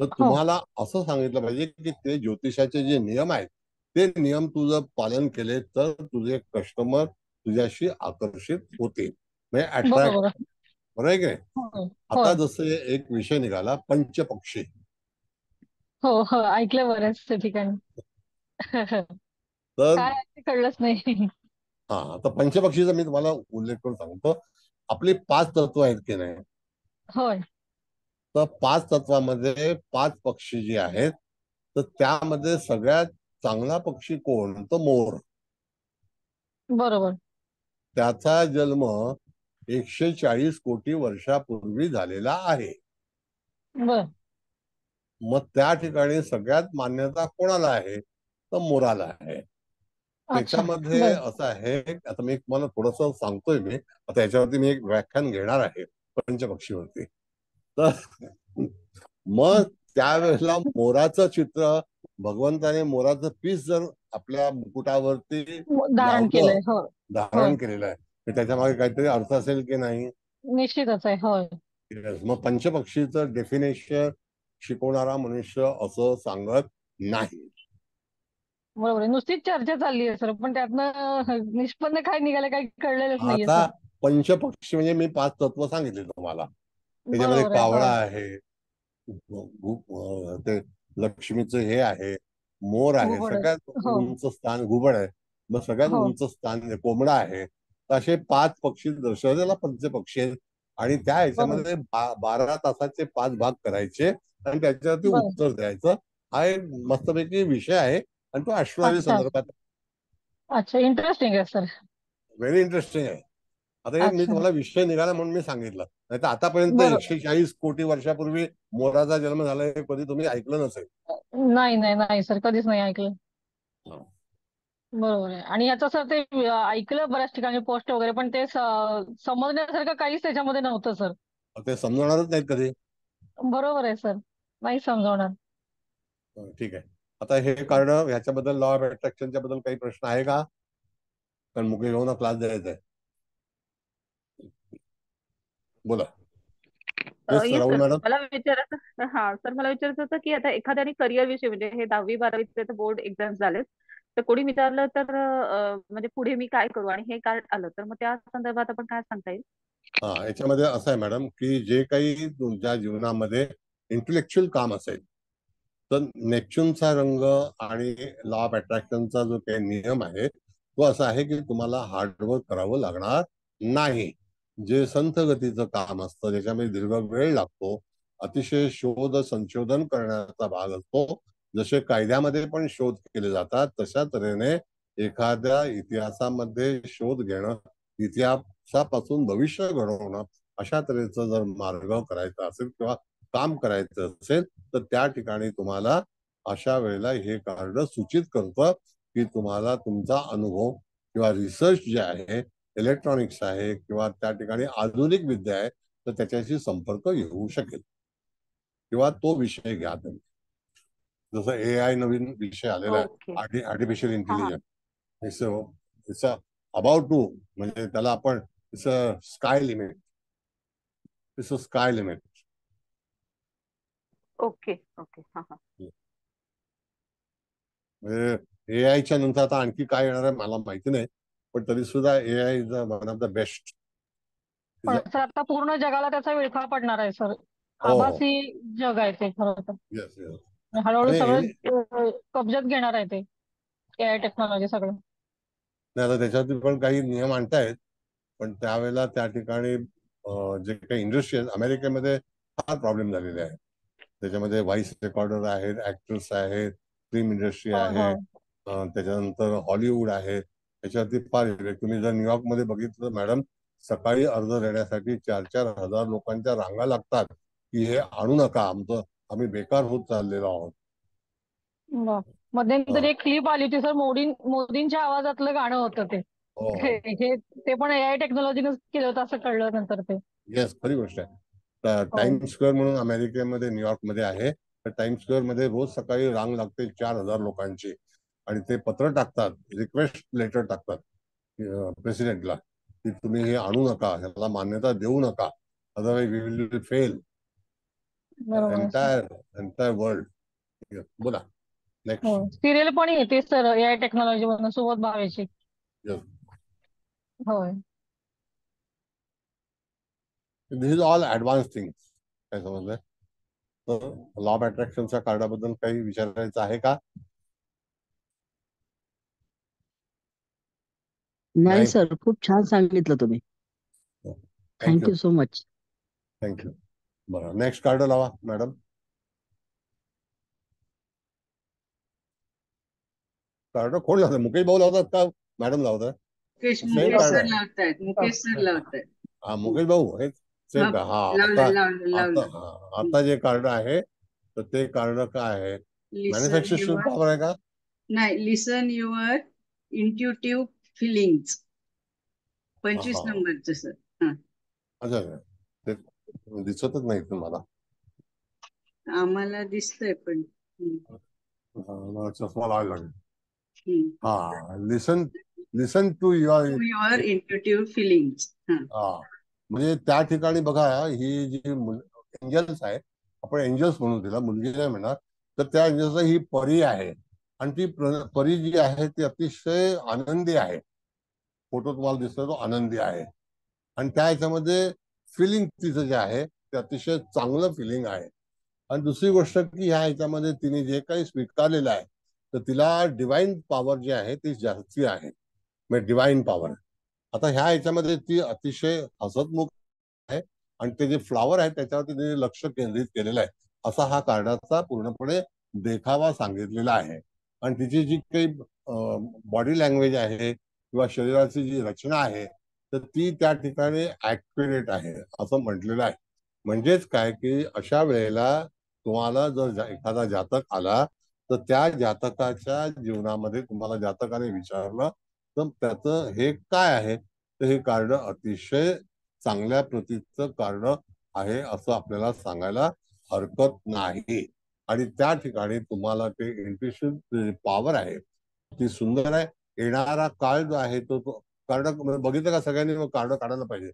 तर हो तुम्हाला असं सांगितलं पाहिजे की ते ज्योतिषाचे जे नियम आहेत ते नियम तू जर पालन केले तर तुझे कस्टमर तुझ्याशी आकर्षित होतील, म्हणजे अट्रॅक्ट. बरोबर. बरोबर आहे की नाही? होय आता होय जसं एक विषय निघाला पंचपक्षी. हो हो ऐकलं बऱ्याच ठिकाणी. तर काय आहे ते कळलंच नाही. हा, तर पंचपक्षीचा मी तुम्हाला उल्लेख करून सांगतो. आपली 5 तत्व आहेत की नाही, होय तर 5 तत्वामध्ये 5 पक्षी जे आहेत तर त्यामध्ये सगळ्यात चांगला पक्षी कोण, तर मोर. बरोबर. त्याचा जन्म 140 कोटी वर्षापूर्वी झालेला आहे. बर. मग त्या ठिकाणी सगळ्यात मान्यता कोणाला आहे, तर मोराला आहे. अच्छा. त्याच्यामध्ये बर. असं आहे, आता मी तुम्हाला थोडस सांगतोय, मी आता याच्यावरती मी एक व्याख्यान घेणार आहे पंचपक्षीवरती. तर मग त्यावेळेला मोराचं चित्र, भगवंताने मोराचं पीस जर आपल्या मुकुटावरती धारण लावलं, केलंय. हो होय धारण केलेलं आहे, तर त्याच्या मागे काहीतरी अर्थ असेल की नाही. निश्चितच आहे. होय Yes. मग पंचपक्षीचं डेफिनेशन शिकवणारा मनुष्य असं सांगत नाही. बरोबर आहे. नुसतीच चर्चा चालली आहे सर, पण त्यातनं निष्पन्न काय निघालं काही कळलेलंच नाहीये आता सर. पंचपक्षी म्हणजे मी 5 तत्व सांगितले तुम्हाला. त्याच्यामध्ये बरोबर आहे. कावळा होय आहे, ते लक्ष्मीचं हे आहे, मोर आहे, घुबड आहे. सगळ्यात हो उंच स्थान घुबड आहे, मग सगळ्यात हो उंच स्थान कोंबडा आहे. तर असे 5 पक्षी दर्शवलेला पंचपक्षी आहेत. आणि त्या बरोबर. ह्याच्यामध्ये 12 तासाचे 5 भाग करायचे आणि त्याच्यावरती बर. उत्तर द्यायचं. हा एक मस्तपैकी विषय आहे आणि तो ऍस्ट्रॉलॉजी अच्छा संदर्भात अच्छा इंटरेस्टिंग आहे सर. व्हेरी इंटरेस्टिंग आहे. आता हे मी अच्छा. तुम्हाला विषय निघाला म्हणून मी सांगितलं, नाही तर आतापर्यंत बरोबर. 140 कोटी वर्षापूर्वी मोराचा जन्म झाला हे कधी तुम्ही ऐकलं नसेल. नाही नाही नाही सर, कधीच नाही ऐकलं. बरोबर आहे. आणि याचं सर ते ऐकलं बऱ्याच ठिकाणी पोस्ट वगैरे, पण ते समजण्यासारखं काहीच त्याच्यामध्ये नव्हतं सर. ते समजणारच नाहीत कधी. बरोबर आहे सर, नाही समजवणार. ठीक आहे. आता हे कारण ह्याच्याबद्दल लॉ ऑफ अट्रॅक्शनच्या बद्दल काही प्रश्न आहे का? कारण मुकेश भाऊना क्लास द्यायचा आहे. बोला. Yes yes Rahul sir, madam. मला विचारायचं, हा सर, मला विचारायचं होतं की आता एखाद्याने करिअर विषयी, म्हणजे हे 10वी 12वीचे तर बोर्ड एक्झाम झालेत, तर कोणी विचारलं तर म्हणजे पुढे मी काय करू आणि हे कार्ड आलं तर मग त्या संदर्भात आपण काय सांगता येईल? हा, याच्यामध्ये असं आहे मॅडम की जे काही तुमच्या जीवनामध्ये इंटेलेक्च्युअल काम असेल तर नेपच्यूनचा रंग आणि लॉ ऑफ अट्रॅक्शनचा जो काही नियम आहे तो असा आहे की तुम्हाला हार्डवर्क करावं लागणार नाही. जे संथ गतीचं काम असतं ज्याच्यामध्ये दीर्घ वेळ लागतो, अतिशय शोध संशोधन करण्याचा भाग असतो, जसे कायद्यामध्ये पण शोध केले जातात तशा तऱ्हेने एखाद्या इतिहासामध्ये शोध घेणं, इतिहासापासून भविष्य घडवणं, अशा तऱ्हेचा जर मार्ग करायचा असेल किंवा काम करायचं असेल तर त्या ठिकाणी तुम्हाला अशा वेळेला हे कार्ड सूचित करतं की तुम्हाला तुमचा अनुभव किंवा रिसर्च जे आहे, इलेक्ट्रॉनिक्स आहे किंवा त्या ठिकाणी आधुनिक विद्या आहे तर त्याच्याशी संपर्क येऊ शकेल किंवा तो विषय घ्या तुम्ही. जसं AI नवीन विषय आलेला ओके. आहे, आर्टिफिशियल हा हा. इंटेलिजन्स. इट्स अबाउट टू, म्हणजे त्याला आपण it's a sky limit, it's a sky limit. Okay okay. हा हा. म्हणजे AIच्या नंतर आता आणखी काय येणार आहे मला माहिती नाही, पण तरी सुद्धा AI is one of the best. पण सर आता पूर्ण जगाला त्याचा विळखा पडणार आहे सर. हो हो. आभासी जग आहे ते खरं तर. Yes yes. हळूहळू आणि सगळं कब्जात घेणार आहे ते AI टेक्नॉलॉजी सगळं. नाही, आता त्याच्यावरती पण काही नियम आणतायत, पण त्यावेळेला त्या ठिकाणी जे काही इंडस्ट्री आहेत अमेरिकेमध्ये फार प्रॉब्लेम झालेले आहे. त्याच्यामध्ये व्हॉइस रेकॉर्डर आहेत, ऍक्टर्स आहेत, फिल्म इंडस्ट्री होय आहे, होय त्याच्यानंतर हॉलिवूड आहे. त्याच्यावरती फार इफेक्ट. तुम्ही जर न्यूयॉर्कमध्ये बघितलं तर मॅडम सकाळी अर्ज देण्यासाठी 4,000 लोकांच्या रांगा लागतात की हे आणू नका, आम्ही बेकार होत चाललेलो आहोत. बर. मध्यंतरी हा. एक क्लिप आली होती सर, मोदींच्या आवाजातलं गाणं होतं ते. हो हे हो. हे- ते पण AI टेक्नॉलॉजीनेच केलं होतं असं कळलं नंतर ते. येस, खरी गोष्ट आहे. तर हो टाइम्स स्क्वेअर म्हणून अमेरिकेमध्ये न्यूयॉर्कमध्ये आहे, तर टाइम्स स्क्वेअर मध्ये रोज सकाळी रांग लागते 4,000 लोकांची आणि ते पत्र टाकतात, रिक्वेस्ट लेटर टाकतात प्रेसिडेंटला की तुम्ही हे आणू नका, ह्याला मान्यता देऊ नका, अदरवाईज वी विल फेल बरोबर आहे सर. Entire world. बोला हो, नेक्स्ट. सिरियल पण येते सर AI टेक्नॉलॉजी मधून सुबोध भावेची. होय. दिस इज ऑल ऍडव्हान्स थिंग्स. काय समजलंय? तर लॉ ऑफ अट्रॅक्शनच्या कार्डाबद्दल काही विचारायचं आहे का? नाही सर, खूप छान सांगितलं तुम्ही. Thank you so much. थँक्यू. बरं, नेक्स्ट कार्ड लावा मॅडम. कार्ड कोण लावतात? मुकेश भाऊ लावतात का मॅडम लावतात? मुकेश कार्ड सर आहे. लावतायत, मुकेश सर लावतायत. हा, मुकेश भाऊ हे सेम का? हा, आता जे कार्ड आहे तर ते कार्ड काय आहे? मॅन्युफॅक्चरिंग पॉवर आहे का? नाही, लिसन युअर इंट्युटिव्ह फिलिंग्स, 25 नंबरचं सर. अच्छा, ते दिसतच नाही तुम्हाला. आम्हाला दिसतंय पण चष्मा लावायला लागेल. हा, लिसन टू युअर इंट्युटिव्ह फिलिंग्स. म्हणजे त्या ठिकाणी बघा, ही जी एंजल्स आहे, आपण एंजल्स म्हणून तिला, मुलगी नाही म्हणणार, तर त्या एंजल्स ही परी आहे आणि ती परी जी आहे ती अतिशय आनंदी आहे. फोटो तुम्हाला दिसतोय तो आनंदी आहे आणि त्या ह्याच्यामध्ये फिलिंग तिचं जे आहे ते अतिशय चांगलं फिलिंग आहे. आणि दुसरी गोष्ट की ह्या ह्याच्यामध्ये तिने जे काही स्वीकारलेलं आहे तर तिला डिवाइन पॉवर जी आहे ती जास्ती आहे, म्हणजे डिवाइन पॉवर. आता ह्या ह्याच्यामध्ये ती अतिशय हसतमुख आहे आणि ते जे फ्लॉवर आहे त्याच्यावरती तिने लक्ष केंद्रित केलेलं आहे, असा हा कार्डाचा पूर्णपणे देखावा सांगितलेला आहे. आणि तिची जी काही बॉडी लँग्वेज आहे किंवा शरीराची जी रचना आहे तर ती त्या ठिकाणी ऍक्युरेट आहे असं म्हटलेलं आहे. म्हणजेच काय की अशा वेळेला तुम्हाला जर एखादा जातक आला तर त्या जातकाच्या जीवनामध्ये तुम्हाला जातकाने विचारलं तर त्याचं हे काय आहे, तर हे कार्ड अतिशय चांगल्या प्रतीचं कार्ड आहे असं आपल्याला सांगायला हरकत नाही. आणि त्या ठिकाणी तुम्हाला ते इंट्युशन पॉवर आहे ती सुंदर आहे. येणारा काळ जो आहे तो कार्ड बघितलं का सगळ्यांनी? मग कार्ड काढायला पाहिजे.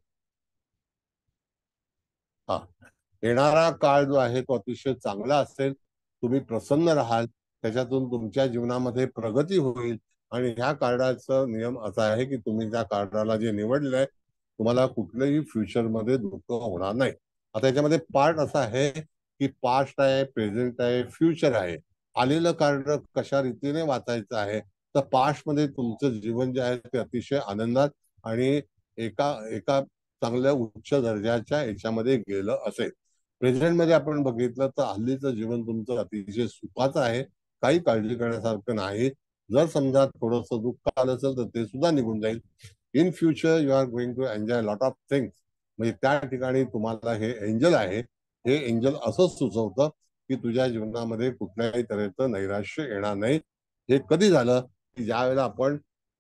हा, येणारा काळ जो आहे तो अतिशय चांगला असेल, तुम्ही प्रसन्न राहाल, त्याच्यातून तुमच्या जीवनामध्ये प्रगती होईल. आणि ह्या कार्डाचा नियम असा आहे की तुम्ही त्या कार्डाला जे निवडलेलं आहे तुम्हाला कुठल्याही फ्युचरमध्ये दुःख होणार नाही. आता याच्यामध्ये पार्ट असा आहे की पास्ट आहे, प्रेझेंट आहे, फ्युचर आहे. आलेलं कार्ड कशा रीतीने वाचायचं आहे तर पास्ट मध्ये तुमचं जीवन जे आहे ते अतिशय आनंदात आणि एका चांगल्या उच्च दर्जाच्या याच्यामध्ये गेलं असेल. प्रेझेंट मध्ये आपण बघितलं तर हल्लीचं जीवन तुमचं अतिशय सुखाचं आहे, काही काळजी करण्यासारखं नाही. जर समजा थोडंसं दुःख आलं असेल तर ते सुद्धा निघून जाईल. In future you are going to enjoy lot of things. म्हणजे त्या ठिकाणी तुम्हाला हे एंजल आहे, हे एंजल असं सुचवतं की तुझ्या जीवनामध्ये कुठल्याही तऱ्हेचं नैराश्य येणार नाही. हे कधी झालं की ज्या वेळेला आपण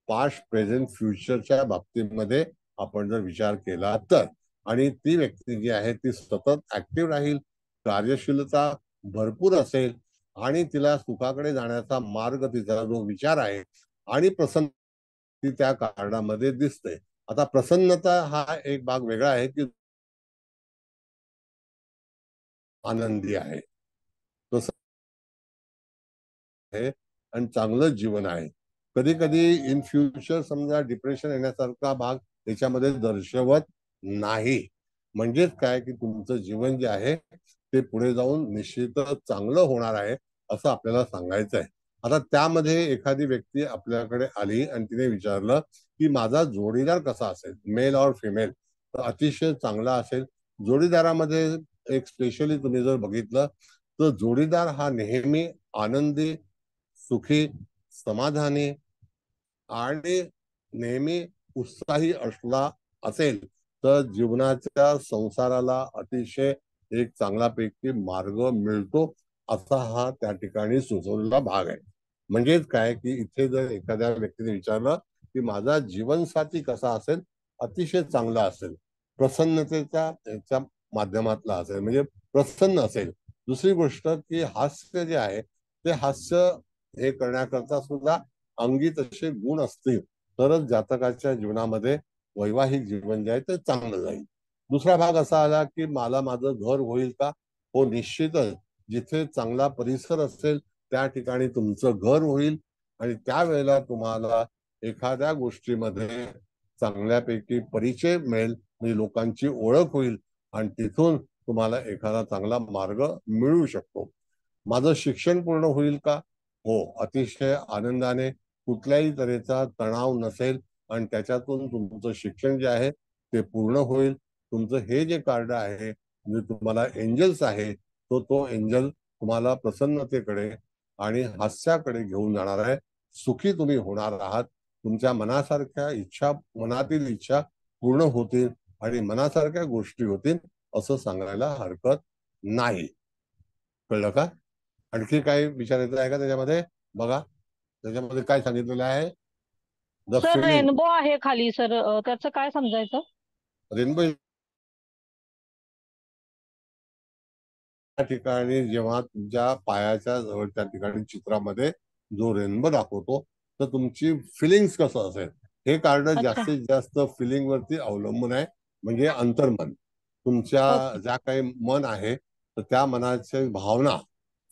पास्ट, प्रेझेंट, फ्युचरच्या बाबतीमध्ये आपण जर विचार केला तर. आणि ती व्यक्ती जी आहे ती सतत ऍक्टिव्ह राहील, कार्यशीलता भरपूर असेल आणि तिला सुखाकडे जाण्याचा मार्ग, तिचा जो विचार आहे आणि प्रसन्न ती त्या कार्डामध्ये दिसते. आता प्रसन्नता हा एक भाग वेगळा आहे की आनंदी आहे, तसं आहे आणि चांगलं जीवन आहे. कधी कधी इन फ्युचर समजा डिप्रेशन येण्यासारखा भाग त्याच्यामध्ये दर्शवत नाही. म्हणजेच काय की तुमचं जीवन जे आहे ते पुढे जाऊन निश्चितच चांगलं होणार आहे असं आपल्याला सांगायचं आहे. आता त्यामध्ये एखादी व्यक्ती आपल्याकडे आली आणि तिने विचारलं की माझा जोडीदार कसा असेल, मेल और फिमेल, तर अतिशय चांगला असेल. जोडीदारामध्ये एक स्पेशली तुम्ही जर बघितलं तर जोडीदार हा नेहमी आनंदी, सुखी, समाधानी आणि नेहमी उत्साही असला असेल तर जीवनाच्या संसाराला अतिशय एक चांगल्यापैकी मार्ग मिळतो, असा हा त्या ठिकाणी सुचवलेला भाग आहे. म्हणजेच काय की इथे जर एखाद्या व्यक्तीने विचारलं की माझा जीवनसाथी कसा असेल, अतिशय चांगला असेल, प्रसन्नतेच्या याच्या माध्यमातला असेल, म्हणजे प्रसन्न असेल. दुसरी गोष्ट की हास्य जे आहे ते हास्य हे करण्याकरता सुद्धा अंगी तसे गुण असतील तरच जातकाच्या जीवनामध्ये वैवाहिक जीवन जे आहे ते चांगलं जाईल. दुसरा भाग असा आला की मला माझं घर होईल का? हो, निश्चितच. जिथे चांगला परिसर असेल त्या ठिकाणी तुमचं घर होईल आणि त्यावेळेला तुम्हाला एखाद्या गोष्टीमध्ये चांगल्यापैकी परिचय मिळेल, म्हणजे लोकांची ओळख होईल आणि तिथून तुम्हाला एखादा चांगला मार्ग मिळू शकतो. माझं शिक्षण पूर्ण होईल का? हो, अतिशय आनंदाने. कुठल्याही तऱ्हेचा तणाव नसेल आणि त्याच्यातून तुमचं शिक्षण जे आहे ते पूर्ण होईल. तुमचं हे जे कार्ड आहे म्हणजे तुम्हाला एंजल्स आहे, तो एंजल तुम्हाला प्रसन्नतेकडे आणि हास्याकडे घेऊन जाणार आहे. सुखी तुम्ही होणार आहात. तुमच्या मनासारख्या इच्छा, मनातील इच्छा पूर्ण होतील आणि मनासारख्या गोष्टी होतील असं सांगायला हरकत नाही. कळलं का? आणखी काही विचारायचं आहे का त्याच्यामध्ये? बघा त्याच्यामध्ये काय सांगितलेलं आहे. The sir feeling. रेनबो आहे खाली सर, त्याचं काय समजायचं? रेनबो त्या ठिकाणी जेव्हा तुमच्या पायाच्या जवळ त्या ठिकाणी चित्रामध्ये जो रेनबो दाखवतो तर तुमची फिलिंग्स कसं असेल हे कार्ड अच्छा. जास्तीत जास्त फिलिंग वरती अवलंबून आहे. म्हणजे अंतर्मन तुमच्या ओके. ज्या काही मन आहे तर त्या मनाच्या भावना,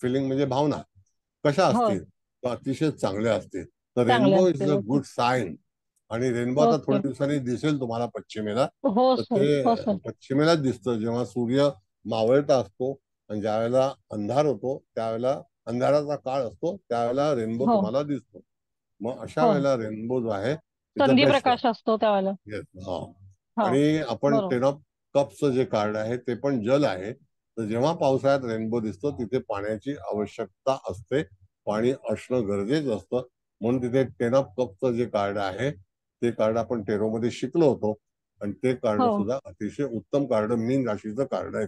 फिलिंग म्हणजे भावना कशा हो, असतील तर अतिशय चांगल्या असतील. तर चांगले रेनबो इज असतील. A okay. Good sign. आणि रेनबो आता ओके. थोड्या दिवसांनी दिसेल तुम्हाला पश्चिमेला. हो तर सर, हो ते सर. पश्चिमेलाच दिसतं जेव्हा सूर्य मावळता असतो आणि ज्या वेळेला अंधार होतो त्यावेळेला, अंधाराचा काळ असतो त्यावेळेला रेनबो हो, तुम्हाला दिसतो. मग अशा हो. वेळेला रेनबो जो आहे इज द संधी बेस्ट वन. प्रकाश असतो त्यावेळेला. येस, हा. हो, आणि आपण बरोबर. टेन ऑफ कप्सचं जे कार्ड आहे ते पण जल आहे. तर जेव्हा पावसाळ्यात रेनबो दिसतो तिथे पाण्याची आवश्यकता असते. पाणी असणं गरजेचं असतं. म्हणून तिथे टेन ऑफ कपचं जे कार्ड आहे ते कार्ड आपण टेरोमध्ये शिकलो होतो आणि ते कार्ड हो. सुद्धा अतिशय उत्तम कार्ड, मीन राशीचं कार्ड आहे.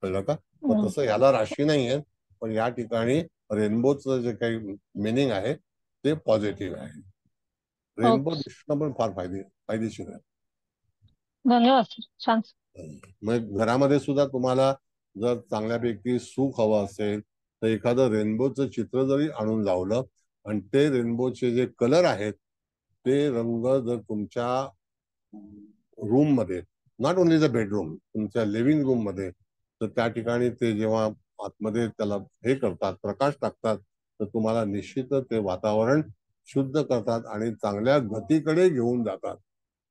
कळलं का? मग हं. तसं याला राशी नाहीये पण या ठिकाणी रेनबोचं जे काही मिनिंग आहे ते पॉझिटिव्ह आहे. Rainbow okay. दिसणं पण फार फायदेशीर आहे. धन्यवाद सर, छान. मग घरामध्ये सुद्धा तुम्हाला जर चांगल्यापैकी सुख हवं असेल तर एखादं रेनबोचं चित्र जरी आणून लावलं आणि ते रेनबोचे जे कलर आहेत ते रंग जर तुमच्या रूम मध्ये, नॉट ओनली द बेडरूम, तुमच्या लिव्हिंग रूम मध्ये, तर त्या ठिकाणी ते जेव्हा आतमध्ये त्याला हे करतात, प्रकाश टाकतात, तर तुम्हाला निश्चितच ते वातावरण शुद्ध करतात आणि चांगल्या गतीकडे घेऊन जातात.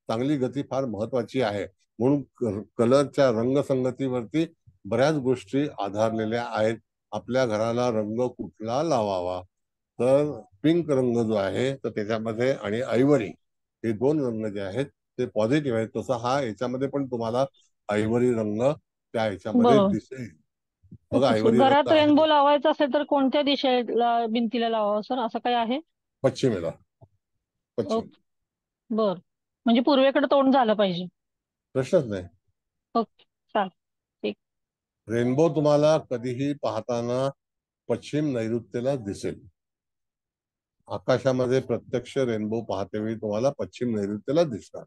चांगली गती फार महत्वाची आहे. म्हणून कलरच्या रंगसंगतीवरती बऱ्याच गोष्टी आधारलेल्या आहेत. आपल्या घराला रंग कुठला लावावा तर पिंक रंग जो आहे तर त्याच्यामध्ये आणि आयव्हरी हे दोन रंग जे आहेत ते पॉझिटिव्ह आहेत. तसं हा याच्यामध्ये पण तुम्हाला आयव्हरी रंग त्या ह्याच्यामध्ये बरोबर. दिसेल. बघा ओके सर, आयव्हरी रंग घरात आहे रेनबो लावायचा असेल तर कोणत्या दिशेला भिंतीला लावावं सर, असं काही आहे? पश्चिमेला. पश्चिम. ओके. बर, म्हणजे पूर्वेकडे तोंड झालं पाहिजे. प्रश्नच नाही. ओके, चालेल. ठीक. रेनबो तुम्हाला कधीही पाहताना पश्चिम नैऋत्येला दिसेल. आकाशामध्ये प्रत्यक्ष रेनबो पाहतेवेळी तुम्हाला पश्चिम नैऋत्येला दिसणार.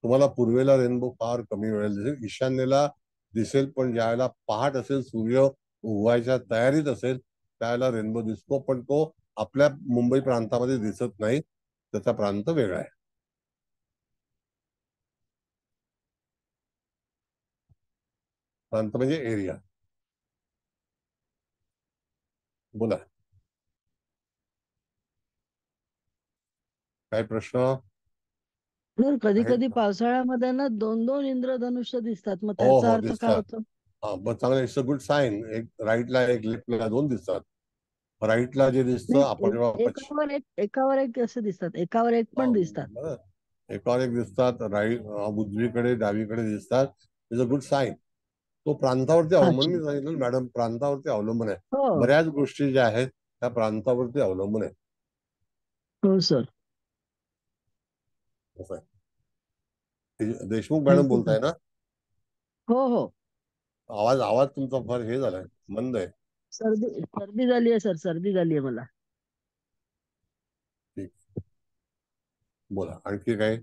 तुम्हाला पूर्वेला रेनबो फार कमी वेळेला दिसेल, ईशान्येला दिसेल, पण ज्यावेळेला पहाट असेल, सूर्य उगवायच्या तयारीत असेल त्यावेळेला रेनबो दिसतो. पण तो आपल्या मुंबई प्रांतामध्ये दिसत नाही, त्याचा प्रांत वेगळा आहे. प्रांत म्हणजे एरिया. बोला, काय प्रश्न सर कधी आहेत कधी का? पावसाळ्यामध्ये ना दोन दोन इंद्रधनुष्य दिसतात, मग हो त्याचा हो अर्थ काय दिसतात. होतो? हा, बस चांगलं. It's a good sign. एक राईटला एक लेफ्टला दोन दिसतात. राईटला जे दिसतं नाही, आपण जेव्हा एकावर एक असे दिसतात, एकावर एक पण दिसतात. बरं, एकावर एक दिसतात, राईट उजवीकडे डावीकडे दिसतात. Is a good sign. तो प्रांतावरती अवलंबून, अच्छा. मी सांगितलं मॅडम, प्रांतावरती अवलंबून आहे. हो बऱ्याच गोष्टी ज्या आहेत त्या प्रांतावरती अवलंबून आहेत. हो सर. असं आहे. Deshmukh madam thank you sir. बोलताय ना? हो हो. आवाज आवाज तुमचा फार हे झालाय, मंद आहे. सर्दी सर्दी झाली आहे सर, सर्दी झाली आहे मला. ठीक, बोला आणखी काय.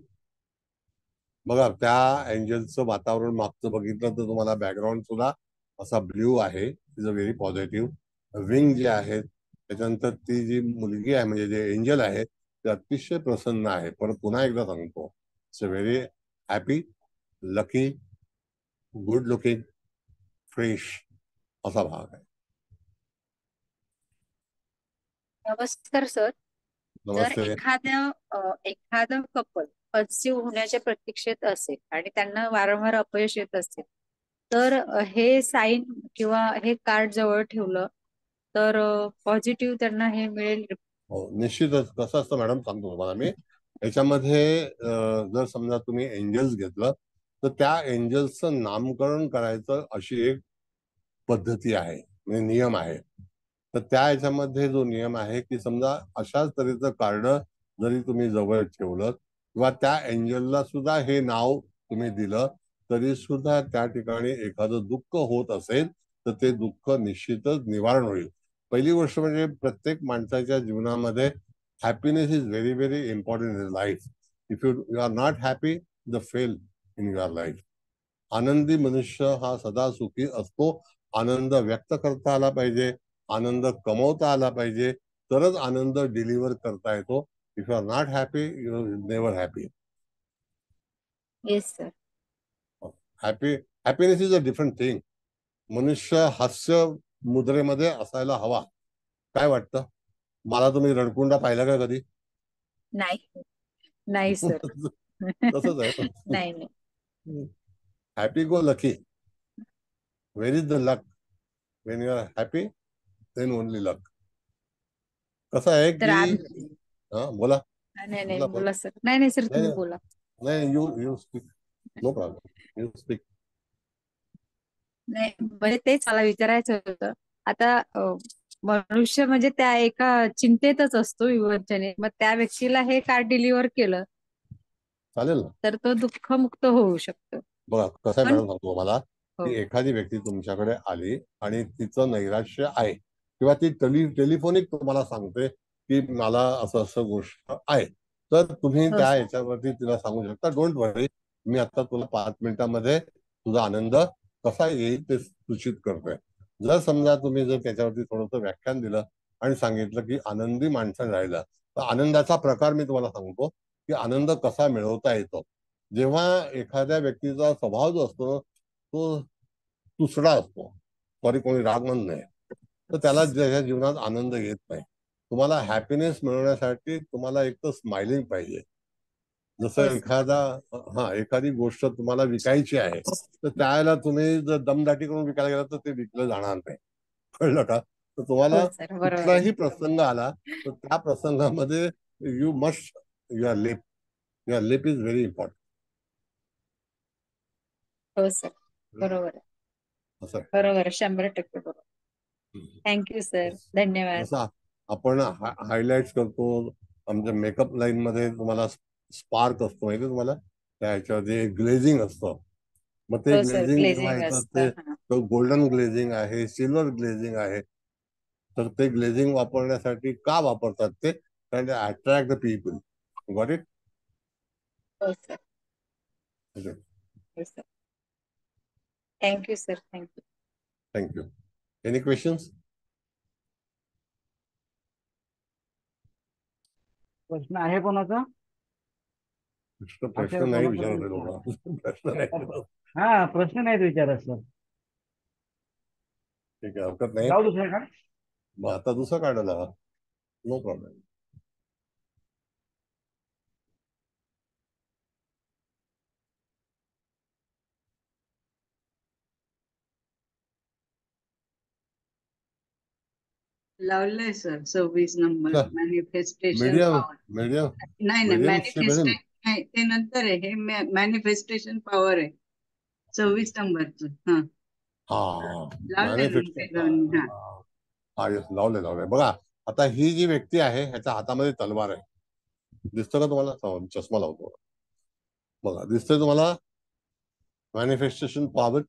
बघा त्या एंजलचं वातावरण मागचं बघितलं तर तुम्हाला बॅकग्राऊंड सुद्धा असा ब्ल्यू आहे. Is a very positive. Wing जे आहेत त्याच्यानंतर ती जी मुलगी आहे म्हणजे जे एंजल आहे ते अतिशय प्रसन्न आहे. पण पुन्हा एकदा सांगतो, it's a very happy, lucky, good looking, fresh असा भाग आहे. नमस्कार सर. जर नमस्ते. एखादं कपल कन्सीव्ह होण्याच्या प्रतीक्षेत असेल आणि त्यांना वारंवार अपयश येत असेल तर हे साईन किंवा हे कार्ड जवळ ठेवलं तर पॉझिटिव्ह त्यांना हे मिळेल. हो, निश्चितच. कसं असतं मॅडम, सांगतो तुम्हाला मी. याच्यामध्ये जर समजा तुम्ही एंजल्स घेतलं तर त्या एंजल्सचं नामकरण करायचं अशी एक पद्धती आहे, म्हणजे नियम आहे. तर त्या याच्यामध्ये जो नियम आहे की समजा अशाच तऱ्हेचं कार्ड जरी तुम्ही जवळ ठेवलं किंवा त्या एंजलला सुद्धा हे नाव तुम्ही दिलं तरी सुद्धा त्या ठिकाणी एखादं दुःख होत असेल तर ते दुःख निश्चितच निवारण होईल. पहिली गोष्ट म्हणजे प्रत्येक माणसाच्या जीवनामध्ये happiness is very very important in life. If you are not happy the fail in your life. आनंदी मनुष्य हा सदा सुखी असतो. आनंद व्यक्त करता आला पाहिजे, आनंद कमवता आला पाहिजे, तरच आनंद डिलिव्हर करता येतो. If you are not happy you never happy. Yes sir. Happiness is a different thing. मनुष्य हास्य मुद्रेमध्ये असायला हवा. काय वाटतं? मला तुम्ही रडकुंडा पाहिला का कधी? नाही नाही सर. तसंच आहे. नाही नाही. Happy go lucky. Where is the luck? When you are happy then only luck. कसं आहे तर की बोला. नाही नाही बोला. बोला सर. नाही नाही सर, तुम्ही बोला. नाही, you speak. No problem, you speak. नाही म्हणजे तेच मला विचारायचं होतं. आता मनुष्य म्हणजे त्या एका चिंतेतच असतो विवंचने, मग त्या व्यक्तीला हे कार्ड डिलिव्हर केलं चालेल ना. तर तो दुःखमुक्त होऊ शकतो. बघा कसं आहे पण मॅडम, सांगतो मला हो की एखादी व्यक्ती तुमच्याकडे आली आणि तिचं नैराश्य आहे किंवा ती टेलिफोनिक तुम्हाला सांगते की मला असं असं गोष्ट आहे, तर तुम्ही हो त्या सर. याच्यावरती तिला सांगू शकता, डोंट वरी, मी आता तुला 5 मिनिटांमध्ये तुझा आनंद कसा येईल ते सूचित करतोय. जर समजा तुम्ही जर त्याच्यावरती थोडंसं व्याख्यान दिलं आणि सांगितलं की आनंदी माणसं राहिलं तर आनंदाचा प्रकार मी तुम्हाला सांगतो की आनंद कसा मिळवता येतो. जेव्हा एखाद्या व्यक्तीचा स्वभाव जो असतो तो तुसडा असतो, सॉरी कोणी राग म्हणत नाही, तर त्याला त्याच्या जीवनात आनंद येत नाही. तुम्हाला हॅपीनेस मिळवण्यासाठी तुम्हाला एक तर स्माइलिंग पाहिजे. हो जसं सर. एखादी गोष्ट तुम्हाला विकायची आहे तर त्यावेळेला तुम्ही जर दमदाटी करून विकायला गेला तर ते विकलं जाणार नाही. कळलं का? तर हो तुम्हाला सर, बरोबर आहे. कुठलाही प्रसंग आला तर त्या प्रसंगामध्ये you must your lip is very important. हो सर, बरोबर आहे. असं बरोबर आहे, 100% बरोबर. थँक्यू सर, धन्यवाद. जसं आपण हायलाइट करतो आमच्या मेकअप लाईन मध्ये, तुम्हाला स्पार्क असतो माहिती तुम्हाला, त्या ह्याच्यामध्ये ग्लेझिंग असतं. मग ते हो सर, ग्लेझिंग जेव्हा ग्लेझिंग येतं असतं. ते गोल्डन ग्लेझिंग आहे, सिल्वर ग्लेझिंग आहे. तर ते ग्लेझिंग वापरण्यासाठी का वापरतात ते? कारण attract the people. Got it? हो सर. हो sir. Thank you sir, thank you. Thank you. Any questions? प्रश्न आहे कोणाचा? प्रश्न नाही विचारत लोक. प्रश्न नाही. हा, प्रश्न नाहीत विचारत सर. ठीक आहे, हरकत नाही. जाऊ दुसऱ्या का? मग आता दुसरं काढायला, नो प्रॉब्लेम. लावलंय sir 26 number, manifestation medium power. Medium नाही मीडियम मॅनिफेस्टेशन नाही, ते नंतर आहे. हे मॅनिफेस्टेशन पॉवर आहे 26 नंबरचं. हा, लावलंय ना ते दोन्ही. हा येस, लावले. बघा आता ही जी व्यक्ती आहे ह्याच्या हातामध्ये तलवार आहे. दिसतं का तुम्हाला? चष्मा लावतो बघा, दिसतंय तुम्हाला मॅनिफेस्टेशन पॉवर?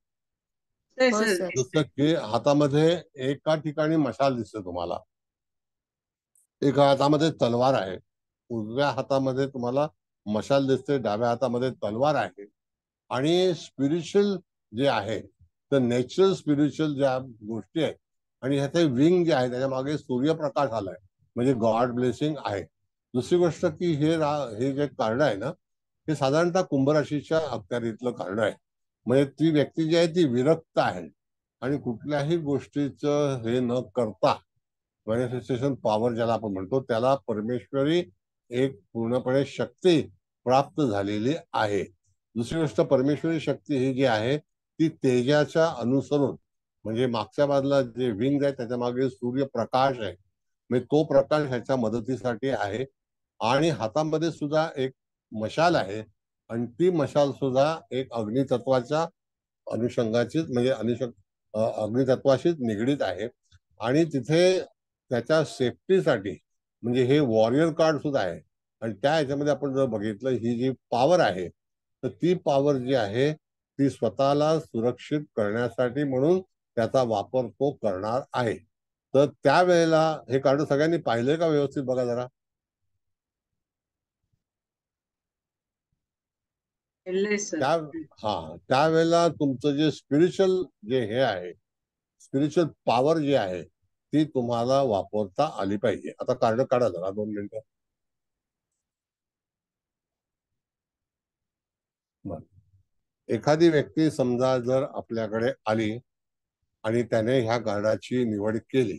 हो सर. जसं की हातामध्ये एका ठिकाणी मशाल दिसते तुम्हाला, एका हातामध्ये तलवार आहे, उजव्या हातामध्ये तुम्हाला मशाल दिसते, डाव्या हातामध्ये तलवार आहे. आणि स्पिरिच्युअल जे आहे तर नॅचरल स्पिरिच्युअल ज्या गोष्टी आहेत आणि ह्याचे विंग जे आहे त्याच्या मागे सूर्यप्रकाश आलाय, म्हणजे गॉड ब्लेसिंग आहे. दुसरी गोष्ट की हे जे कार्ड आहे ना हे साधारणतः कुंभ राशीच्या अखत्यारीतलं कार्ड आहे. म्हणजे ती व्यक्ती जी आहे ती विरक्त आहे आणि कुठल्याही गोष्टीचं हे न करता मॅनिफेस्टेशन पॉवर ज्याला आपण म्हणतो त्याला परमेश्वरी एक पूर्णपणे शक्ती प्राप्त झालेली आहे. दुसरी गोष्ट, परमेश्वरी शक्ती ही जी आहे ती तेजाच्या अनुसरून, म्हणजे मागच्या बाजूला जे विंग आहे त्याच्या मागे सूर्यप्रकाश आहे, म्हणजे तो प्रकाश ह्याच्या मदतीसाठी आहे. आणि हातामध्ये सुद्धा एक मशाल आहे आणि ती मशाल सुद्धा एक अग्नितत्वाच्या अनुषंगाची, म्हणजे अग्नितत्वाशीच निगडीत आहे. आणि तिथे त्याच्या सेफ्टीसाठी म्हणजे हे वॉरियर कार्ड सुद्धा आहे. आणि त्या ह्याच्यामध्ये आपण जर बघितलं, ही जी पॉवर आहे तर ती पॉवर जी आहे ती स्वतःला सुरक्षित करण्यासाठी म्हणून त्याचा वापर तो करणार आहे. तर त्यावेळेला हे कार्ड सगळ्यांनी पाहिलंय का व्यवस्थित बघा जरा. त्यावेळेला तुमचं जे स्पिरिच्युअल जे हे आहे, स्पिरिच्युअल पॉवर जी आहे ती तुम्हाला वापरता आली पाहिजे. आता कार्ड काढा जरा 2 मिनिटं. एखादी व्यक्ती समजा जर आपल्याकडे आली आणि त्याने ह्या कार्डाची निवड केली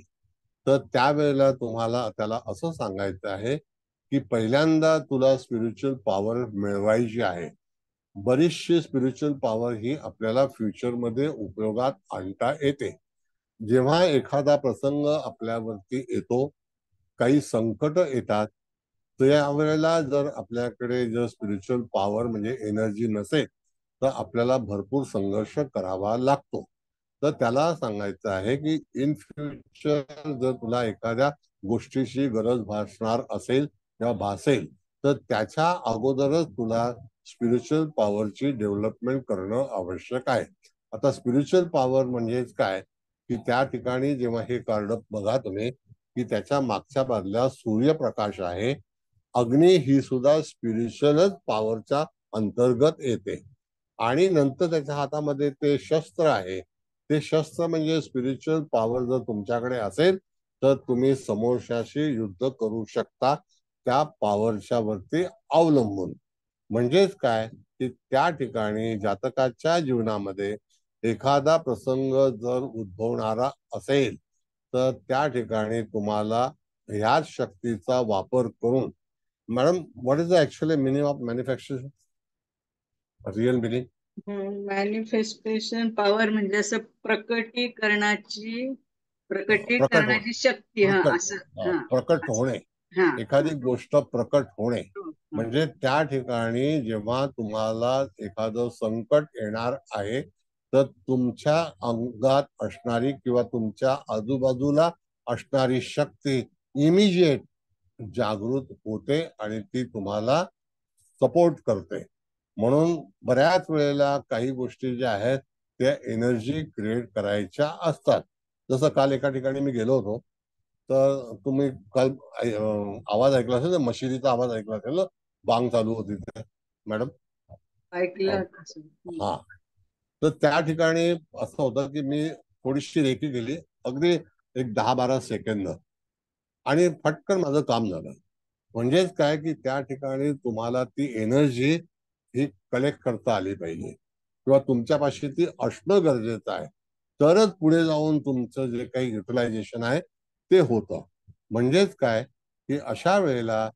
तर त्यावेळेला तुम्हाला त्याला असं सांगायचं आहे की पहिल्यांदा तुला स्पिरिच्युअल पॉवर मिळवायची आहे. बरीचशी स्पिरिच्युअल पॉवर ही आपल्याला फ्युचरमध्ये उपयोगात आणता येते. जेव्हा एखादा प्रसंग आपल्यावरती येतो, काही संकट येतात, तर यावेळेला जर आपल्याकडे जर स्पिरिच्युअल पॉवर म्हणजे एनर्जी नसेल तर आपल्याला भरपूर संघर्ष करावा लागतो. तर त्याला सांगायचं आहे की इन फ्युचर जर तुला एखाद्या गोष्टीची गरज भासणार असेल किंवा भासेल तर त्याच्या अगोदरच तुला स्पिरिच्युअल पॉवरची डेव्हलपमेंट करणं आवश्यक आहे. आता स्पिरिच्युअल पॉवर म्हणजेच काय की त्या ठिकाणी जेव्हा हे कार्ड बघा तुम्ही की त्याच्या मागच्या बाजूला सूर्यप्रकाश आहे. अग्नी ही सुद्धा स्पिरिच्युअलच पॉवरच्या अंतर्गत येते. आणि नंतर त्याच्या हातामध्ये ते शस्त्र आहे. ते शस्त्र म्हणजे स्पिरिच्युअल पॉवर जर तुमच्याकडे असेल तर तुम्ही समोरच्याशी युद्ध करू शकता त्या पॉवरच्या वरती अवलंबून. म्हणजेच काय की त्या ठिकाणी जातकाच्या जीवनामध्ये एखादा प्रसंग जर उद्भवणारा असेल तर त्या ठिकाणी तुम्हाला ह्या शक्तीचा वापर करून, madam what is the actually meaning of manufacturing, real meaning? Manifestation power म्हणजे असं प्रकटीकरणाची शक्ती. प्रकट होणे, एखादी गोष्ट प्रकट होणे. म्हणजे त्या ठिकाणी जेव्हा तुम्हाला एखादं संकट येणार आहे तर तुमच्या अंगात असणारी किंवा तुमच्या आजूबाजूला असणारी शक्ती इमिजिएट जागृत होते आणि ती तुम्हाला सपोर्ट करते. म्हणून बऱ्याच वेळेला काही गोष्टी ज्या आहेत त्या एनर्जी क्रिएट करायच्या असतात. जसं काल एका ठिकाणी मी गेलो होतो तर तुम्ही काल आवाज ऐकला असेल ना, मशिदीचा आवाज ऐकला असेल ना, बांग चालू होती ते मॅडम ऐकलं. हा, तर त्या ठिकाणी असं होतं की मी थोडीशी रेकी गेली, अगदी एक 10-12 सेकंद, आणि फटकन माझं काम झालं. म्हणजेच काय की त्या ठिकाणी तुम्हाला ती एनर्जी ही कलेक्ट करता आली पाहिजे किंवा तुमच्यापाशी ती असणं गरजेचं आहे, तरच पुढे जाऊन तुमचं जे काही युटिलायझेशन आहे ते होतं. म्हणजेच काय की अशा वेळेला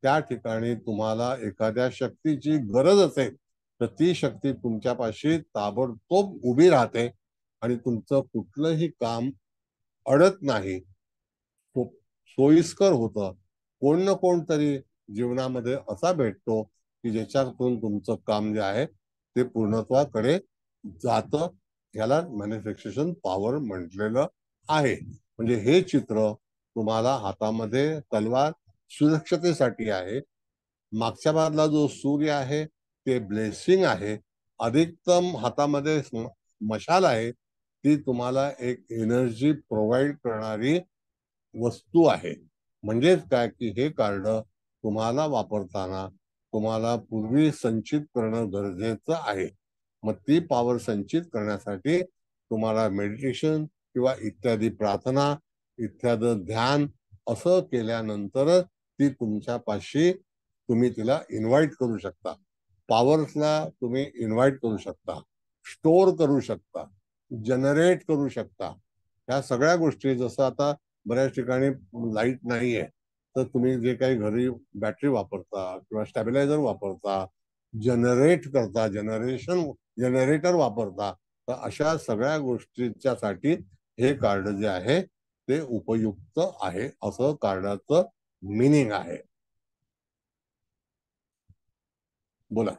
त्या ठिकाणी तुम्हाला एखाद्या शक्तीची गरज असेल तर ती शक्ती तुमच्यापाशी ताबडतोब उभी राहते आणि तुमचं कुठलंही काम अडत नाही, सोयीस्कर होतं. कोण ना कोण तरी जीवनामध्ये असा भेटतो की ज्याच्यातून तुमचं काम जे आहे ते पूर्णत्वाकडे जातं. याला मॅनिफेस्टेशन पॉवर म्हटलेलं आहे. म्हणजे हे चित्र तुम्हाला हातामध्ये तलवार सुरक्षतेसाठी आहे, मागच्या बाजूला जो सूर्य आहे ते ब्लेसिंग आहे, अधिकतम हातामध्ये मशाल आहे, ती तुम्हाला एक एनर्जी प्रोव्हाइड करणारी वस्तू आहे. म्हणजेच काय की हे कार्ड तुम्हाला वापरताना तुम्हाला पूर्वी संचित करणं गरजेचं आहे. मग ती पॉवर संचित करण्यासाठी तुम्हाला मेडिटेशन किंवा इत्यादी प्रार्थना, इत्यादी ध्यान असं केल्यानंतर ती तुमच्यापाशी तुम्ही तिला इन्व्हाइट करू शकता. पॉवर्सला तुम्ही इन्व्हाइट करू शकता, स्टोअर करू शकता, जनरेट करू शकता. ह्या सगळ्या गोष्टी, जसं आता बऱ्याच ठिकाणी लाईट नाहीये तर तुम्ही जे काही घरी बॅटरी वापरता किंवा स्टॅबिलायझर वापरता, जनरेट करता, जनरेटर वापरता, तर अशा सगळ्या गोष्टींच्यासाठी हे कार्ड जे आहे ते उपयुक्त आहे, असं कार्डाचं मिनिंग आहे. बोला.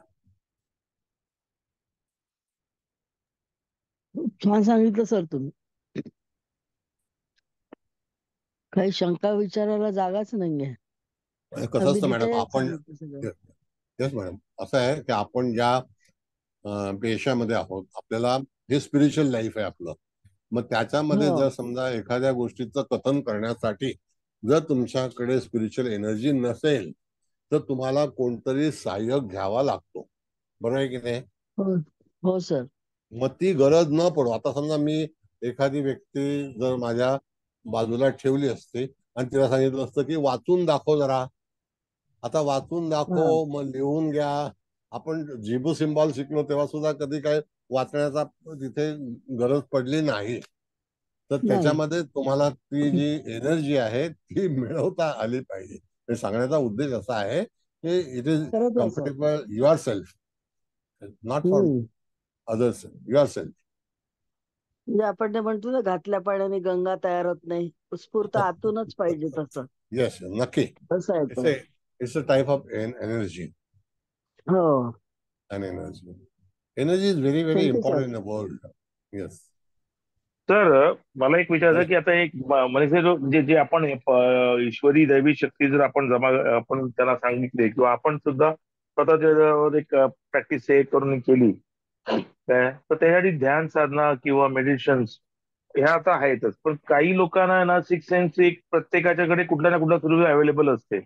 खूप छान सांगितलं सर तुम्ही. काही शंका विचारायला जागाच नाहीये. कसं अगदी असतं मॅडम, डिटेल आपण सांगितलं सगळं. येस मॅडम, असं आहे की आपण ज्या पेशामध्ये आहोत, आपल्याला हे स्पिरिच्युअल लाईफ आहे आपलं. मग त्याच्यामध्ये हो जर समजा एखाद्या गोष्टीचं कथन करण्यासाठी जर तुमच्याकडे स्पिरिच्युअल एनर्जी नसेल तर तुम्हाला कोणतरी सहाय्यक घ्यावा लागतो, बरोबर आहे की नाही? हो हो सर. मग ती गरज न पडो. आता समजा मी एखादी व्यक्ती जर माझ्या बाजूला ठेवली असते आणि तिला सांगितलं असतं की वाचून दाखव जरा. आता वाचून हा दाखव, मग लिहून घ्या. आपण झिबू सिम्बॉल शिकलो तेव्हा सुद्धा कधी काय वाचण्याचा तिथे गरज पडली नाही. तर नाही. त्याच्यामध्ये तुम्हाला ती जी एनर्जी आहे ती मिळवता आली पाहिजे. हे सांगण्याचा उद्देश असा आहे की इट इज खरंच आहे sir. Comfortable your self, not for others, your self. म्हणजे आपण ते म्हणतो ना, घातल्या पाण्याने गंगा तयार होत नाही, उत्स्फूर्त आतूनच पाहिजे तसं. येस, नक्की. तसं आहे इट्स ते. It's a type of energy. हो. An energy. Energy is very, very thank you sir. important in the world. Yes. तर मला एक विचारायचं की आता एक म्हणजे जे आपण ईश्वरी दैवी शक्ती जर आपण आपण त्याला सांगितले किंवा आपण सुद्धा स्वतःच्या एक प्रॅक्टिस हे करून केली, तर त्यासाठी ध्यान साधना किंवा मेडिटेशन ह्या आता आहेतच. पण काही लोकांना आहे ना, सिक्स सेन्स एक प्रत्येकाच्याकडे कुठल्या ना कुठल्या स्वरूपात अवेलेबल असते.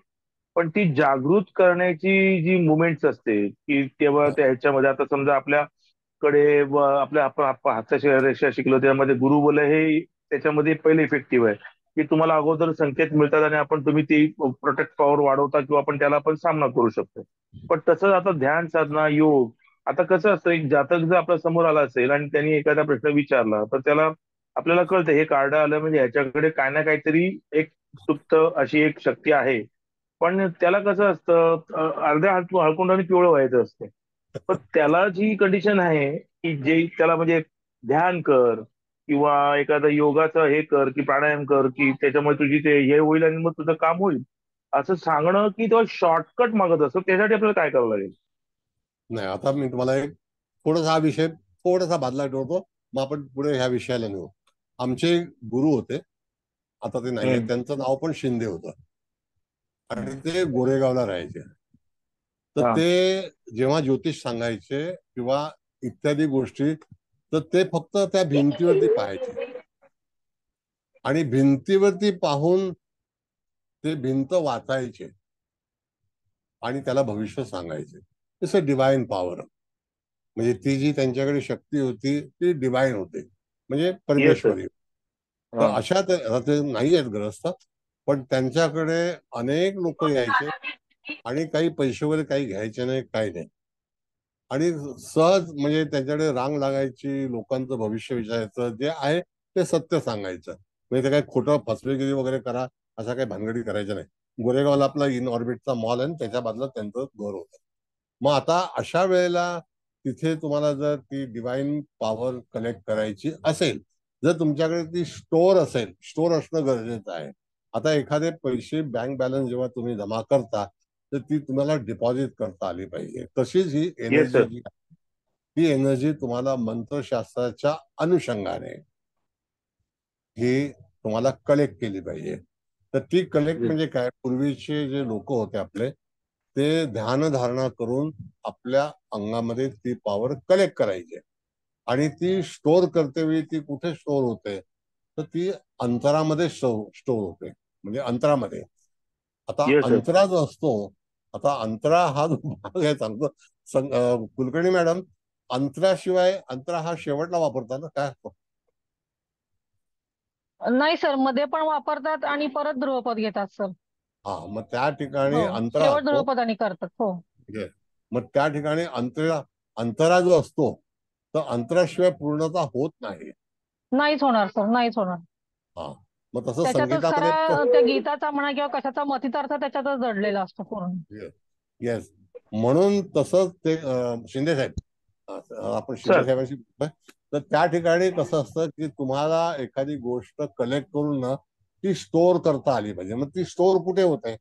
पण ती जागृत करण्याची जी मुवमेंट्स असते की तेव्हा त्या ह्याच्यामध्ये आता समजा आपल्याकडे आपल्या आपण हाताच्या रेषा शिकलो त्यामध्ये गुरुबल हे त्याच्यामध्ये पहिले इफेक्टिव्ह आहे की तुम्हाला अगोदर संकेत मिळतात आणि तुम्ही ती प्रोटेक्ट पॉवर वाढवता किंवा आपण त्याला आपण सामना करू शकतो. पण तसंच आता ध्यान साधना योग, आता कसं असतं, एक जातक जर आपल्या समोर आला असेल आणि त्यांनी एखादा प्रश्न विचारला तर त्याला आपल्याला कळतं हे कार्ड आलं म्हणजे ह्याच्याकडे काय ना काहीतरी एक सुप्त अशी एक शक्ती आहे. पण त्याला कसं असतं, अर्ध्या हळकुंडाने पिवळं व्हायचं असतं. पण त्याला जी कंडिशन आहे की जे त्याला म्हणजे ध्यान कर किंवा एखादा योगाचं हे कर की प्राणायाम कर की त्याच्यामुळे तुझी ते हे होईल आणि मग तुझं काम होईल, असं सांगणं की तो शॉर्टकट मागत असतो. त्यासाठी आपल्याला काय करावं लागेल? नाही, आता मी तुम्हाला एक थोडासा हा विषय थोडासा बाजूला ठेवतो, मग आपण पुढे ह्या विषयाला नेऊ. आमचे गुरु होते, आता ते नाहीये, त्यांचं नाव पण शिंदे होतं आणि ते गोरेगावला राहायचे. तर ते जेव्हा ज्योतिष सांगायचे किंवा इत्यादी गोष्टी, तर ते फक्त त्या भिंतीवरती पाहायचे आणि भिंतीवरती पाहून ते भिंत वाचायचे आणि त्याला भविष्य सांगायचे. It's a divine power. म्हणजे ती जी त्यांच्याकडे शक्ती होती ती डिवाइन होते, म्हणजे येस सर. परमेश्वरी. तर अशा ते नाही आहेत ग्रस्त, पण त्यांच्याकडे अनेक लोक यायचे आणि काही पैसे वगैरे काही घ्यायचे नाही, काही नाही. आणि सहज म्हणजे त्यांच्याकडे रांग लागायची, लोकांचं भविष्य विचारायचं, जे आहे ते सत्य सांगायचं. म्हणजे ते काही खोटं फसवेगिरी वगैरे करा अशा काही भानगडी करायच्या नाही. गोरेगावला आपला इन ऑर्बिटचा मॉल आहे, त्याच्या बाजूला त्यांचं घर होतं. मग आता अशा वेळेला तिथे तुम्हाला जर ती डिवाइन पॉवर कलेक्ट करायची असेल, जर तुमच्याकडे ती स्टोअर असेल, स्टोअर असणं गरजेचं आहे. आता एखादे पैसे बँक बॅलन्स जेव्हा तुम्ही जमा करता तर ती तुम्हाला डिपॉझिट करता आली पाहिजे. तशीच ही येस एनर्जी सर. जी आहे, ती एनर्जी तुम्हाला मंत्रशास्त्राच्या अनुषंगाने ही तुम्हाला कलेक्ट केली पाहिजे. तर ती कलेक्ट म्हणजे काय, पूर्वीचे जे लोक होते आपले, ते ध्यान धारणा करून आपल्या अंगामध्ये ती पॉवर कलेक्ट करायची आणि ती स्टोअर करते वेळी ती कुठे स्टोअर होते, तर ती अंतरामध्ये स्टोअर होते, म्हणजे अंतरामध्ये. आता येस सर. अंतरा जो असतो, आता अंतरा हा जो भाग आहे सांगतो, कुलकर्णी मॅडम, अंतराशिवाय अंतरा हा शेवटला वापरतात ना, काय असतो? नाही सर, मध्ये पण वापरतात आणि परत ध्रुवपद घेतात सर. हा, मग त्या ठिकाणी हो, अंतरा शेवट असतो. ध्रुवपदाने करतात. हो. मग त्या ठिकाणी अंतरा जो असतो तर अंतराशिवाय पूर्णता होत नाही. नाहीच होणार सर, नाहीच होणार. हा, मग तसं त्याच्यातच संगीतामध्ये खरा त्या गीताचा म्हणा किंवा कशाचा मतितार्थ त्याच्यातच दडलेला असतो पूर्ण. येस, म्हणून तसंच ते शिंदे साहेब, आपण शिंदे साहेबांशी बोलतोय, तर त्या ठिकाणी कसं असतं की तुम्हाला एखादी गोष्ट कलेक्ट करून ना ती स्टोअर करता आली पाहिजे. मग ती स्टोअर कुठे होते?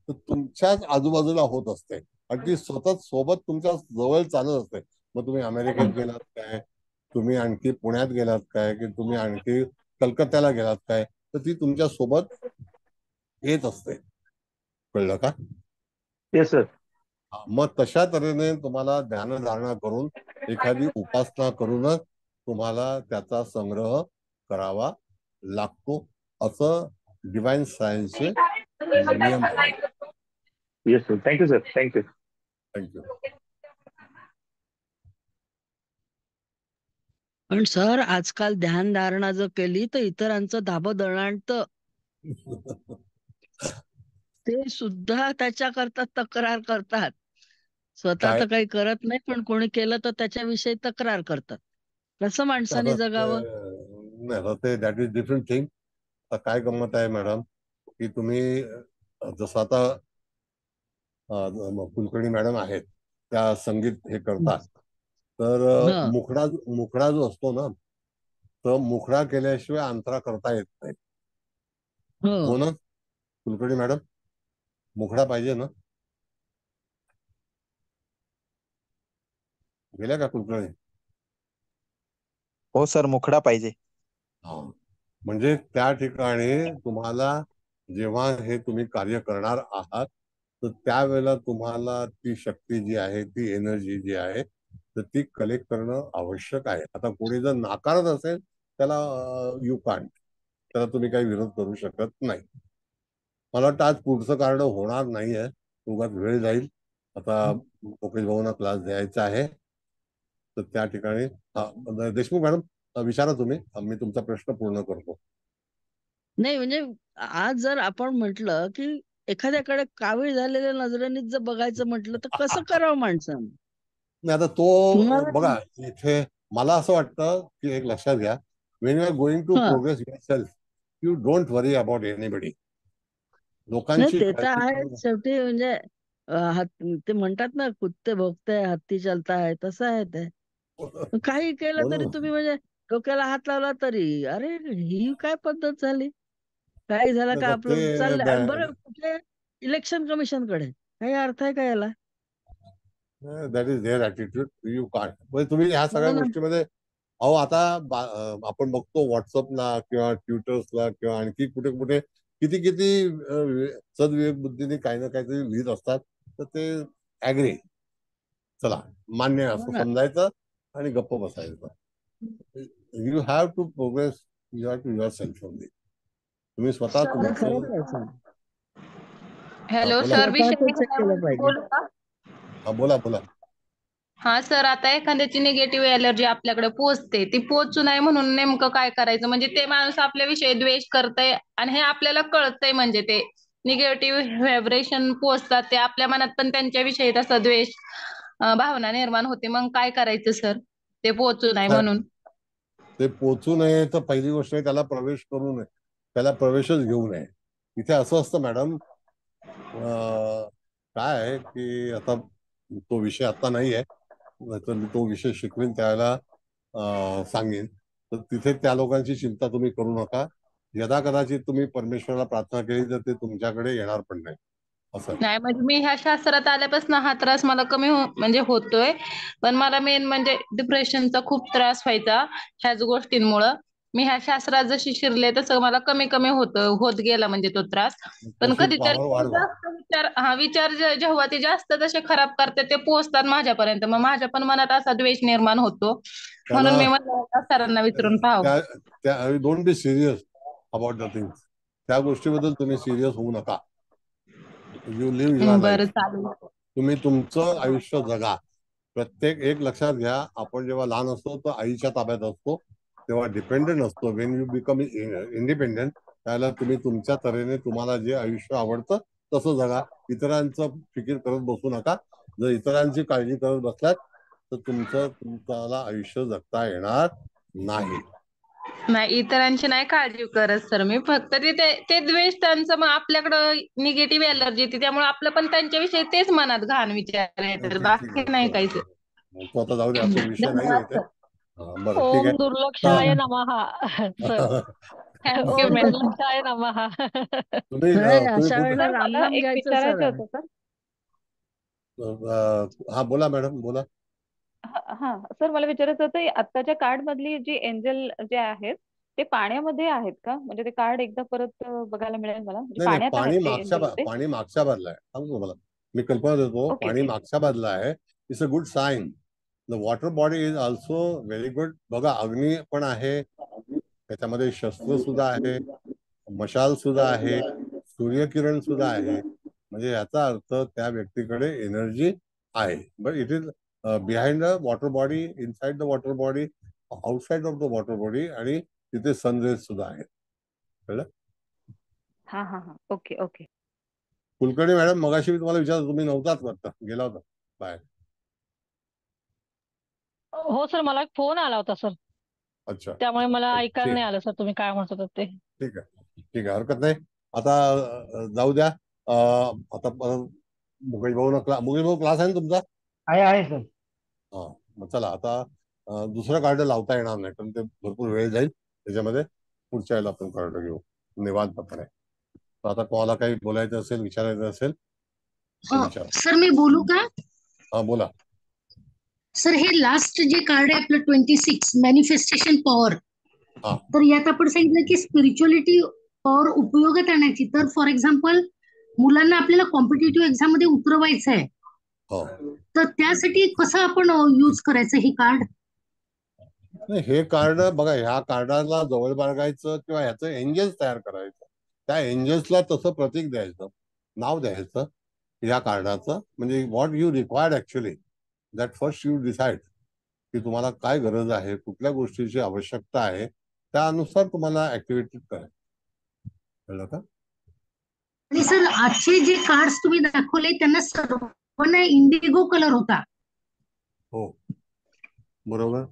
तर तुमच्याच आजूबाजूला होत असते आणि ती सतत सोबत तुमच्या जवळ चालत असते. मग तुम्ही अमेरिकेत गेलात काय, तुम्ही आणखी पुण्यात गेलात काय, की तुम्ही आणखी कलकत्त्याला गेलात काय, तर ती तुमच्या सोबत येत असते. कळलं का? Yes sir. मग तशा तऱ्हेने तुम्हाला ध्यानधारणा करून एखादी उपासना करूनच तुम्हाला त्याचा संग्रह करावा लागतो, असं डिवाइन सायन्सचे नियम आहे. Yes sir, thank you sir, thank you. Thank you. पण सर आजकाल ध्यानधारणा जर केली तर इतरांचं धाबं दणाणतं. ते सुद्धा त्याच्याकरता तक्रार करतात. स्वतः तर काही करत नाही, पण कोणी केलं तर त्याच्याविषयी तक्रार करतात. कसं माणसाने जगावं? नाही, ते दॅट इज डिफरंट थिंग. काय गंमत आहे मॅडम, की तुम्ही जसं आता कुलकर्णी मॅडम आहेत, त्या संगीत हे करतात, तर मुखडा जो असतो ना, तर मुखडा केल्याशिवाय अंतरा करता येत नाही. हो ना कुलकर्णी मॅडम? मुखडा पाहिजे ना? गेल्या का कुलकर्णी? हो सर, मुखडा पाहिजे. हा, म्हणजे त्या ठिकाणी तुम्हाला जेव्हा हे तुम्ही कार्य करणार आहात तर त्यावेळेला तुम्हाला ती शक्ती जी आहे, ती एनर्जी जी आहे, तर ती कलेक्ट करणं आवश्यक आहे. आता कोणी जर नाकारत असेल त्याला यू कांट, त्याला तुम्ही काही विरोध करू शकत नाही. मला वाटतं आज पुढचं कार्ड होणार नाहीये, उगाच वेळ जाईल. आता मुकेश भाऊंना क्लास द्यायचा आहे, तर त्या ठिकाणी देशमुख मॅडम विचारा तुम्ही, मी तुमचा प्रश्न पूर्ण करतो. नाही म्हणजे आज जर आपण म्हटलं की एखाद्याकडे कावीळ झालेल्या नजरेने जर बघायचं म्हटलं तर कसं करावं माणसानं? नाही, आता तो बघा, इथे मला असं वाटतं की एक लक्षात घ्या, when you are going to progress yourself, you don't worry about anybody. लोकांची ते तर आहे शेवटी. म्हणजे ते म्हणतात ना, कुत्ते भोगते हत्ती चलता है, तसं आहे ते. काही केलं तरी तुम्ही म्हणजे डोक्याला हात लावला तरी अरे ही काय पद्धत झाली, काय झालं का आपलं चाललंय. बरं कुठे इलेक्शन कमिशन कडे काही अर्थ आहे का याला? That is their attitude, you can't. म्हणजे तुम्ही ह्या सगळ्या गोष्टीमध्ये अहो आता आपण बघतो व्हॉट्सअपला किंवा ट्विटर्सला किंवा आणखी कुठे कुठे किती किती सद्विवेक बुद्धीने काही ना काहीतरी लिहित असतात, तर ते ऍग्री, चला मान्य असं समजायचं आणि गप्प बसायचं. You have to progress yourself only. तुम्ही स्वतः तुमचं. हॅलो सर, बोला बोला. हा सर, आता एखाद्याची निगेटिव्ह एनर्जी आपल्याकडे पोहोचते, ती पोहोचू नये म्हणून नेमकं काय करायचं? म्हणजे ते माणूस आपल्याविषयी द्वेष करतय आणि हे आपल्याला कळतंय, म्हणजे ते निगेटिव्ह व्हायब्रेशन पोहोचतात, ते आपल्या मनात पण त्यांच्याविषयी तसा द्वेष भावना निर्माण होते. मग काय करायचं सर ते पोहोचू नये म्हणून? ते पोचू नये तर पहिली गोष्ट आहे त्याला प्रवेश करू नये, त्याला प्रवेशच घेऊ नये. इथे असं असतं मॅडम, काय आहे की आता तो विषय आता नाही आहे, तर मी तो विषय शिकवेन त्यावेळेला सांगेन. तर तिथे त्या लोकांची चिंता तुम्ही करू नका. यदा कदाचित तुम्ही परमेश्वराला प्रार्थना केली तर ते तुमच्याकडे येणार पण नाही असं. नाही म्हणजे मी ह्या शास्त्रात आल्यापासून हा त्रास मला कमी म्हणजे होतोय, पण मला मेन म्हणजे डिप्रेशनचा खूप त्रास व्हायचा ह्याच गोष्टींमुळं. मी ह्या शास्त्रात जशी शिरले तसं मला कमी कमी होत गेला म्हणजे तो त्रास. पण कधीतरी विचार जेव्हा ते जास्त जसे खराब करते ते पोहोचतात माझ्यापर्यंत, मग माझ्या पण मनात असा द्वेष निर्माण होतो. म्हणून मी सरांना विचारून पाहावं. Don't be serious about the things. त्या गोष्टीबद्दल तुम्ही सिरियस होऊ नका. You live your life. तुम्ही तुमचं आयुष्य जगा. प्रत्येक एक लक्षात घ्या, आपण जेव्हा लहान असतो तर आईच्या ताब्यात असतो, तेव्हा डिपेंडेंट असतो. वेन यू बिकम इंडिपेंडेंट त्याला तुम्ही तुमच्या तऱ्हेने तुम्हाला जे आयुष्य आवडतं तसं जगा. इतरांचं फिकीर करत बसू नका. जर इतरांची काळजी करत बसलात तर तुम्हाला आयुष्य जगता येणार नाही. नाही, इतरांची नाही काळजी करत सर मी. फक्त ते द्वेष त्यांचं, मग आपल्याकडं निगेटिव्ह एनर्जी येते, त्यामुळे आपलं पण त्यांच्याविषयी तेच मनात घाण विचार येतात, ठीक बाकी आहे, नाही चला. काहीच. तो आता जाऊ दे, तो विषय नाही धन्यवाद येते. सर. बरं, ठीक ओम आहे. दुर्लक्षाय नमः सर. थँक्यू ओम मॅडम. दुर्लक्षाय नमः. तुम्ही नाही, तुम्ही अशा वेळेला सर मला रामनाम एक घ्यायचं सर. विचारायचं होतं सर. हा बोला मॅडम, बोला. हा सर, मला विचारायचं होतं आत्ताच्या कार्ड मधली जी एंजल जे आहेत ते पाण्यामध्ये आहेत का? म्हणजे ते कार्ड एकदा परत बघायला मिळेल मला, म्हणजे नाही नाही, पाण्यात आहेत ते एंजल ते? पाणी मागच्या बाजूला आहे. सांगतो तुम्हाला, मी कल्पना देतो. ओके पाणी ओके. मागच्या बाजूला आहे. It's a good sign. The water body is also very good. बघा, अग्नी पण आहे त्याच्यामध्ये, शस्त्र सुद्धा आहे, मशाल सुद्धा आहे, सूर्यकिरण सुद्धा आहे. म्हणजे याचा अर्थ त्या व्यक्तीकडे एनर्जी आहे. But it is behind the water body, inside the water body, outside of the water body, आणि तिथे सनरेज सुद्धा आहेत. कळलं? हा हा हा, ओके ओके. कुलकर्णी मॅडम, मगाशी मी तुम्हाला विचारलं, तुम्ही नव्हताच वाटतं, गेला होता बाहेर. हो सर, मला एक फोन आला होता सर, अच्छा, त्यामुळे मला ऐकायला ठीक नाही आलं सर तुम्ही काय म्हणत होतात ते. ठीक आहे, ठीक आहे, हरकत नाही. आता जाऊ द्या. आता मुकेश भाऊ क्लास आहे ना तुमचा? आहे सर. हा, मग चला आता दुसरं कार्ड लावता येणार नाही, पण ते भरपूर वेळ जाईल त्याच्यामध्ये. पुढच्या वेळेला आपण कार्ड घेऊ निवांतपणे. तर आता कोणाला काही बोलायचं असेल, विचारायचं असेल तर विचारा. सर मी बोलू का? हा, बोला. सर, हे लास्ट जे कार्ड आहे आपलं 26 मॅनिफेस्टेशन पॉवर, हा, तर यात आपण सांगितलं की स्पिरिच्युअलिटी पॉवर उपयोगात आणायची. तर फॉर एक्झाम्पल मुलांना आपल्याला कॉम्पिटेटिव्ह एक्झाम मध्ये उतरवायचं आहे, हो. तर त्यासाठी कसं आपण यूज करायचं हे कार्ड? नाही, हे कार्ड बघा, ह्या कार्डाला जवळ बाळगायचं किंवा ह्याचं एंजल्स तयार करायचं. त्या एंजल्सला तसं प्रतीक द्यायचं, नाव द्यायचं या कार्डाचं. म्हणजे what you required actually, that first you decide की तुम्हाला काय गरज आहे, कुठल्या गोष्टीची आवश्यकता आहे, त्यानुसार तुम्हाला ऍक्टिव्हिटी करायचं. कळलं का? आणि सर, आजचे जे कार्ड्स तुम्ही दाखवले त्यांना सर्वांना इंडिगो कलर होता. हो, बरोबर.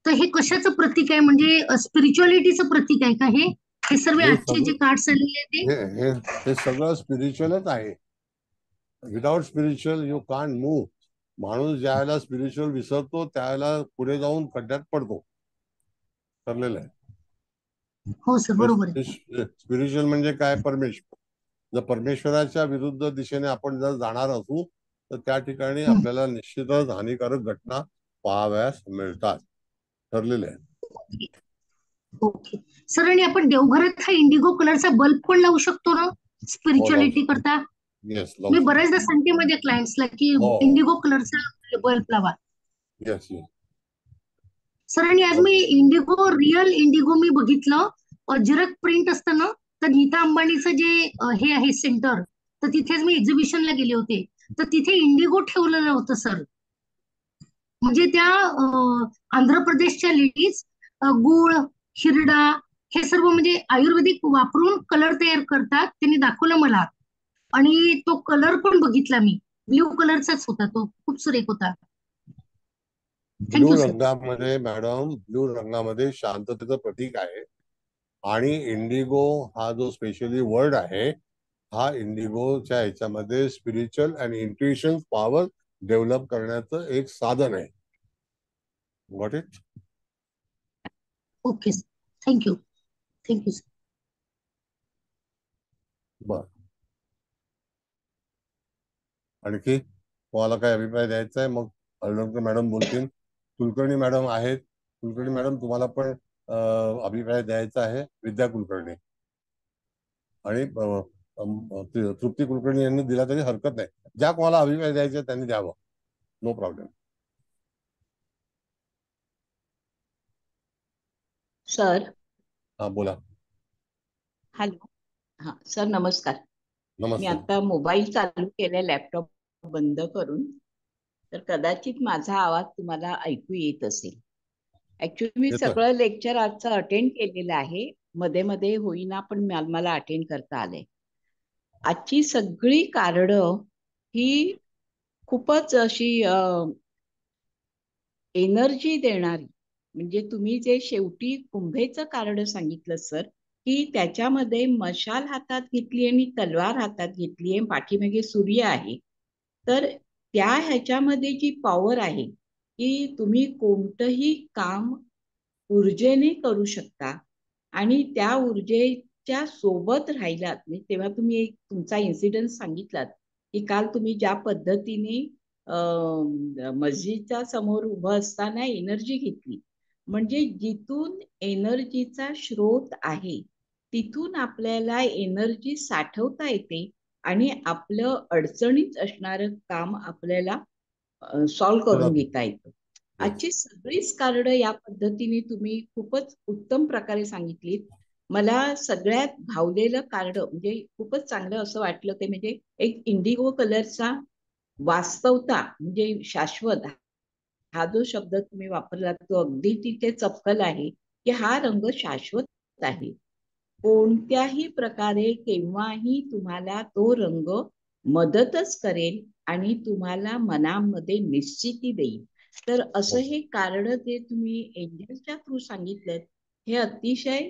तर हे कशाचं प्रतीक आहे? म्हणजे स्पिरिच्युअलिटीचं प्रतीक आहे का हे? हे सर्व हे आजचे जे कार्ड्स आलेले ते हे सगळं स्पिरिच्युअलच आहे. Without spiritual you can't move. माणूस ज्यावेळेला स्पिरिच्युअल विसरतो त्यावेळेला पुढे जाऊन खड्ड्यात पडतो. ठरलेलं आहे. हो सर, बरोबर आहे. स्पिरिच्युअल म्हणजे काय? परमेश्वर. जर परमेश्वराच्या विरुद्ध दिशेने आपण जर जाणार असू तर त्या ठिकाणी आपल्याला निश्चितच हानिकारक घटना पाहाव्यास मिळतात. ठरलेले आहे. ओके सर, आणि आपण देवघरात हा इंडिगो कलरचा बल्ब पण लावू शकतो ना स्पिरिच्युअलिटी करता? येस, मी बऱ्याचदा सांगते माझ्या क्लायंट्सला की इंडिगो कलरचा बल्ब लावा. येस. सर, आणि आज मी रिअल इंडिगो मी बघितलं. अजरक प्रिंट असतं ना, तर नीता अंबानीचं जे हे आहे सेंटर, तर तिथेच मी एक्झिबिशनला गेले होते, तर तिथे इंडिगो ठेवलेलं होतं सर. म्हणजे त्या आंध्र प्रदेशच्या लेडीज गुळ, हिरडा हे सर्व म्हणजे आयुर्वेदिक वापरून कलर तयार करतात. त्यांनी दाखवलं मला, आणि तो कलर पण बघितला मी. ब्ल्यू कलरचाच होता तो, खूप सुरेख होता. ब्लू रंगामध्ये मॅडम, ब्लू रंगामध्ये शांततेचं प्रतीक आहे. आणि इंडिगो हा जो स्पेशली वर्ड आहे, हा इंडिगोच्या ह्याच्यामध्ये स्पिरिच्युअल आणि इंट्युशन पॉवर डेव्हलप करण्याचं एक साधन आहे. Got it? Okay, thank you. Thank you sir. बर, आणखी तुम्हाला काय अभिप्राय द्यायचा आहे? मग हळदणकर मॅडम बोलतील. कुलकर्णी मॅडम आहेत. कुलकर्णी मॅडम, तुम्हाला पण अभिप्राय द्यायचा आहे. विद्या कुलकर्णी आणि तृप्ती कुलकर्णी यांनी दिला तरी हरकत नाही. ज्या कोणाला अभिप्राय द्यायचा त्यांनी द्यावं, नो प्रॉब्लेम. सर. हा, बोला. हॅलो. हा सर, नमस्कार. मी नमस्ते. आता मोबाईल चालू केलाय, लॅपटॉप बंद करून, तर कदाचित माझा आवाज तुम्हाला ऐकू येत असेल. ऍक्च्युली मी सगळं लेक्चर आजचं अटेंड केलेलं आहे. मध्ये मध्ये होईना, पण मला अटेंड करता आलंय. आजची सगळी कार्ड ही खूपच अशी एनर्जी देणारी, म्हणजे तुम्ही जे शेवटी कुंभेचं कार्ड सांगितलं सर, की त्याच्यामध्ये मशाल हातात घेतली आणि तलवार हातात घेतली आहे, पाठीमागे सूर्य आहे. तर त्या ह्याच्यामध्ये जी पॉवर आहे की तुम्ही कोणतंही काम ऊर्जेने करू शकता आणि त्या ऊर्जेच्या सोबत राहिलात. म्हणजे तेव्हा तुम्ही एक तुमचा इन्सिडेंट सांगितलात की काल तुम्ही ज्या पद्धतीने मस्जिदच्या समोर उभं असताना एनर्जी घेतली, म्हणजे जिथून एनर्जीचा स्रोत आहे तिथून आपल्याला एनर्जी साठवता येते आणि आपलं अडचणीत असणारं काम आपल्याला सॉल्व्ह करून घेता येतं. आजची सगळीच कार्ड या पद्धतीने तुम्ही खूपच उत्तम प्रकारे सांगितलीत. मला सगळ्यात भावलेलं कार्ड म्हणजे खूपच चांगलं असं वाटलं ते म्हणजे एक इंडिगो कलरचा वास्तवता म्हणजे शाश्वत, हा जो शब्द तुम्ही वापरला तो अगदी तिथे चपकल आहे की हा रंग शाश्वत आहे. कोणत्याही प्रकारे केव्हाही तुम्हाला तो रंग मदतच करेल आणि तुम्हाला मनामध्ये निश्चिती देईल. तर असं हे कार्ड जे तुम्ही एंजलच्या थ्रू सांगितलं हे अतिशय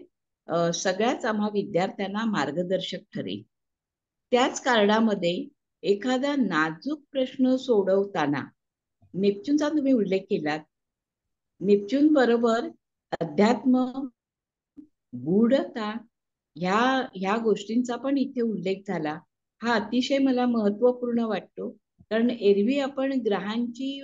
सगळ्याच आम्हा विद्यार्थ्यांना मार्गदर्शक ठरेल. त्याच कार्डामध्ये एखादा नाजूक प्रश्न सोडवताना नेपच्यूनचा तुम्ही उल्लेख केलात. नेपच्यून बरोबर अध्यात्म, गूढता ह्या गोष्टींचा पण इथे उल्लेख झाला. हा अतिशय मला महत्वपूर्ण वाटतो, कारण एरवी आपण ग्रहांची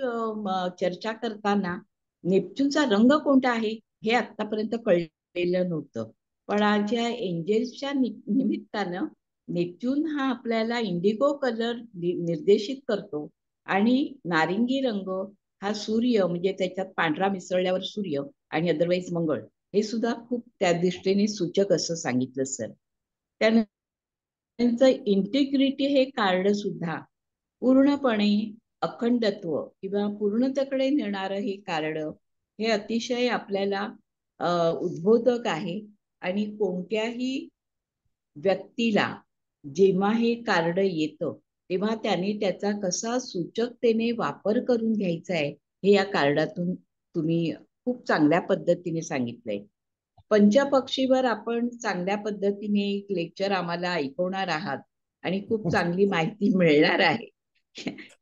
चर्चा करताना नेपच्यूनचा रंग कोणता आहे हे आतापर्यंत कळलेलं नव्हतं. पण आज या एंजेल्सच्या निमित्तानं नेपच्यून हा आपल्याला इंडिगो कलर निर्देशित करतो आणि नारिंगी रंग हा सूर्य, म्हणजे त्याच्यात पांढरा मिसळल्यावर सूर्य आणि अदरवाईज मंगळ, हे सुद्धा खूप त्या दृष्टीने सूचक असं सांगितलं सर. त्यानंतर इंटिग्रिटी हे कार्ड सुद्धा पूर्णपणे अखंडत्व किंवा पूर्णतेकडे नेणारं हे कार्ड हे अतिशय आपल्याला उद्बोधक आहे. आणि कोणत्याही व्यक्तीला जेव्हा हे कार्ड येतं तेव्हा त्याने त्याचा कसा सूचकतेने वापर करून घ्यायचा आहे हे या कार्डातून तुम्ही खूप चांगल्या पद्धतीने सांगितलंय. पंचपक्षीवर आपण चांगल्या पद्धतीने एक लेक्चर आम्हाला ऐकवणार आहात आणि खूप चांगली माहिती मिळणार आहे.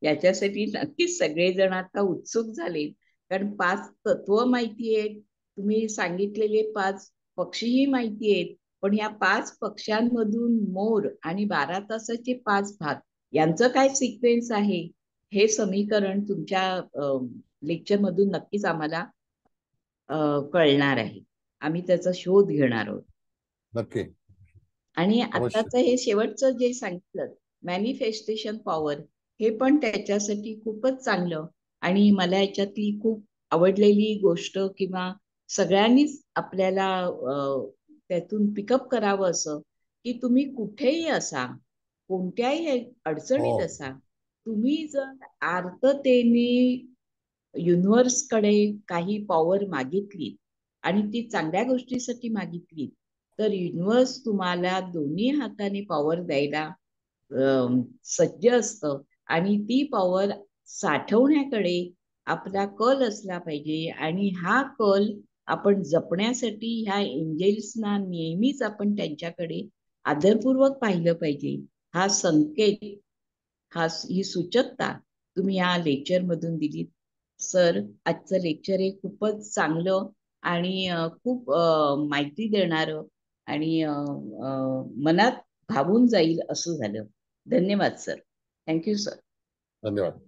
याच्यासाठी नक्कीच सगळेजण आता उत्सुक झाले, कारण 5 तत्व माहिती आहेत, तुम्ही सांगितलेले 5 पक्षीही माहिती आहेत, पण या 5 पक्ष्यांमधून मोर आणि 12 तासाचे 5 भाग यांचं काय सिक्वेन्स आहे हे समीकरण तुमच्या लेक्चर मधून नक्कीच आम्हाला कळणार आहे. आम्ही त्याचा शोध घेणार आहोत. नक्की. आणि अवश्य. आताचं हे शेवटचं जे सांगितलं मॅनिफेस्टेशन पॉवर, हे पण त्याच्यासाठी खूपच चांगलं. आणि मला याच्यातली खूप आवडलेली गोष्ट किंवा सगळ्यांनीच आपल्याला त्यातून पिकअप करावं असं की तुम्ही कुठेही असा, कोणत्याही अडचणीत असा, तुम्ही जर आर्ततेने युनिव्हर्सकडे काही पॉवर मागितली आणि ती चांगल्या गोष्टीसाठी मागितली तर युनिव्हर्स तुम्हाला दोन्ही हाताने पॉवर द्यायला सज्ज असतं. आणि ती पॉवर साठवण्याकडे आपला कल असला पाहिजे आणि हा कल आपण जपण्यासाठी ह्या एंजेल्सना नेहमीच आपण त्यांच्याकडे आदरपूर्वक पाहिलं पाहिजे. हा संकेत, ही सूचकता तुम्ही या लेक्चर मधून दिली सर. आजचं लेक्चर हे खूपच चांगलं आणि खूप माहिती देणारं आणि मनात भावून जाईल असं झालं. धन्यवाद सर. Thank you sir. धन्यवाद.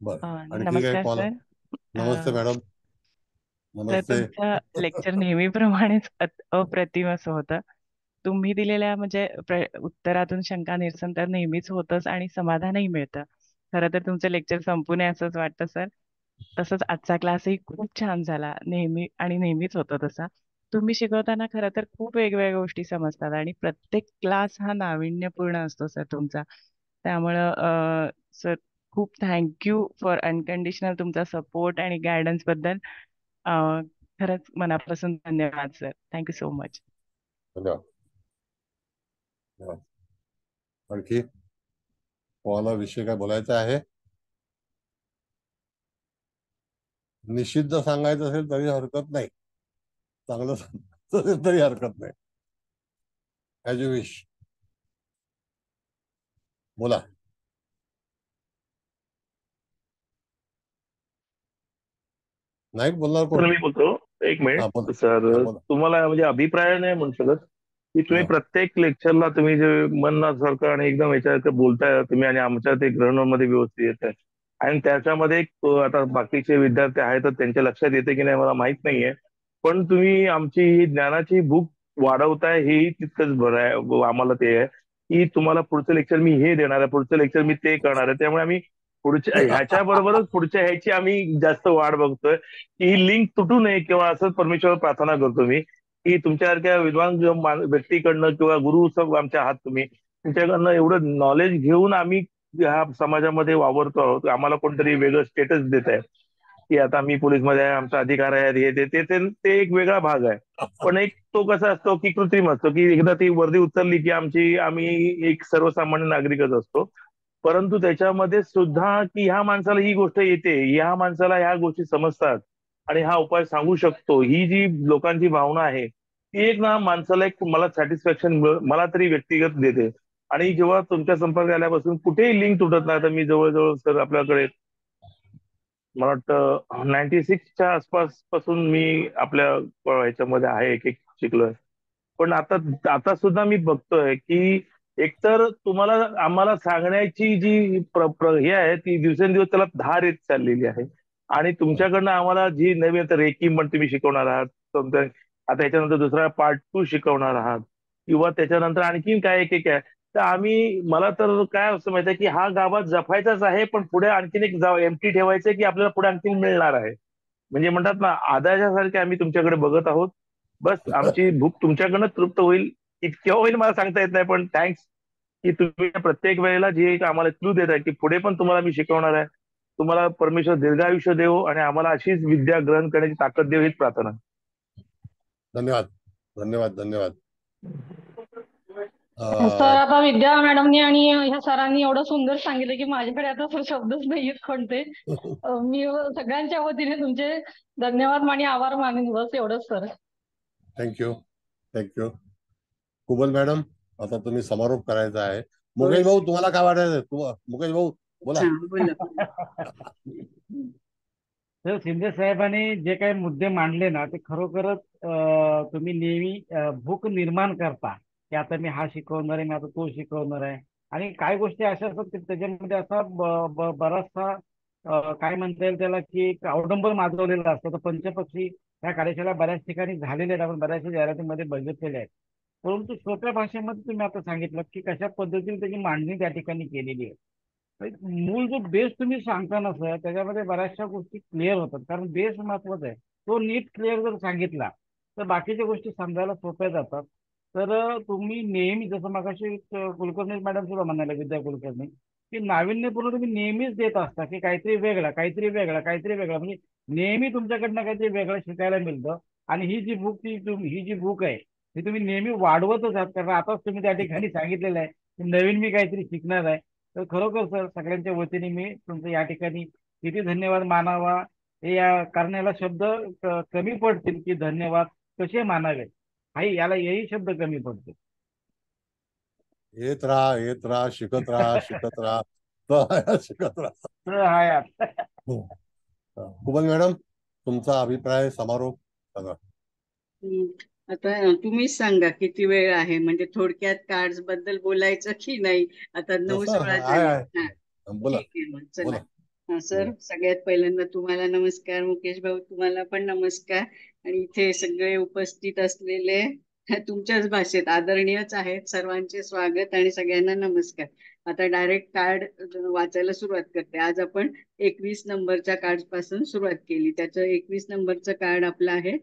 बर, आणखी काय नमस्कार कॉल? सर. नमस्ते मॅडम. तर नमस्ते. तुमचं लेक्चर नेहमीप्रमाणेच अप्रतिम असं होतं. तुम्ही दिलेल्या म्हणजे उत्तरातून शंका निरसन तर नेहमीच होतच आणि समाधानही मिळतं. खरं तर तुमचं लेक्चर संपू नये असंच वाटतं सर. तसंच आजचा क्लासही खूप छान झाला, नेहमी आणि नेहमीच होतं तसा. तुम्ही शिकवताना खरं तर खूप वेगवेगळ्या गोष्टी समजतात आणि प्रत्येक क्लास हा नाविन्यपूर्ण असतो सर तुमचा. त्यामुळं सर खूप थँक्यू फॉर अनकंडिशनल तुमचा सपोर्ट आणि गायडन्स बद्दल. खरंच मनापासून धन्यवाद सर. Thank you so much. धन्यवाद. आणखी कोणाला विषय काय बोलायचा आहे? निषिद्ध सांगायचं असेल तरी हरकत नाही, चांगलं सांगायचं असेल तरी हरकत नाही. As you wish. बोला. नाही बोलणार सर कोण? मी बोलतो, एक हा मिनिट बोला. सर. हा बोला. तुम्हाला म्हणजे अभिप्राय नाही म्हणू शकत की तुम्ही हा. प्रत्येक लेक्चरला तुम्ही जे मनसारखं आणि एकदम याच्यासारखं बोलताय तुम्ही, आणि आमच्या ते ग्रहणामध्ये व्यवस्थित येत आहे. आणि त्याच्यामध्ये आता बाकीचे विद्यार्थी आहेत तर त्यांच्या लक्षात येते की नाही मला माहित नाहीये, पण तुम्ही आमची ही ज्ञानाची भूक वाढवताय हेही तितकंच बरं आहे. आम्हाला ते आहे की तुम्हाला पुढचं लेक्चर मी हे देणार आहे, पुढचं लेक्चर मी ते करणार आहे. त्यामुळे आम्ही पुढच्या ह्याच्या बरोबरच पुढच्या ह्याची आम्ही जास्त वाट बघतोय की ही लिंक तुटू नये, किंवा असंच परमेश्वर प्रार्थना करतो मी की तुमच्यासारख्या विद्वान व्यक्तीकडनं किंवा गुरु सब आमच्या आहात तुम्ही, तुमच्याकडनं एवढं नॉलेज घेऊन आम्ही ह्या समाजामध्ये वावरतो आहोत. आम्हाला कोणतरी वेगळं स्टेटस देत आहे की आता मी पोलीसमध्ये आहे, आमचा अधिकार आहे, हे ते एक वेगळा भाग आहे. पण एक तो कसा असतो की कृत्रिम असतो की एकदा ती वर्दी उचलली की आम्ही एक सर्वसामान्य नागरिकच असतो. परंतु त्याच्यामध्ये सुद्धा की ह्या माणसाला ही गोष्ट येते, ह्या माणसाला ह्या गोष्टी समजतात आणि हा उपाय सांगू शकतो, ही जी लोकांची भावना आहे ती एक ना माणसाला एक मला सॅटिस्फॅक्शन मला तरी व्यक्तिगत देते. आणि जेव्हा तुमच्या संपर्कात आल्यापासून कुठेही लिंक तुटत नाही. तर मी जवळजवळ सर आपल्याकडे मला वाटतं 96च्या आसपास पासून मी आपल्या ह्याच्यामध्ये आहे, एक एक शिकलोय. पण आता आता सुद्धा मी बघतोय की एकतर तुम्हाला आम्हाला सांगण्याची जी हे आहे ती दिवसेंदिवस त्याला धार येत चाललेली आहे. आणि तुमच्याकडनं आम्हाला जी नवीन आता रेकी पण तुम्ही शिकवणार आहात, आता याच्यानंतर दुसरा पार्ट 2 शिकवणार आहात, किंवा त्याच्यानंतर आणखीन काय एक एक आहे. तर आम्ही मला तर काय असं माहिती आहे की हा गावात जपायचाच आहे, पण पुढे आणखीन एक एमटी ठेवायचं की आपल्याला पुढे आणखीन मिळणार आहे. म्हणजे म्हणतात ना आदाशासारखे आम्ही तुमच्याकडे बघत आहोत. बस आमची भूक तुमच्याकडनं तृप्त होईल, इतक्या होईल मला सांगता येत नाही, पण थँक्स की तुम्ही प्रत्येक वेळेला जे एक आम्हाला क्लू देत आहे की पुढे पण तुम्हाला मी शिकवणार आहे. तुम्हाला परमेश्वर दीर्घायुष्य देव आणि आम्हाला अशीच विद्या ग्रहण करण्याची ताकद देव, हीच प्रार्थना. धन्यवाद धन्यवाद धन्यवाद. सर आता विद्या मॅडमनी आणि ह्या सरांनी एवढं सुंदर सांगितलं की माझ्याकडे आता सर शब्दच नाहीयेत कोणते. मी सगळ्यांच्या वतीने तुमचे धन्यवाद आणि आभार मानेन, बस एवढंच sir. Thank you thank you. Kubal madam, आता तुम्ही समारोप करायचा आहे. मुकेश भाऊ तुम्हाला काय वाटायचं? मुकेश भाऊ बोला. तर शिंदे साहेबांनी जे काही मुद्दे मांडले ना ते खरोखरच तुम्ही नेहमी भूक निर्माण करता की आता मी हा शिकवणार आहे, मी आता तो शिकवणार आहे. आणि काही गोष्टी अशा असतात की त्याच्यामध्ये असा बराचसा काय म्हणता येईल त्याला की एक अवडंबर माजवलेला असतो. तर पंचपक्षी ह्या कार्यशाळा बऱ्याच ठिकाणी झालेल्या आहेत, आपण बऱ्याचशा जाहिरातीमध्ये बघितलेल्या आहेत. परंतु सोप्या भाषेमध्ये तुम्ही आता सांगितलं की कशा पद्धतीने त्याची मांडणी त्या ठिकाणी केलेली आहे. मूळ जो बेस तुम्ही सांगता ना सर, त्याच्यामध्ये बऱ्याचशा गोष्टी क्लिअर होतात, कारण बेस महत्वाचा आहे. तो नीट क्लिअर जर सांगितला तर बाकीच्या गोष्टी समजायला सोप्या जातात. तर तुम्ही नेहमी जसं मगाशी कुलकर्णी मॅडम सुद्धा म्हणाले, विद्या कुलकर्णी, की नाविन्यपूर्ण तुम्ही नेहमीच देत असता की काहीतरी वेगळं काहीतरी वेगळं काहीतरी वेगळं, म्हणजे नेहमी तुमच्याकडनं काहीतरी वेगळं शिकायला मिळतं. आणि ही जी बुक आहे ही तुम्ही नेहमी वाढवतच आहात, कारण आताच तुम्ही त्या ठिकाणी सांगितलेलं आहे की नवीन मी काहीतरी शिकणार आहे. तर खरोखर सर सगळ्यांच्या वतीने मी तुमचं या ठिकाणी किती धन्यवाद मानावा हे या करण्याला शब्द कमी पडतील की धन्यवाद कसे मानावे याला यही शब्द कमी पडतील. येत राहा शिकत राहा शिकत राहा. कुबल मॅडम, तुमचा अभिप्राय समारोप सांगा. आता तुम्हीच सांगा किती वेळ आहे, म्हणजे थोडक्यात कार्ड्स बद्दल बोलायचं की नाही? आता 9:16 झाले. हा ठीक आहे मग चला. हा सर, सगळ्यात पहिल्यांदा तुम्हाला नमस्कार. मुकेश भाऊ तुम्हाला पण नमस्कार. आणि इथे सगळे उपस्थित असलेले तुमच्याच भाषेत आदरणीयच आहेत, सर्वांचे स्वागत आणि सगळ्यांना नमस्कार. आता डायरेक्ट कार्ड वाचायला सुरुवात करते. आज आपण 21 नंबरच्या कार्ड पासून सुरुवात केली. त्याचं 21 नंबरचं कार्ड आपलं आहे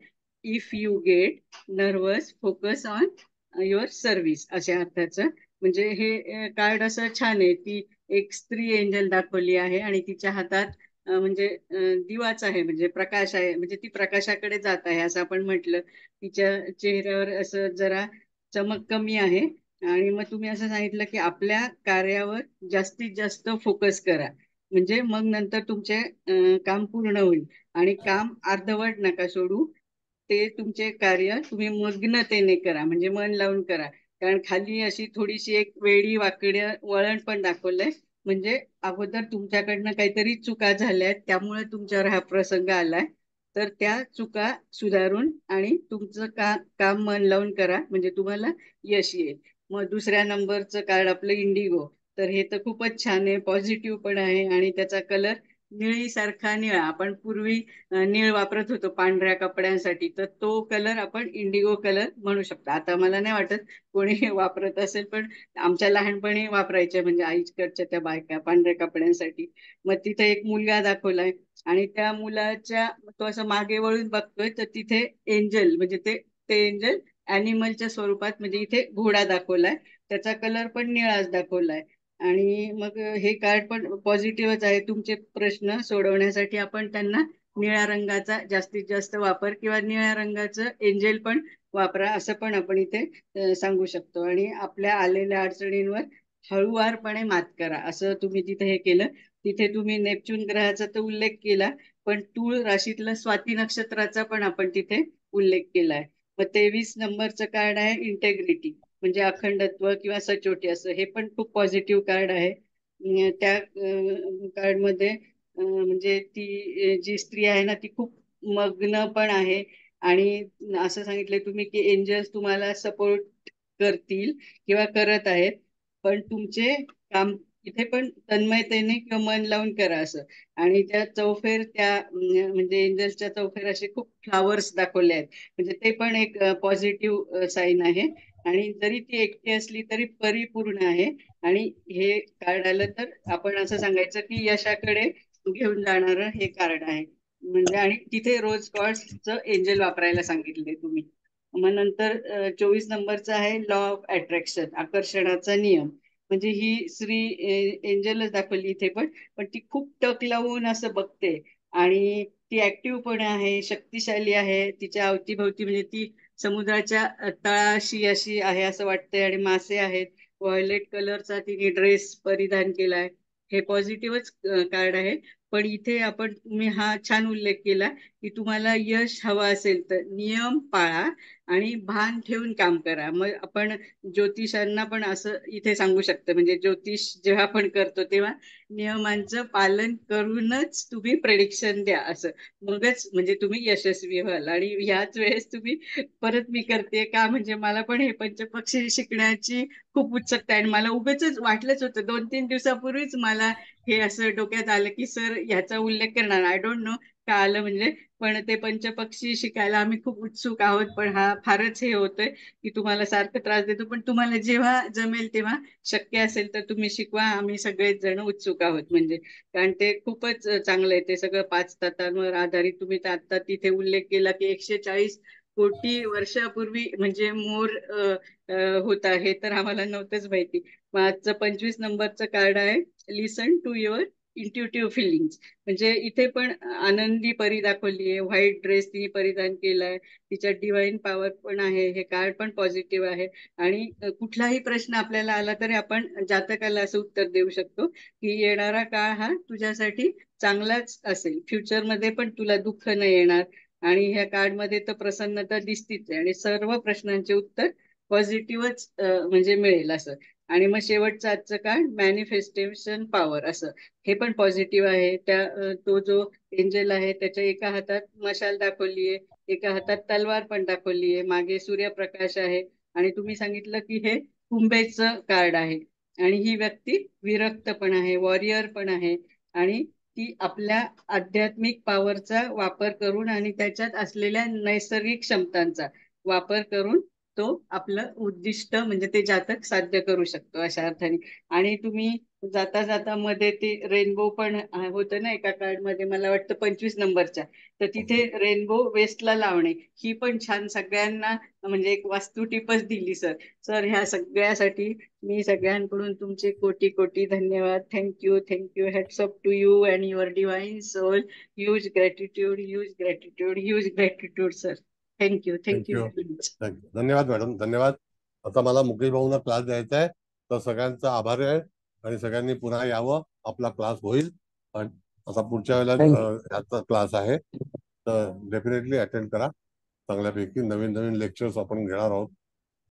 if you get nervous focus on your service अशा अर्थाचं. म्हणजे हे कार्ड असं छान आहे. ती एक स्त्री एंजल दाखवली आहे आणि तिच्या हातात म्हणजे दिवाच आहे, म्हणजे प्रकाश आहे, म्हणजे ती प्रकाशाकडे जात आहे असं आपण म्हटलं. तिच्या चेहऱ्यावर असं जरा चमक कमी आहे आणि मग तुम्ही असं सांगितलं की आपल्या कार्यावर जास्तीत जास्त फोकस करा, म्हणजे मग नंतर तुमचे काम पूर्ण होईल. आणि काम अर्धवट नका सोडू, ते तुमचे कार्य तुम्ही मग्नतेने करा, म्हणजे मन लावून करा. कारण खाली अशी थोडीशी एक वेडी वाकडी वळण पण दाखवलंय, म्हणजे अगोदर तुमच्याकडनं काहीतरी चुका झाल्या त्यामुळे तुमच्यावर हा प्रसंग आलाय. तर त्या चुका सुधारून आणि तुमचं काम मन लावून करा, म्हणजे तुम्हाला यश येईल. मग दुसऱ्या नंबरचं कार्ड आपलं इंडिगो. तर हे तर खूपच छान आहे, पॉझिटिव्ह पण आहे आणि त्याचा कलर निळीसारखा निळा. आपण पूर्वी निळ वापरत होतो पांढऱ्या कपड्यांसाठी, तर तो कलर आपण इंडिगो कलर म्हणू शकतो. आता मला नाही वाटत कोणी वापरत असेल, पण आमच्या लहानपणी वापरायच्या, म्हणजे आईकडच्या त्या बायका पांढऱ्या कपड्यांसाठी. मग तिथे एक मुलगा दाखवलाय आणि त्या मुलाच्या तो असं मागे वळून बघतोय, तर तिथे एंजल, म्हणजे ते ते एंजल अॅनिमलच्या स्वरूपात, म्हणजे इथे घोडा दाखवलाय, त्याचा कलर पण निळाच दाखवलाय. आणि मग हे कार्ड पण पॉझिटिव्हच आहे. तुमचे प्रश्न सोडवण्यासाठी आपण त्यांना निळ्या रंगाचा जास्तीत जास्त वापर किंवा निळ्या रंगाचं एंजेल पण वापरा, असं पण आपण इथे सांगू शकतो. आणि आपल्या आलेल्या अडचणींवर हळुवारपणे मात करा, असं तुम्ही तिथे हे केलं. तिथे तुम्ही नेपच्यून ग्रहाचा तर उल्लेख केला, पण तूळ राशीतलं स्वाती नक्षत्राचा पण आपण तिथे उल्लेख केलाय. मग 23 नंबरचं कार्ड आहे इंटेग्रिटी, म्हणजे अखंडत्व किंवा सचोटी, असं हे पण खूप पॉझिटिव्ह कार्ड आहे. त्या कार्डमध्ये म्हणजे ती जी स्त्री आहे ना, ती खूप मग्न पण आहे. आणि असं सांगितलंय तुम्ही की एंजल्स तुम्हाला सपोर्ट करतील किंवा करत आहेत, पण तुमचे काम इथे पण तन्मयतेने किंवा मन लावून करा असं. आणि त्या चौफेर त्या म्हणजे एंजल्सच्या चौफेर असे खूप फ्लावर्स दाखवले आहेत, म्हणजे ते पण एक पॉझिटिव्ह साईन आहे. आणि जरी ती एकटी असली तरी परिपूर्ण आहे. आणि हे कार्ड आलं तर आपण असं सांगायचं की यशाकडे घेऊन जाणार हे कार्ड आहे. म्हणजे आणि तिथे रोज कॉर्ड्सचं एंजल वापरायला सांगितले तुम्ही. मग नंतर 24 नंबरचा आहे लॉ ऑफ अट्रॅक्शन, आकर्षणाचा नियम. म्हणजे ही स्त्री एंजलच दाखवली इथे पण, पण ती खूप टक लावून असं बघते आणि ती ऍक्टिव्ह पण आहे, शक्तिशाली आहे. तिच्या अवतीभवती म्हणजे ती समुद्राच्या तळाशी अशी आहे असं वाटतंय, आणि मासे आहेत. व्हायोलेट कलरचा तिने ड्रेस परिधान केलाय. हे पॉझिटिव्हच कार्ड आहे. पण इथे आपण तुम्ही हा छान उल्लेख केला की तुम्हाला यश हवं असेल तर नियम पाळा आणि भान ठेवून काम करा. मग आपण ज्योतिषांना पण असं इथे सांगू शकतो, म्हणजे ज्योतिष जेव्हा आपण करतो तेव्हा नियमांचं पालन करूनच तुम्ही प्रेडिक्शन द्या, असं मगच म्हणजे तुम्ही यशस्वी व्हाल. आणि ह्याच वेळेस तुम्ही परत मी करते का, म्हणजे मला पण हे पंचपक्षी शिकण्याची खूप उत्सुकता आहे. आणि मला उगाच वाटलंच होतं 2-3 दिवसापूर्वीच मला हे असं डोक्यात आलं की सर ह्याचा उल्लेख करणार. आय डोंट नो का आलं म्हणजे, पण ते पंचपक्षी शिकायला आम्ही खूप उत्सुक आहोत. पण हा फारच हे होतोय की तुम्हाला सारखं त्रास देतो, पण तुम्हाला जेव्हा जमेल तेव्हा शक्य असेल तर तुम्ही शिकवा, आम्ही सगळेच जण उत्सुक आहोत. म्हणजे कारण ते खूपच चांगलं आहे. ते सगळं 5 तत्वांवर आधारित. तुम्ही तर आता तिथे उल्लेख केला की 140 कोटी वर्षापूर्वी म्हणजे मोर होता, हे तर आम्हाला नव्हतंच माहिती. मग आजचं 25 नंबरचं कार्ड आहे लिसन टू युअर इंट्युटिव्ह फिलिंग्स. म्हणजे इथे पण आनंदी परी दाखवली आहे, व्हाईट ड्रेस तिने परिधान केलाय, तिच्यात डिवाइन पॉवर पण आहे. हे कार्ड पण पॉझिटिव्ह आहे. आणि कुठलाही प्रश्न आपल्याला आला तरी आपण जातकाला असं उत्तर देऊ शकतो की येणारा काळ हा तुझ्यासाठी चांगलाच असेल, फ्युचरमध्ये पण तुला दुःख नाही येणार. आणि ह्या कार्डमध्ये तर प्रसन्नता दिसतीच आहे आणि सर्व प्रश्नांचे उत्तर पॉझिटिव्हच म्हणजे मिळेल असं. आणि मग शेवटचं आजचं कार्ड मॅनिफेस्टेशन पॉवर, असं हे पण पॉझिटिव्ह आहे. तो जो एंजल आहे त्याच्या एका हातात मशाल दाखवली आहे, एका हातात तलवार पण दाखवली आहे, मागे सूर्यप्रकाश आहे. आणि तुम्ही सांगितलं की हे कुंभेचं कार्ड आहे. आणि ही व्यक्ती विरक्त पण आहे, वॉरियर पण आहे. आणि ती आपल्या आध्यात्मिक पॉवरचा वापर करून आणि त्याच्यात असलेल्या नैसर्गिक क्षमतांचा वापर करून तो आपलं उद्दिष्ट म्हणजे ते जातक साध्य करू शकतो अशा अर्थाने. आणि तुम्ही जाता जाता मध्ये ते रेनबो पण होतं ना एका कार्ड मध्ये, मला वाटतं 25 नंबरच्या, तर तिथे रेनबो वेस्टला लावणे ही पण छान सगळ्यांना म्हणजे एक वास्तू टिपच दिली सर. सर ह्या सगळ्यासाठी मी सगळ्यांकडून तुमचे कोटी कोटी धन्यवाद. Thank you thank you. Hats off to you and your divine soul. Huge gratitude, huge gratitude, huge gratitude sir. Thank you thank you thank you very much. Thank you. धन्यवाद मॅडम, धन्यवाद. आता मला मुकेश भाऊंना क्लास द्यायचा आहे, तर सगळ्यांचा आभार आहे आणि सगळ्यांनी पुन्हा यावं. आपला क्लास होईल आणि आता पुढच्या वेळेला ह्याचा क्लास आहे, तर डेफिनेटली अटेंड करा. चांगल्यापैकी नवीन नवीन लेक्चर्स आपण घेणार आहोत.